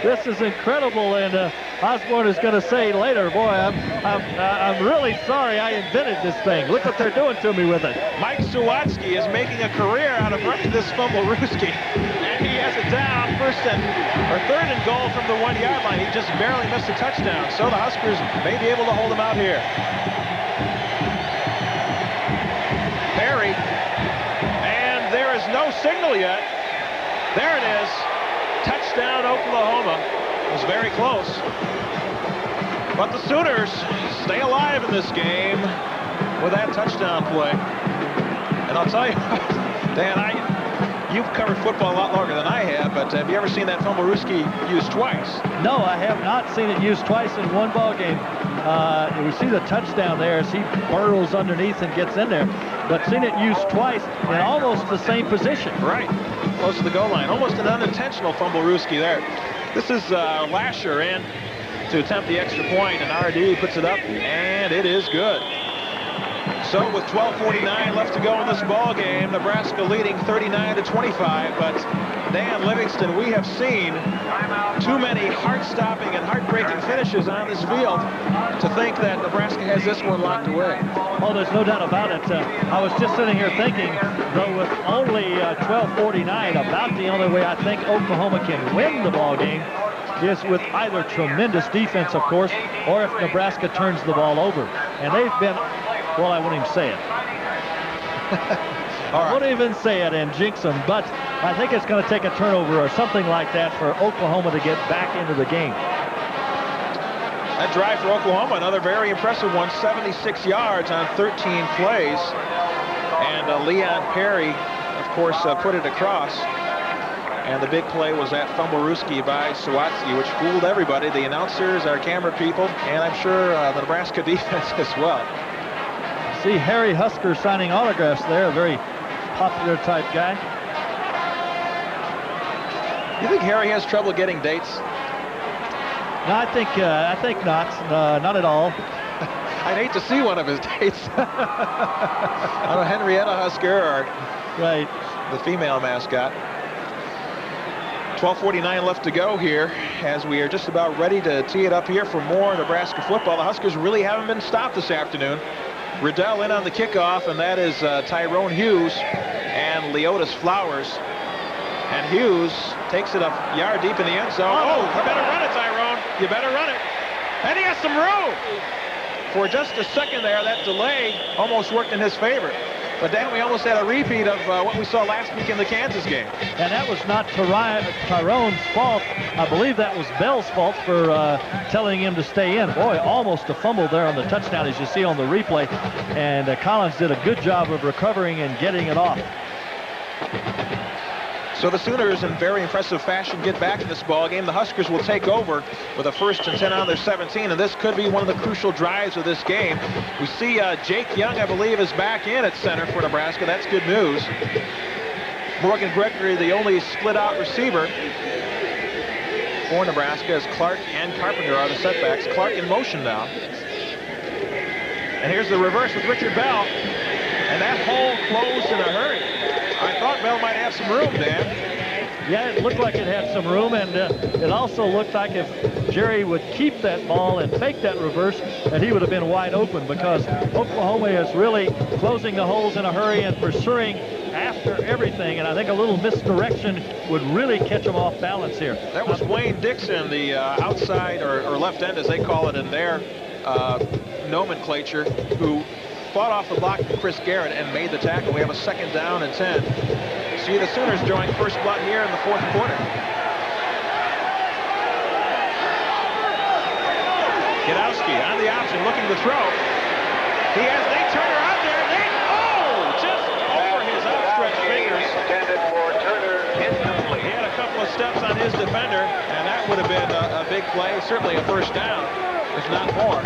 This is incredible, and Osborne is going to say later, boy, I'm really sorry I invented this thing. Look what they're doing to me with it. Mike Sawatsky is making a career out of running this Fumblerooski, and he has it down third and goal from the 1-yard line. He just barely missed a touchdown, so the Huskers may be able to hold him out here. Perry, and there is no signal yet. There it is. Touchdown, Oklahoma. It was very close. But the Sooners stay alive in this game with that touchdown play. And I'll tell you, Dan, you've covered football a lot longer than I have, but have you ever seen that Fumblerooski used twice? No, I have not seen it used twice in one ball game. We see the touchdown there as he burrows underneath and gets in there, but seen it used twice in almost the same position. Right, close to the goal line. Almost an unintentional Fumblerooski there. This is Lasher in to attempt the extra point, and RD puts it up, and it is good. So with 12:49 left to go in this ball game, Nebraska leading 39-25. But Dan Livingston, we have seen too many heart-stopping and heartbreaking finishes on this field to think that Nebraska has this one locked away. Oh, there's no doubt about it. I was just sitting here thinking, though, with only 12:49, about the only way I think Oklahoma can win the ball game is with either tremendous defense, of course, or if Nebraska turns the ball over. And they've been, well, I wouldn't even say it. I wouldn't even say it and jinx them, but I think it's going to take a turnover or something like that for Oklahoma to get back into the game. That drive for Oklahoma, another very impressive one, 76 yards on 13 plays. And Leon Perry, of course, put it across. And the big play was that Fumblerooski by Sawatsky, which fooled everybody, the announcers, our camera people, and I'm sure the Nebraska defense as well. See Harry Husker signing autographs there, a very popular type guy. You think Harry has trouble getting dates? No, I think not. Not at all. I'd hate to see one of his dates. On a Henrietta Husker or right, the female mascot. 12:49 left to go here as we are just about ready to tee it up here for more Nebraska football. The Huskers really haven't been stopped this afternoon. Riddell in on the kickoff, and that is Tyrone Hughes and Leotis Flowers. And Hughes takes it a yard deep in the end zone. Oh, you better run it, Tyrone. You better run it. And he has some room. For just a second there, that delay almost worked in his favor. But then we almost had a repeat of what we saw last week in the Kansas game. And that was not Tyrone's fault. I believe that was Bell's fault for telling him to stay in. Boy, almost a fumble there on the touchdown, as you see on the replay. And Collins did a good job of recovering and getting it off. So the Sooners, in very impressive fashion, get back in this ball game. The Huskers will take over with a 1st and 10 on their 17, and this could be one of the crucial drives of this game. We see Jake Young, I believe, is back in at center for Nebraska. That's good news. Morgan Gregory, the only split-out receiver for Nebraska, as Clark and Carpenter are the setbacks. Clark in motion now. And here's the reverse with Richard Bell, and that hole closed in a hurry. I thought Bell might have some room, Dan. Yeah, it looked like it had some room, and it also looked like if Jerry would keep that ball and fake that reverse, that he would have been wide open, because Oklahoma is really closing the holes in a hurry and pursuing after everything, and I think a little misdirection would really catch them off balance here. That was Wayne Dixon, the outside or left end, as they call it in their nomenclature, who fought off the block from Chris Garrett and made the tackle. We have a 2nd down and 10. See the Sooners drawing first blood here in the 4th quarter. Gadowski on the option, looking to throw. They Turner out there. Just over his outstretched fingers. He had a couple of steps on his defender, and that would have been a big play, certainly a 1st down, if not more.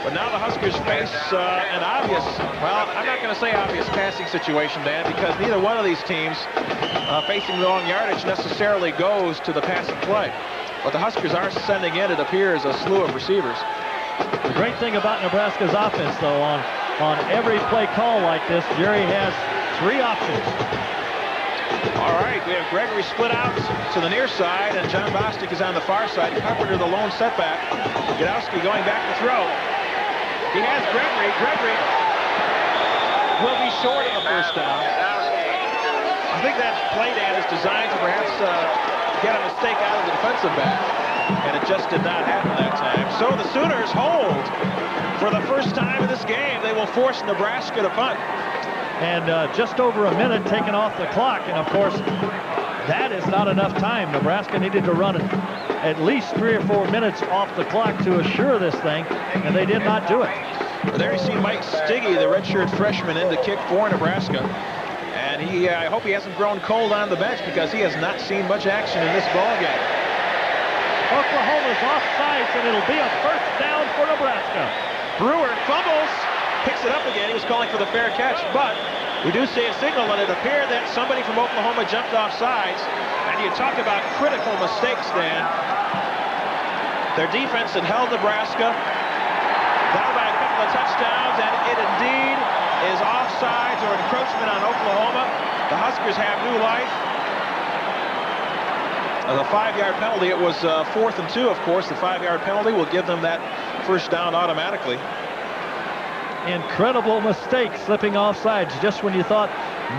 But now the Huskers face an obvious, well, I'm not going to say obvious passing situation, Dan, because neither one of these teams facing long yardage necessarily goes to the passing play. But the Huskers are sending in, it appears, a slew of receivers. The great thing about Nebraska's offense, though, on every play call like this, Jerry has 3 options. All right, we have Gregory split out to the near side, and John Bostic is on the far side. Carpenter the lone setback. Gadowski going back to throw. He has Gregory. Gregory will be short of the first down. I think that play, Dan, is designed to perhaps get a mistake out of the defensive back, and it just did not happen that time. So the Sooners hold for the first time in this game. They will force Nebraska to punt. And just over a minute taken off the clock. And, of course, that is not enough time. Nebraska needed to run at least 3 or 4 minutes off the clock to assure this thing, and they did not do it. Well, there you see Mike Stiggy, the redshirt freshman, in to kick for Nebraska. And I hope he hasn't grown cold on the bench, because he has not seen much action in this ballgame. Oklahoma's offsides, and it'll be a first down for Nebraska. Brewer fumbles, picks it up again. He was calling for the fair catch, but we do see a signal, and it appeared that somebody from Oklahoma jumped off sides. And you talk about critical mistakes, Dan. Their defense had held Nebraska down by a couple of touchdowns, and it indeed is offsides or encroachment on Oklahoma. The Huskers have new life. The 5-yard penalty, it was 4th and 2, of course. The 5-yard penalty will give them that first down automatically. Incredible mistake, slipping offsides just when you thought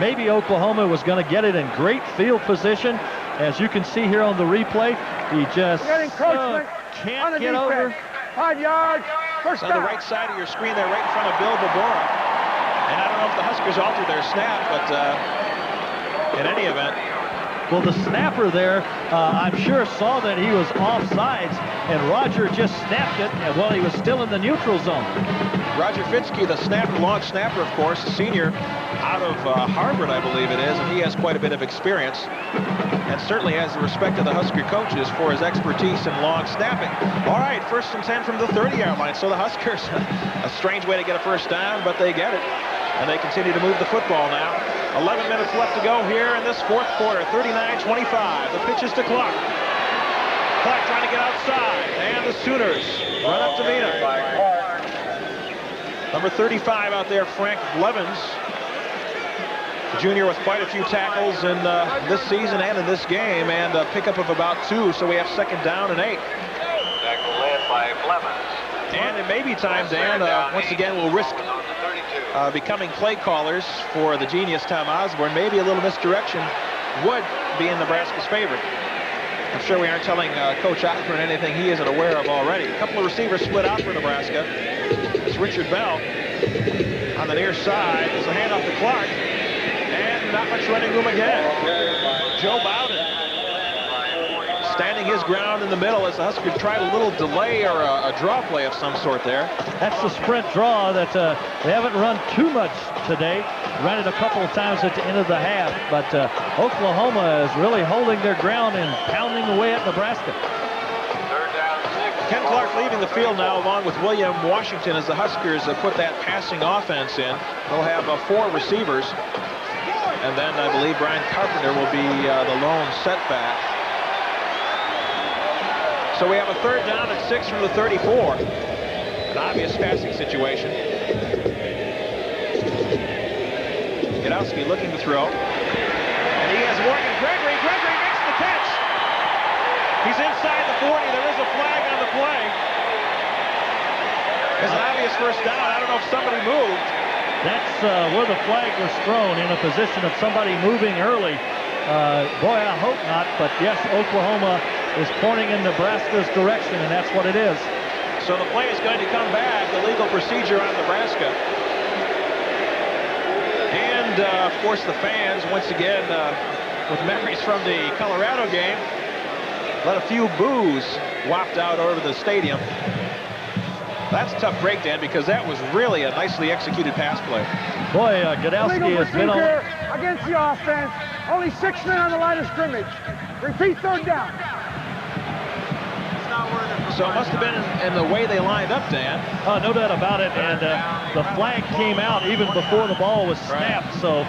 maybe Oklahoma was going to get it in great field position. As you can see here on the replay, he just can't get over. 5 yards, first down. On the right side of your screen there, right in front of Bill Bobora. And I don't know if the Huskers altered their snap, but in any event. Well, the snapper there, I'm sure, saw that he was offsides, and Roger just snapped it while he was still in the neutral zone. Roger Fitzke, the snapper, long snapper, of course, a senior out of Harvard, I believe it is, and he has quite a bit of experience, and certainly has the respect of the Husker coaches for his expertise in long snapping. All right, 1st and 10 from the 30-yard line. So the Huskers, a strange way to get a first down, but they get it, and they continue to move the football now. 11 minutes left to go here in this 4th quarter. 39-25. The pitch is to Clark. Clark trying to get outside, and the Sooners run up to meet him. Number 35 out there, Frank Blevins, junior, with quite a few tackles in this season and in this game, and a pickup of about 2. So we have 2nd down and 8. Tackle led by Blevins. And it may be time, Dan, once again, we'll risk becoming play callers for the genius Tom Osborne. Maybe a little misdirection would be in Nebraska's favor. I'm sure we aren't telling Coach Osborne anything he isn't aware of already. A couple of receivers split out for Nebraska. It's Richard Bell on the near side. It's a handoff to Clark. And not much running room again. Joe Bowden standing his ground in the middle as the Huskers tried a little delay or a draw play of some sort there. That's the sprint draw that they haven't run too much today. Ran it a couple of times at the end of the half, but Oklahoma is really holding their ground and pounding away at Nebraska. 3rd down, 6. Ken Clark leaving the field now along with William Washington as the Huskers put that passing offense in. They'll have 4 receivers, and then I believe Brian Carpenter will be the lone setback. So we have a 3rd down at 6 from the 34. An obvious passing situation. Gadowski looking to throw. And he has Morgan Gregory. Gregory makes the catch. He's inside the 40. There is a flag on the play. It's an obvious first down. I don't know if somebody moved. That's where the flag was thrown, in a position of somebody moving early. Boy, I hope not, but yes, Oklahoma is pointing in Nebraska's direction, and that's what it is. So the play is going to come back, the legal procedure on Nebraska. And, of course, the fans, once again, with memories from the Colorado game, let a few boos waft out over the stadium. That's a tough break, Dan, because that was really a nicely executed pass play. Boy, Gadowski has been on against the offense. Only 6 men on the line of scrimmage. Repeat, 3rd down. So it must have been in the way they lined up, Dan. No doubt about it, and the flag came out even before the ball was snapped, so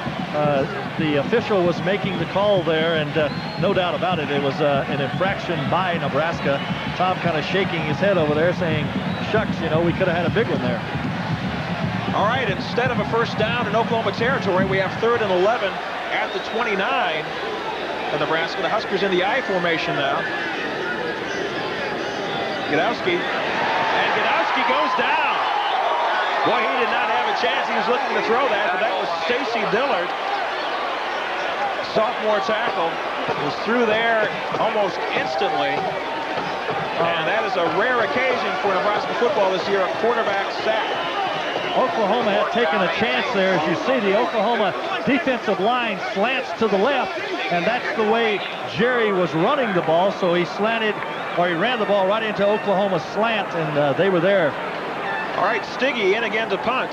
the official was making the call there, and no doubt about it, it was an infraction by Nebraska. Tom kind of shaking his head over there saying, shucks, you know, we could have had a big one there. All right, instead of a first down in Oklahoma territory, we have 3rd and 11 at the 29 of Nebraska. The Huskers in the I formation now. Gadowski. And Gadowski goes down. Boy, he did not have a chance. He was looking to throw that, but that was Stacey Dillard. Sophomore tackle. Was through there almost instantly. And that is a rare occasion for Nebraska football this year, a quarterback sack. Oklahoma had taken a chance there. As you see, the Oklahoma defensive line slants to the left, and that's the way Jerry was running the ball, so he slanted, or he ran the ball right into Oklahoma's slant, and they were there. All right, Stiggy in again to punt,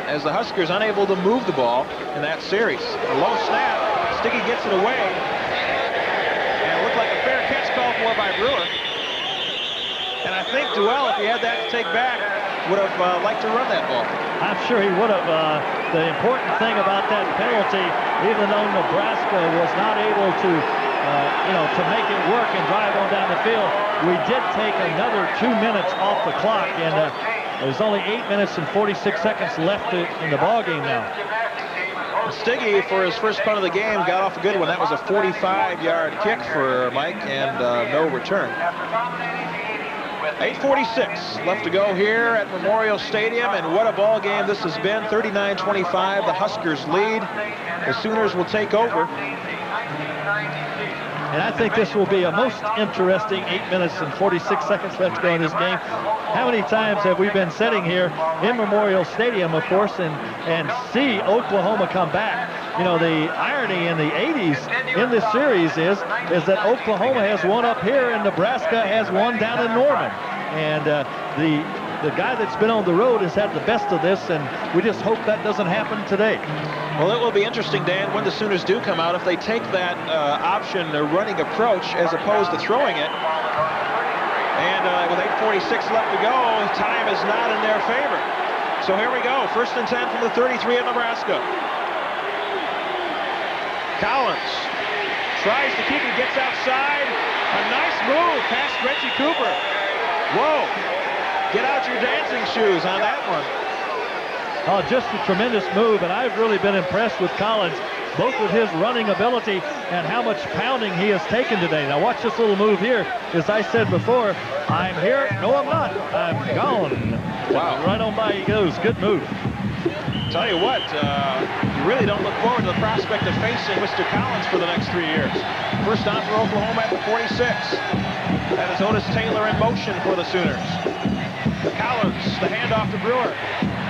as the Huskers unable to move the ball in that series. A low snap, Stiggy gets it away, and it looked like a fair catch called for by Brewer. And I think Duell, if he had that to take back, would have liked to run that ball. I'm sure he would have. The important thing about that penalty, even though Nebraska was not able to, to make it work and drive on down the field, we did take another 2 minutes off the clock, and there's only 8 minutes and 46 seconds left in the ball game now. Stiggy, for his first punt of the game, got off a good one. That was a 45-yard kick for Mike, and no return. 8:46 left to go here at Memorial Stadium, and what a ball game this has been. 39-25, the Huskers lead. The Sooners will take over. And I think this will be a most interesting 8 minutes and 46 seconds left to go in this game. How many times have we been sitting here in Memorial Stadium, of course, and see Oklahoma come back? You know, the irony in the 80s in this series is that Oklahoma has won up here and Nebraska has won down in Norman. And the guy that's been on the road has had the best of this, and we just hope that doesn't happen today. Well, it will be interesting, Dan, when the Sooners do come out, if they take that option, running approach, as opposed to throwing it. And with 8:46 left to go, time is not in their favor. So here we go, 1st and 10 from the 33 of Nebraska. Collins tries to keep it, gets outside. A nice move past Reggie Cooper. Whoa, get out your dancing shoes on that one. Oh, just a tremendous move, and I've really been impressed with Collins, both with his running ability and how much pounding he has taken today. Now watch this little move here. As I said before, I'm here. No, I'm not. I'm gone. Wow. Right on by he goes. Good move. Tell you what, you really don't look forward to the prospect of facing Mr. Collins for the next 3 years. First down for Oklahoma at the 46. That is Otis Taylor in motion for the Sooners. Collins, the handoff to Brewer.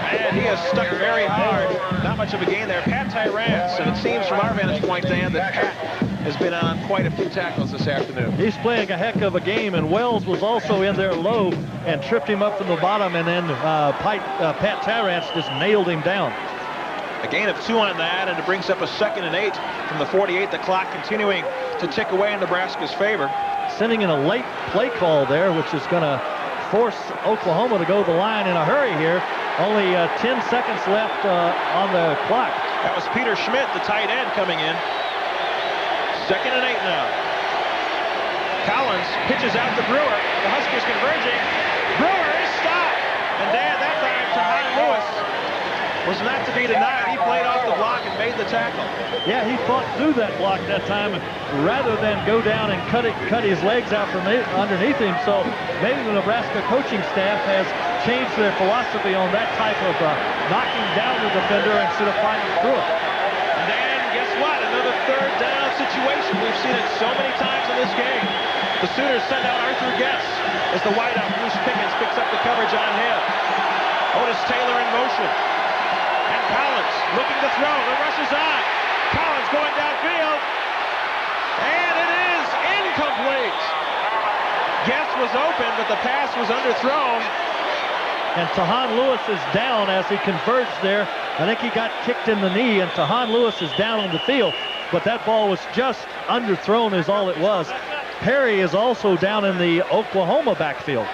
And he has stuck very hard. Not much of a gain there. Pat Tyrants, and it seems from our vantage point, Dan, that Pat has been on quite a few tackles this afternoon. He's playing a heck of a game, and Wells was also in there low and tripped him up from the bottom, and then Pat Tyrants just nailed him down. A gain of 2 on that, and it brings up a 2nd and 8 from the 48. The clock continuing to tick away in Nebraska's favor. Sending in a late play call there, which is going to force Oklahoma to go the line in a hurry here. Only 10 seconds left on the clock. That was Peter Schmidt, the tight end, coming in. 2nd and 8 now. Collins pitches out to Brewer. The Huskers converging. Brewer is stopped. And Dan, that time, Tahan Lewis was not to be denied. He played off the block and made the tackle. Yeah, he fought through that block that time rather than go down and cut his legs out from underneath him. So maybe the Nebraska coaching staff has changed their philosophy on that type of knocking down the defender instead of fighting through it. And then, guess what? Another 3rd down situation. We've seen it so many times in this game. The Sooners send out Arthur Guess as the wideout. Bruce Pickens picks up the coverage on him. Otis Taylor in motion. And Collins looking to throw. The rush is on. Collins going downfield. And it is incomplete. Guess was open, but the pass was underthrown. And Tahan Lewis is down as he converged there. I think he got kicked in the knee, and Tahan Lewis is down on the field. But that ball was just underthrown is all it was. Perry is also down in the Oklahoma backfield.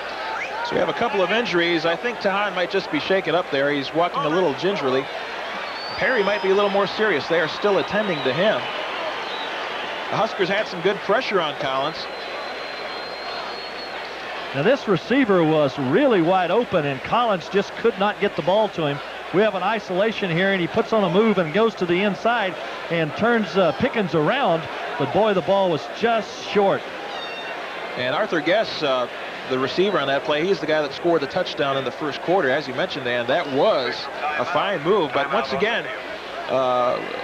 So we have a couple of injuries. I think Tahan might just be shaken up there. He's walking a little gingerly. Perry might be a little more serious. They are still attending to him. The Huskers had some good pressure on Collins. Now this receiver was really wide open, and Collins just could not get the ball to him. We have an isolation here, and he puts on a move and goes to the inside and turns Pickens around. But boy, the ball was just short. And Arthur Guess, the receiver on that play, he's the guy that scored the touchdown in the first quarter, as you mentioned, Dan. That was a fine move. But once again,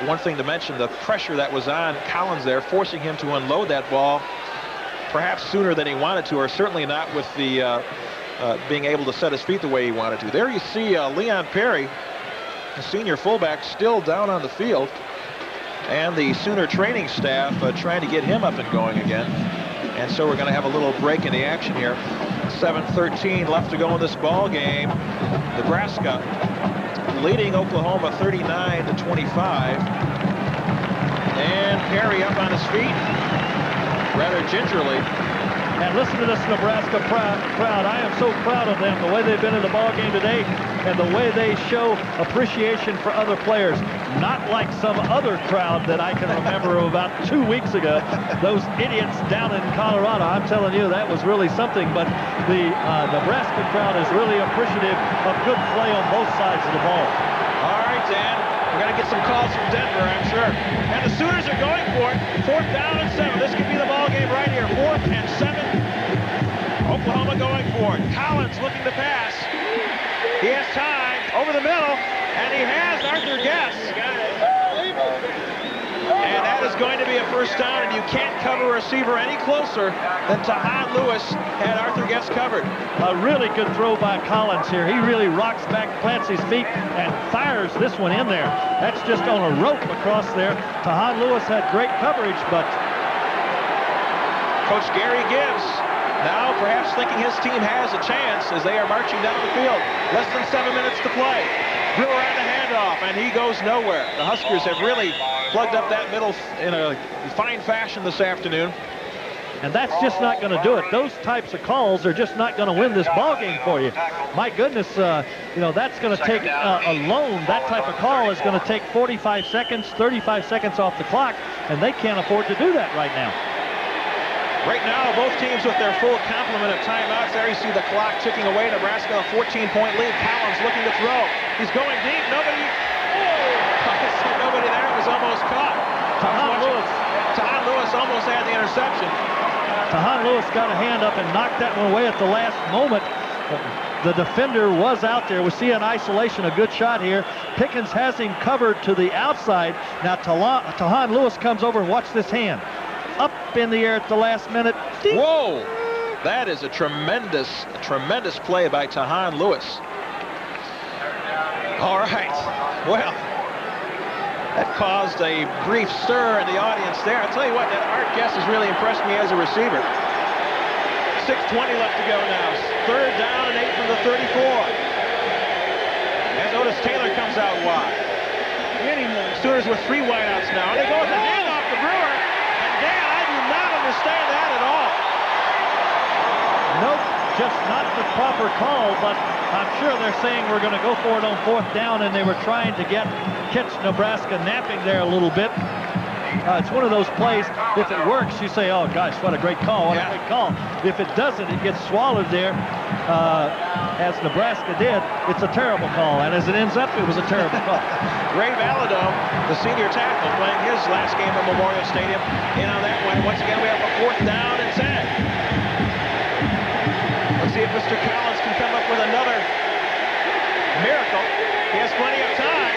one thing to mention, the pressure that was on Collins there, forcing him to unload that ball perhaps sooner than he wanted to, or certainly not with the being able to set his feet the way he wanted to. There you see Leon Perry, the senior fullback, still down on the field, and the Sooner training staff trying to get him up and going again. And so we're going to have a little break in the action here. 7:13 left to go in this ball game. Nebraska leading Oklahoma 39-25. And Perry up on his feet rather gingerly. And listen to this Nebraska crowd. I am so proud of them, the way they've been in the ball game today and the way they show appreciation for other players. Not like some other crowd that I can remember about 2 weeks ago. Those idiots down in Colorado. I'm telling you, that was really something. But the Nebraska crowd is really appreciative of good play on both sides of the ball. All right, Dan. We're going to get some calls from Denver, I'm sure. And the Sooners are going for it. 4th down and 7. This could be the ball game right here. 4th and 7. Oklahoma going for it. Collins looking to pass. He has time over the middle, and he has Arthur Guess. And that is going to be a first down, and you can't cover a receiver any closer than Tahan Lewis had Arthur Guess covered. A really good throw by Collins here. He really rocks back, plants his feet, and fires this one in there. That's just on a rope across there. Tahan Lewis had great coverage, but Coach Gary Gibbs now perhaps thinking his team has a chance as they are marching down the field. Less than 7 minutes to play. Brewer had the handoff, and he goes nowhere. The Huskers have really plugged up that middle in a fine fashion this afternoon. And that's just not going to do it. Those types of calls are just not going to win this ball game for you. My goodness, you know, that's going to take alone. That type of call is going to take 45 seconds, 35 seconds off the clock, and they can't afford to do that right now. Right now, both teams with their full complement of timeouts. There you see the clock ticking away. Nebraska a 14-point lead. Collins looking to throw. He's going deep. Nobody. Nobody there. It was almost caught. Tahan Lewis almost had the interception. Tahan Lewis got a hand up and knocked that one away at the last moment. The defender was out there. We see an isolation, a good shot here. Pickens has him covered to the outside. Now Tahan Lewis comes over and watch this hand. Up in the air at the last minute. Ding. Whoa! That is a tremendous play by Tahan Lewis. All right. Well, that caused a brief stir in the audience there. I'll tell you what, that Art Guess has really impressed me as a receiver. 6:20 left to go now. 3rd down and 8 from the 34. As Otis Taylor comes out wide. Sooners with 3 wideouts now. And they go with the handoff to Brewer. Dan, I do not understand that at all. Nope, just not the proper call, but I'm sure they're saying we're going to go for it on 4th down, and they were trying to catch Nebraska napping there a little bit. It's one of those plays, if it works, you say, oh gosh, what a great call, what a great call. If it doesn't, it gets swallowed there, as Nebraska did. It's a terrible call, and as it ends up, it was a terrible call. Ray Valadon, the senior tackle, playing his last game at Memorial Stadium, in on that one. Once again, we have a 4th down and 10. Let's see if Mr. Collins can come up with another miracle. He has plenty of time.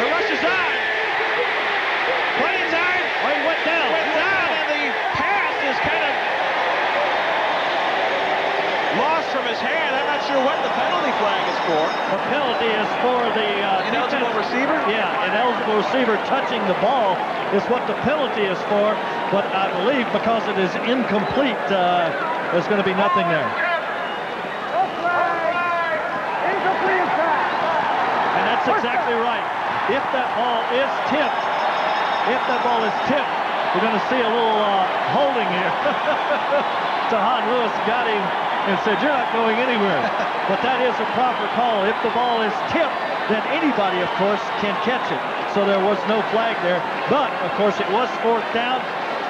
The rush is on. Plenty of time. Oh, he went down. And the pass is kind of lost from his hand. I'm not sure what the penalty flag is for. The penalty is for the ineligible receiver? Yeah, ineligible receiver touching the ball is what the penalty is for. But I believe because it is incomplete, there's going to be nothing there. And that's exactly right. If that ball is tipped, we're going to see a little holding here. Tahan Lewis got him and said, you're not going anywhere. But that is a proper call. If the ball is tipped, then anybody, of course, can catch it. So there was no flag there. But, of course, it was 4th down.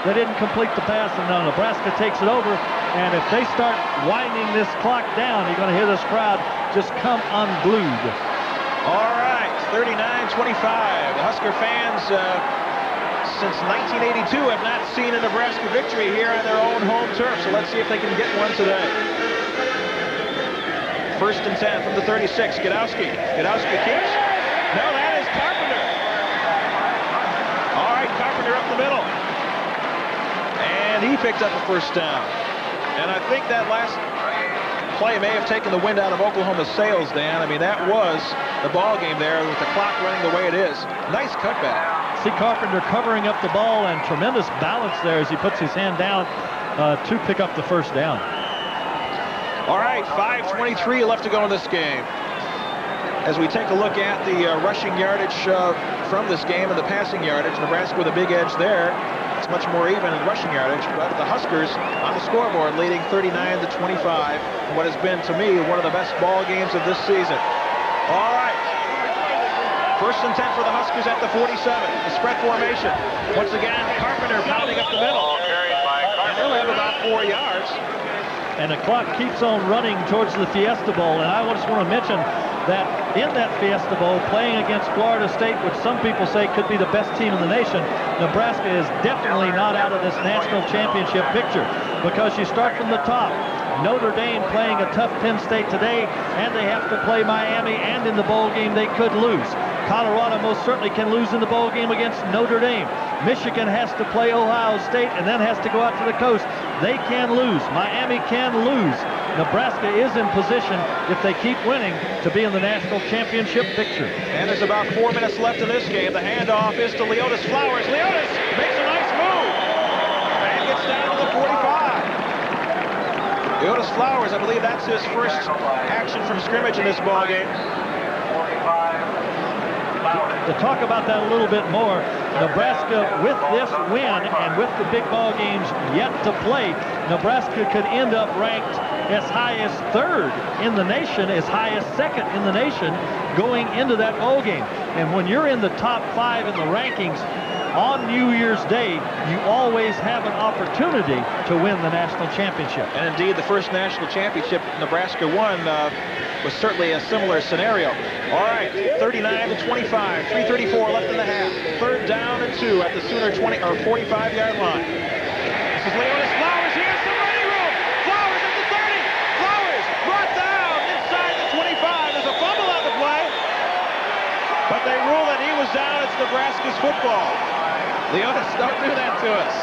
They didn't complete the pass, and now Nebraska takes it over. And if they start winding this clock down, you're going to hear this crowd just come unglued. All right, 39-25. The Husker fans since 1982 have not seen a Nebraska victory here on their own home turf. So let's see if they can get one today. 1st and 10 from the 36. Gadowski. Gadowski keeps. No, that is Carpenter. All right, Carpenter up the middle. And he picked up a 1st down. And I think that last play may have taken the wind out of Oklahoma's sails, Dan. I mean, that was the ball game there with the clock running the way it is. Nice cutback. See Carpenter covering up the ball and tremendous balance there as he puts his hand down to pick up the 1st down. All right, 5:23 left to go in this game. As we take a look at the rushing yardage from this game and the passing yardage, Nebraska with a big edge there. It's much more even in rushing yardage, but the Huskers on the scoreboard leading 39-25 in what has been, to me, one of the best ball games of this season. All right. 1st and 10 for the Huskers at the 47. The spread formation. Once again, Carpenter pounding up the middle. And they'll have about 4 yards. And the clock keeps on running towards the Fiesta Bowl. And I just want to mention that in that Fiesta Bowl, playing against Florida State, which some people say could be the best team in the nation, Nebraska is definitely not out of this national championship picture, because you start from the top. Notre Dame playing a tough Penn State today, and they have to play Miami, and in the bowl game they could lose. Colorado most certainly can lose in the bowl game against Notre Dame. Michigan has to play Ohio State and then has to go out to the coast. They can lose. Miami can lose. Nebraska is in position, if they keep winning, to be in the national championship picture. And there's about 4 minutes left in this game. The handoff is to Leotis Flowers. Leotis makes a nice move and gets down to the 45. Leotis Flowers, I believe that's his first action from scrimmage in this ball game. To talk about that a little bit more, Nebraska, with this win and with the big ball games yet to play, Nebraska could end up ranked as high as 3rd in the nation, as high as 2nd in the nation going into that bowl game. And when you're in the top 5 in the rankings on New Year's Day, you always have an opportunity to win the national championship. And indeed, the first national championship Nebraska won was certainly a similar scenario. All right, 39-25, 3:34 left in the half. 3rd down and 2 at the Sooner 20 or 45-yard line. This is Leotis Flowers. He has some running room. Flowers at the 30. Flowers brought down inside the 25. There's a fumble on the play, but they rule that he was down. It's Nebraska's football. Leotis, don't do that to us.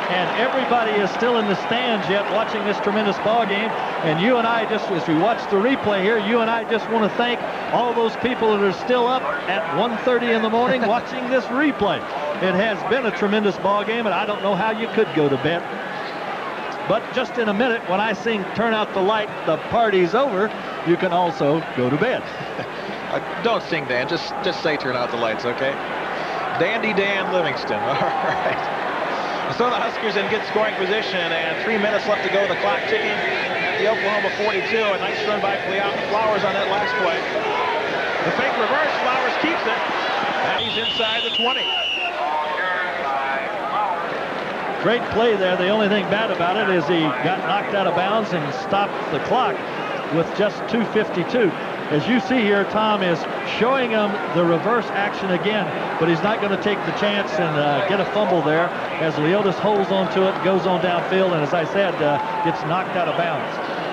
And everybody is still in the stands yet watching this tremendous ball game. And you and I, just as we watch the replay here, you and I just want to thank all those people that are still up at 1:30 in the morning watching this replay. It has been a tremendous ball game, and I don't know how you could go to bed. But just in a minute, when I sing "Turn Out the Light, the Party's Over," you can also go to bed. Don't sing, Dan. Just say "Turn Out the Lights," okay? Dandy Dan Livingston. All right. So the Huskers in good scoring position, and 3 minutes left to go. The clock ticking at the Oklahoma 42. A nice run by Flowers on that last play. The fake reverse. Flowers keeps it, and he's inside the 20. Great play there. The only thing bad about it is he got knocked out of bounds and stopped the clock with just 2:52. As you see here, Tom is showing him the reverse action again, but he's not going to take the chance and get a fumble there as Leotis holds onto it, goes on downfield, and as I said, gets knocked out of bounds.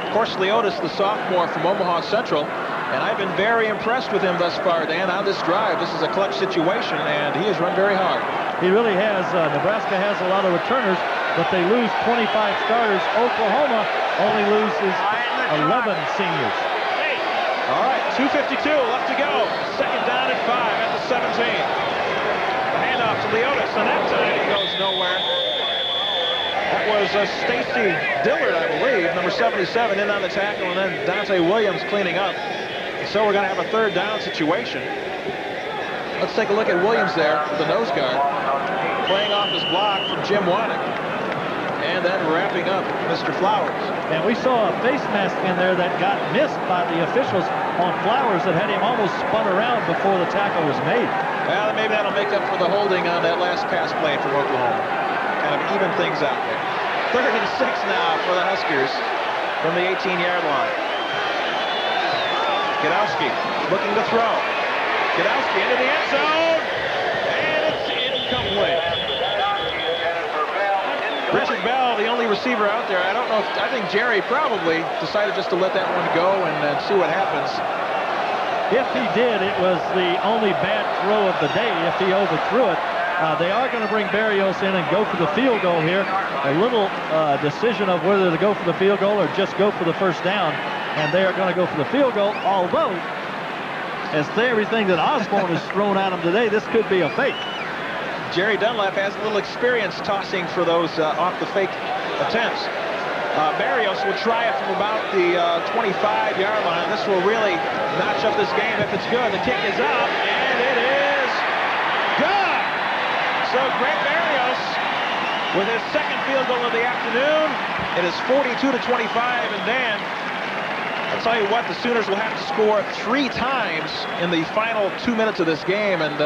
Of course, Leotis, the sophomore from Omaha Central, and I've been very impressed with him thus far, Dan, on this drive. This is a clutch situation, and he has run very hard. He really has. Nebraska has a lot of returners, but they lose 25 starters. Oklahoma only loses 11 seniors. All right, 2:52 left to go. 2nd down and 5 at the 17. The handoff to Leotis, and that time he goes nowhere. That was Stacy Dillard, I believe, number 77, in on the tackle, and then Dante Williams cleaning up. So we're going to have a 3rd down situation. Let's take a look at Williams there, the nose guard, playing off his block from Jim Wannick. And then wrapping up Mr. Flowers. And we saw a face mask in there that got missed by the officials on Flowers that had him almost spun around before the tackle was made. Well, maybe that'll make up for the holding on that last pass play from Oklahoma. Kind of even things out there. 3rd and 6 now for the Huskers from the 18-yard line. Gadowski looking to throw. Gadowski into the end zone, and it's incomplete. Richard Bell, the only receiver out there. I don't know I think Jerry probably decided just to let that one go and see what happens. If he did, it was the only bad throw of the day if he overthrew it. They are going to bring Barrios in and go for the field goal here. A little decision of whether to go for the field goal or just go for the first down. And they are going to go for the field goal, although, as everything that Osborne has thrown at him today, this could be a fake. Jerry Dunlap has a little experience tossing for those off the fake attempts. Barrios will try it from about the 25-yard line. This will really notch up this game if it's good. The kick is up, and it is good. So Greg Barrios with his second field goal of the afternoon. It is 42-25, and Dan, I'll tell you what, the Sooners will have to score 3 times in the final 2 minutes of this game, and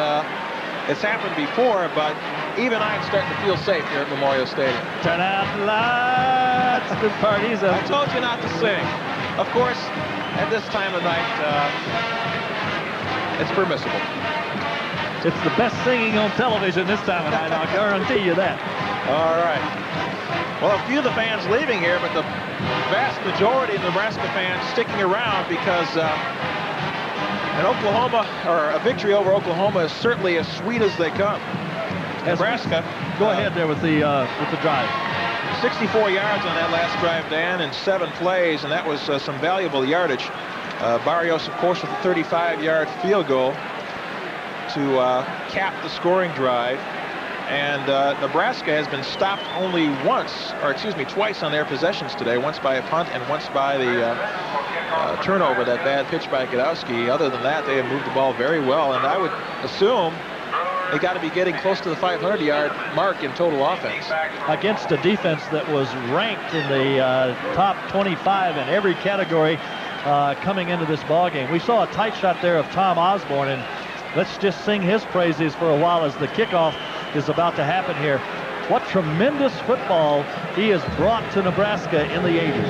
it's happened before, but even I'm starting to feel safe here at Memorial Stadium. Turn out the lights, the party's up. I told you not to sing. Of course, at this time of night, it's permissible. It's the best singing on television this time of night, I'll guarantee you that. All right. Well, a few of the fans leaving here, but the vast majority of Nebraska fans sticking around because an Oklahoma, or a victory over Oklahoma, is certainly as sweet as they come. Nebraska. Go ahead there with the drive. 64 yards on that last drive, Dan, in 7 plays, and that was some valuable yardage. Barrios, of course, with a 35-yard field goal to cap the scoring drive. And Nebraska has been stopped only twice on their possessions today. Once by a punt and once by the turnover, that bad pitch by Gadowski. Other than that, they have moved the ball very well. And I would assume they got to be getting close to the 500-yard mark in total offense. Against a defense that was ranked in the top 25 in every category coming into this ball game. We saw a tight shot there of Tom Osborne, and let's just sing his praises for a while as the kickoff is about to happen here. What tremendous football he has brought to Nebraska in the 80s.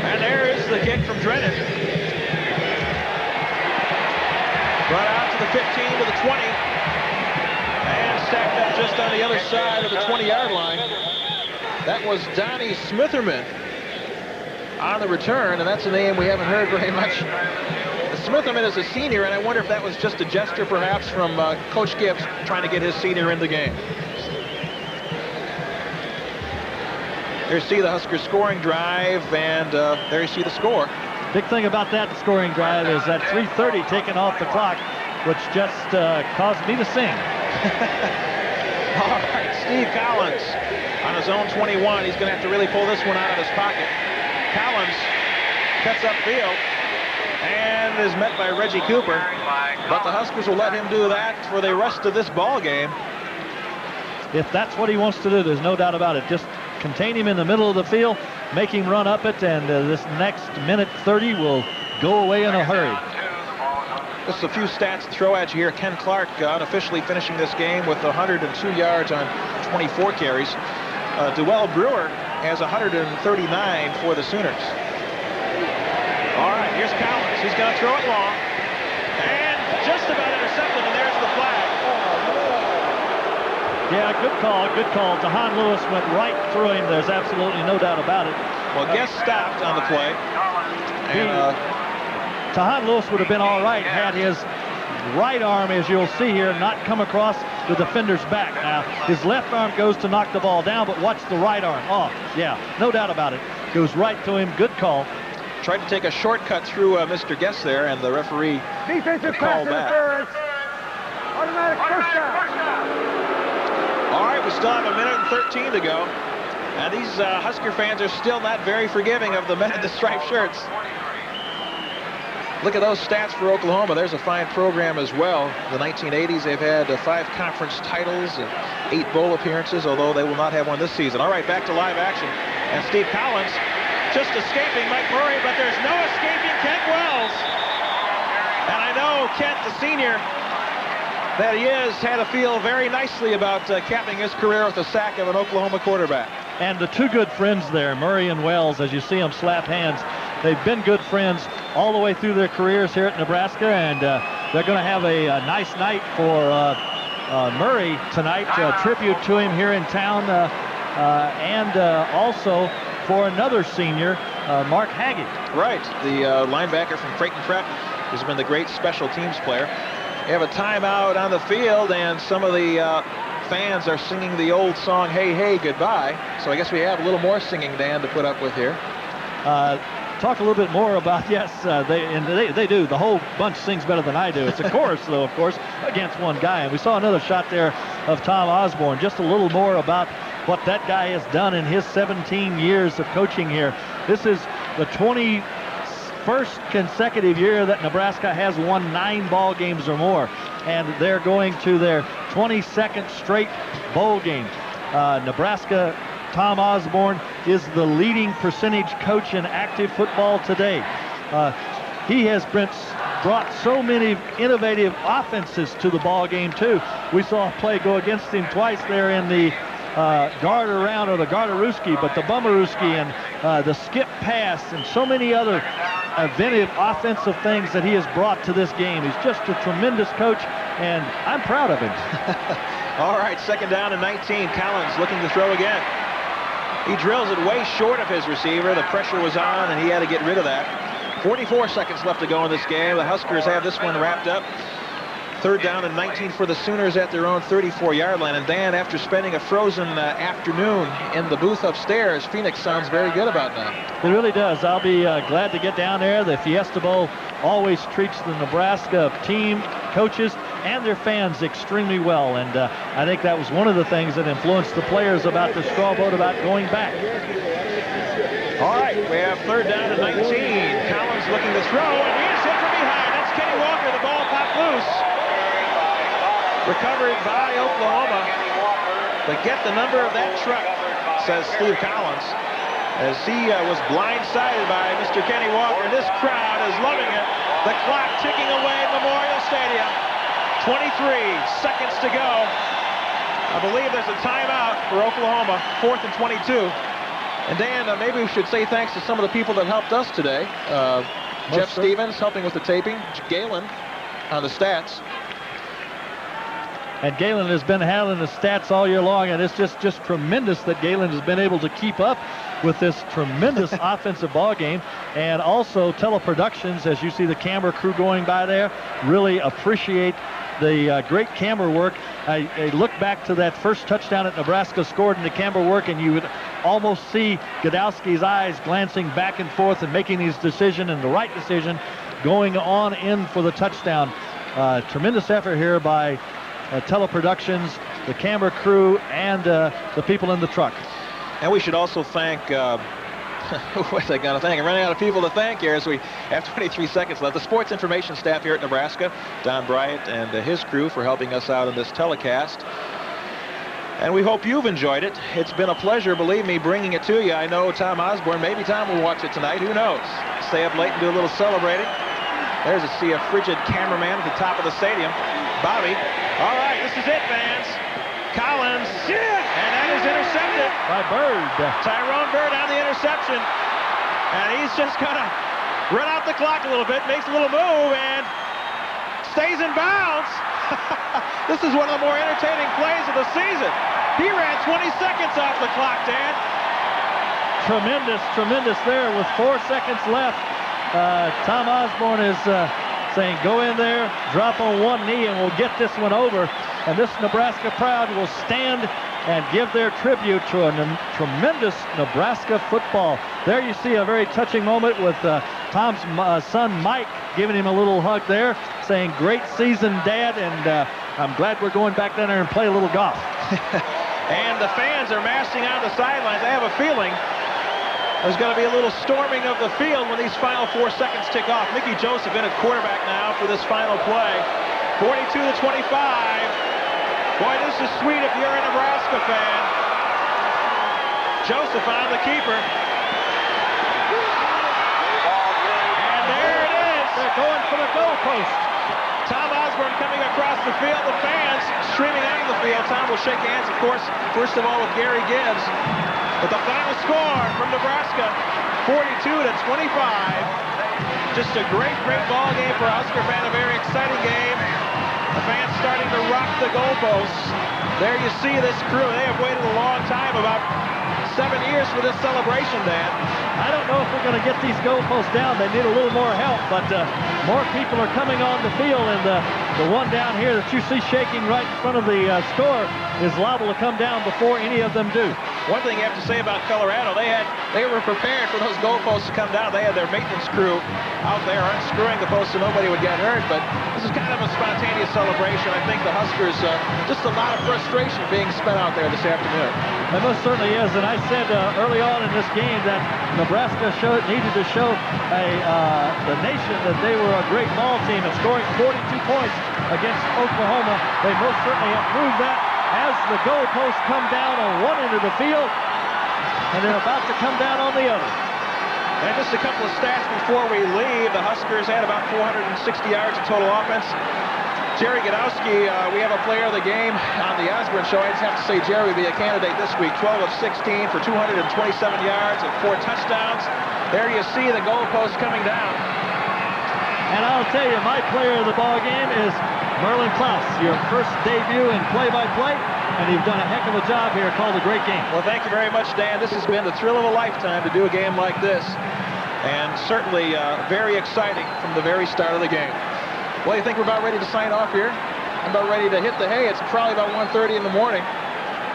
And there is the kick from Drennan. Brought out to the 15, to the 20. And stacked up just on the other side of the 20-yard line. That was Donnie Smitherman on the return, and that's a name we haven't heard very much. Smitherman is a senior, and I wonder if that was just a gesture perhaps from Coach Gibbs trying to get his senior in the game. There you see the Huskers scoring drive, and there you see the score. Big thing about that scoring drive is that 3:30 taken off the clock, which just caused me to sing. All right, Steve Collins on his own 21. He's going to have to really pull this one out of his pocket. Collins cuts upfield and is met by Reggie Cooper, but the Huskers will let him do that for the rest of this ball game. If that's what he wants to do, there's no doubt about it. Just contain him in the middle of the field, make him run up it, and this next minute 30 will go away in a hurry. Just a few stats to throw at you here. Ken Clark unofficially finishing this game with 102 yards on 24 carries. Dewell Brewer has 139 for the Sooners. All right, here's Collins. He's going to throw it long. And just about intercepted, and there's the flag. Yeah, good call, good call. Tahan Lewis went right through him. There's absolutely no doubt about it. Well, Guest stopped on the play. And Tahan Lewis would have been all right had his right arm, as you'll see here, not come across the defender's back. Now, his left arm goes to knock the ball down, but watch the right arm. Oh, yeah, no doubt about it. Goes right to him. Good call. Tried to take a shortcut through Mr. Guest there, and the referee Defensive called back. interference. Automatic first down. All right, we still have 1 minute and 13 to go. And these Husker fans are still not very forgiving of the men in the striped shirts. Look at those stats for Oklahoma. There's a fine program as well. In the 1980s, they've had 5 conference titles and 8 bowl appearances, although they will not have one this season. All right, back to live action. And Steve Collins just escaping Mike Murray, but there's no escaping Kent Wells. And I know Kent, the senior that he is, had to feel very nicely about capping his career with a sack of an Oklahoma quarterback. And the two good friends there, Murray and Wells, as you see them slap hands, they've been good friends all the way through their careers here at Nebraska, and they're going to have a nice night for Murray tonight, tribute to him here in town, and also for another senior, Mark Haggett. Right, the linebacker from Creighton Prep, who's been the great special teams player. They have a timeout on the field, and some of the fans are singing the old song, Hey, Hey, Goodbye. So I guess we have a little more singing, Dan, to put up with here. Talk a little bit more about, yes, they do. The whole bunch sings better than I do. It's a chorus, though, of course, against one guy. And we saw another shot there of Tom Osborne. Just a little more about what that guy has done in his 17 years of coaching here. This is the 21st consecutive year that Nebraska has won 9 ball games or more. And they're going to their 22nd straight bowl game. Nebraska, Tom Osborne is the leading percentage coach in active football today. He has brought so many innovative offenses to the ball game too. We saw a play go against him twice there in the guard around, or the Gardarooski, but the Bummerooski and the skip pass and so many other inventive offensive things that he has brought to this game. He's just a tremendous coach, and I'm proud of him. All right, 2nd down and 19. Collins looking to throw again. He drills it way short of his receiver. The pressure was on, and he had to get rid of that. 44 seconds left to go in this game. The Huskers have this one wrapped up. 3rd down and 19 for the Sooners at their own 34-yard line. And Dan, after spending a frozen afternoon in the booth upstairs, Phoenix sounds very good about now. It really does. I'll be glad to get down there. The Fiesta Bowl always treats the Nebraska team, coaches, and their fans extremely well. And I think that was one of the things that influenced the players about the straw vote about going back. All right, we have 3rd down and 19. Collins looking to throw, and he is hit from behind. That's Kenny Walker. The ball popped loose. Recovered by Oklahoma. But get the number of that truck, says Steve Collins, as he was blindsided by Mr. Kenny Walker. This crowd is loving it. The clock ticking away at Memorial Stadium. 23 seconds to go. I believe there's a timeout for Oklahoma. 4th and 22. And Dan, maybe we should say thanks to some of the people that helped us today. Jeff Stevens helping with the taping. Galen on the stats. And Galen has been handling the stats all year long, and it's just tremendous that Galen has been able to keep up with this tremendous offensive ball game. And also Teleproductions, as you see the camera crew going by there, really appreciate the great camera work. I look back to that first touchdown that Nebraska scored in the camera work, and you would almost see Godowski's eyes glancing back and forth and making his decision, and the right decision, going on in for the touchdown. Tremendous effort here by Teleproductions, the camera crew, and the people in the truck. And we should also thank, who was I going to thank? I'm running out of people to thank here as we have 23 seconds left. The sports information staff here at Nebraska, Don Bryant and his crew, for helping us out in this telecast. And we hope you've enjoyed it. It's been a pleasure, believe me, bringing it to you. I know Tom Osborne, maybe Tom will watch it tonight. Who knows? Stay up late and do a little celebrating. There's a frigid cameraman at the top of the stadium. Bobby. All right, this is it, fans. Collins. Yeah. And that is intercepted by Bird. Tyrone Bird on the interception. And he's just going to run out the clock a little bit, makes a little move, and stays in bounds. This is one of the more entertaining plays of the season. He ran 20 seconds off the clock, Dan. Tremendous there with 4 seconds left. Tom Osborne is saying, go in there, drop on one knee, and we'll get this one over. And this Nebraska crowd will stand and give their tribute to a tremendous Nebraska football. There you see a very touching moment with Tom's son Mike giving him a little hug there, saying, great season, Dad, and I'm glad we're going back down there and play a little golf. And the fans are massing on the sidelines. I have a feeling there's going to be a little storming of the field when these final 4 seconds tick off. Mickey Joseph in at quarterback now for this final play. 42-25. Boy, this is sweet if you're a Nebraska fan. Joseph on the keeper. And there it is. They're going for the goalpost. Tom Osborne coming across the field. The fans streaming out of the field. Tom will shake hands, of course, first of all with Gary Gibbs. But the final score from Nebraska, 42-25. Just a great ball game for a Husker fan, a very exciting game. the goalposts. There you see this crew. They have waited a long time, about 7 years for this celebration, Dan. I don't know if we're going to get these goalposts down. They need a little more help, but more people are coming on the field, and the one down here that you see shaking right in front of the score is liable to come down before any of them do. One thing you have to say about Colorado, they were prepared for those goalposts to come down. They had their maintenance crew out there unscrewing the posts so nobody would get hurt, but this is kind of a spontaneous celebration. I think the Huskers, just a lot of frustration being spent out there this afternoon. It most certainly is, and I said early on in this game that Nebraska needed to show the nation that they were a great ball team, and scoring 42 points against Oklahoma. They most certainly have proved that as the goalposts come down on one end of the field, and they're about to come down on the other. And just a couple of stats before we leave. The Huskers had about 460 yards of total offense. Jerry Godowski, we have a player of the game on the Osborne show. I just have to say Jerry would be a candidate this week. 12 of 16 for 227 yards and 4 touchdowns. There you see the goalposts coming down. And I'll tell you, my player of the ball game is Merlin Klaus, your first debut in play-by-play, and you've done a heck of a job here. Called a great game. Well, thank you very much, Dan. This has been the thrill of a lifetime to do a game like this, and certainly very exciting from the very start of the game. Well, you think we're about ready to sign off here? I'm about ready to hit the hay. It's probably about 1:30 in the morning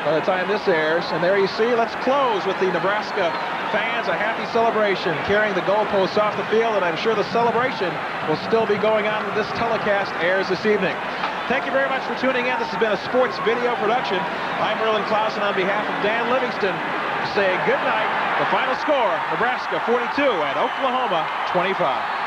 by the time this airs. And there you see, let's close with the Nebraska fans, a happy celebration, carrying the goalposts off the field, and I'm sure the celebration will still be going on when this telecast airs this evening. Thank you very much for tuning in. This has been a sports video production. I'm Merlin Clausen on behalf of Dan Livingston. Say good night. The final score, Nebraska 42 and Oklahoma 25.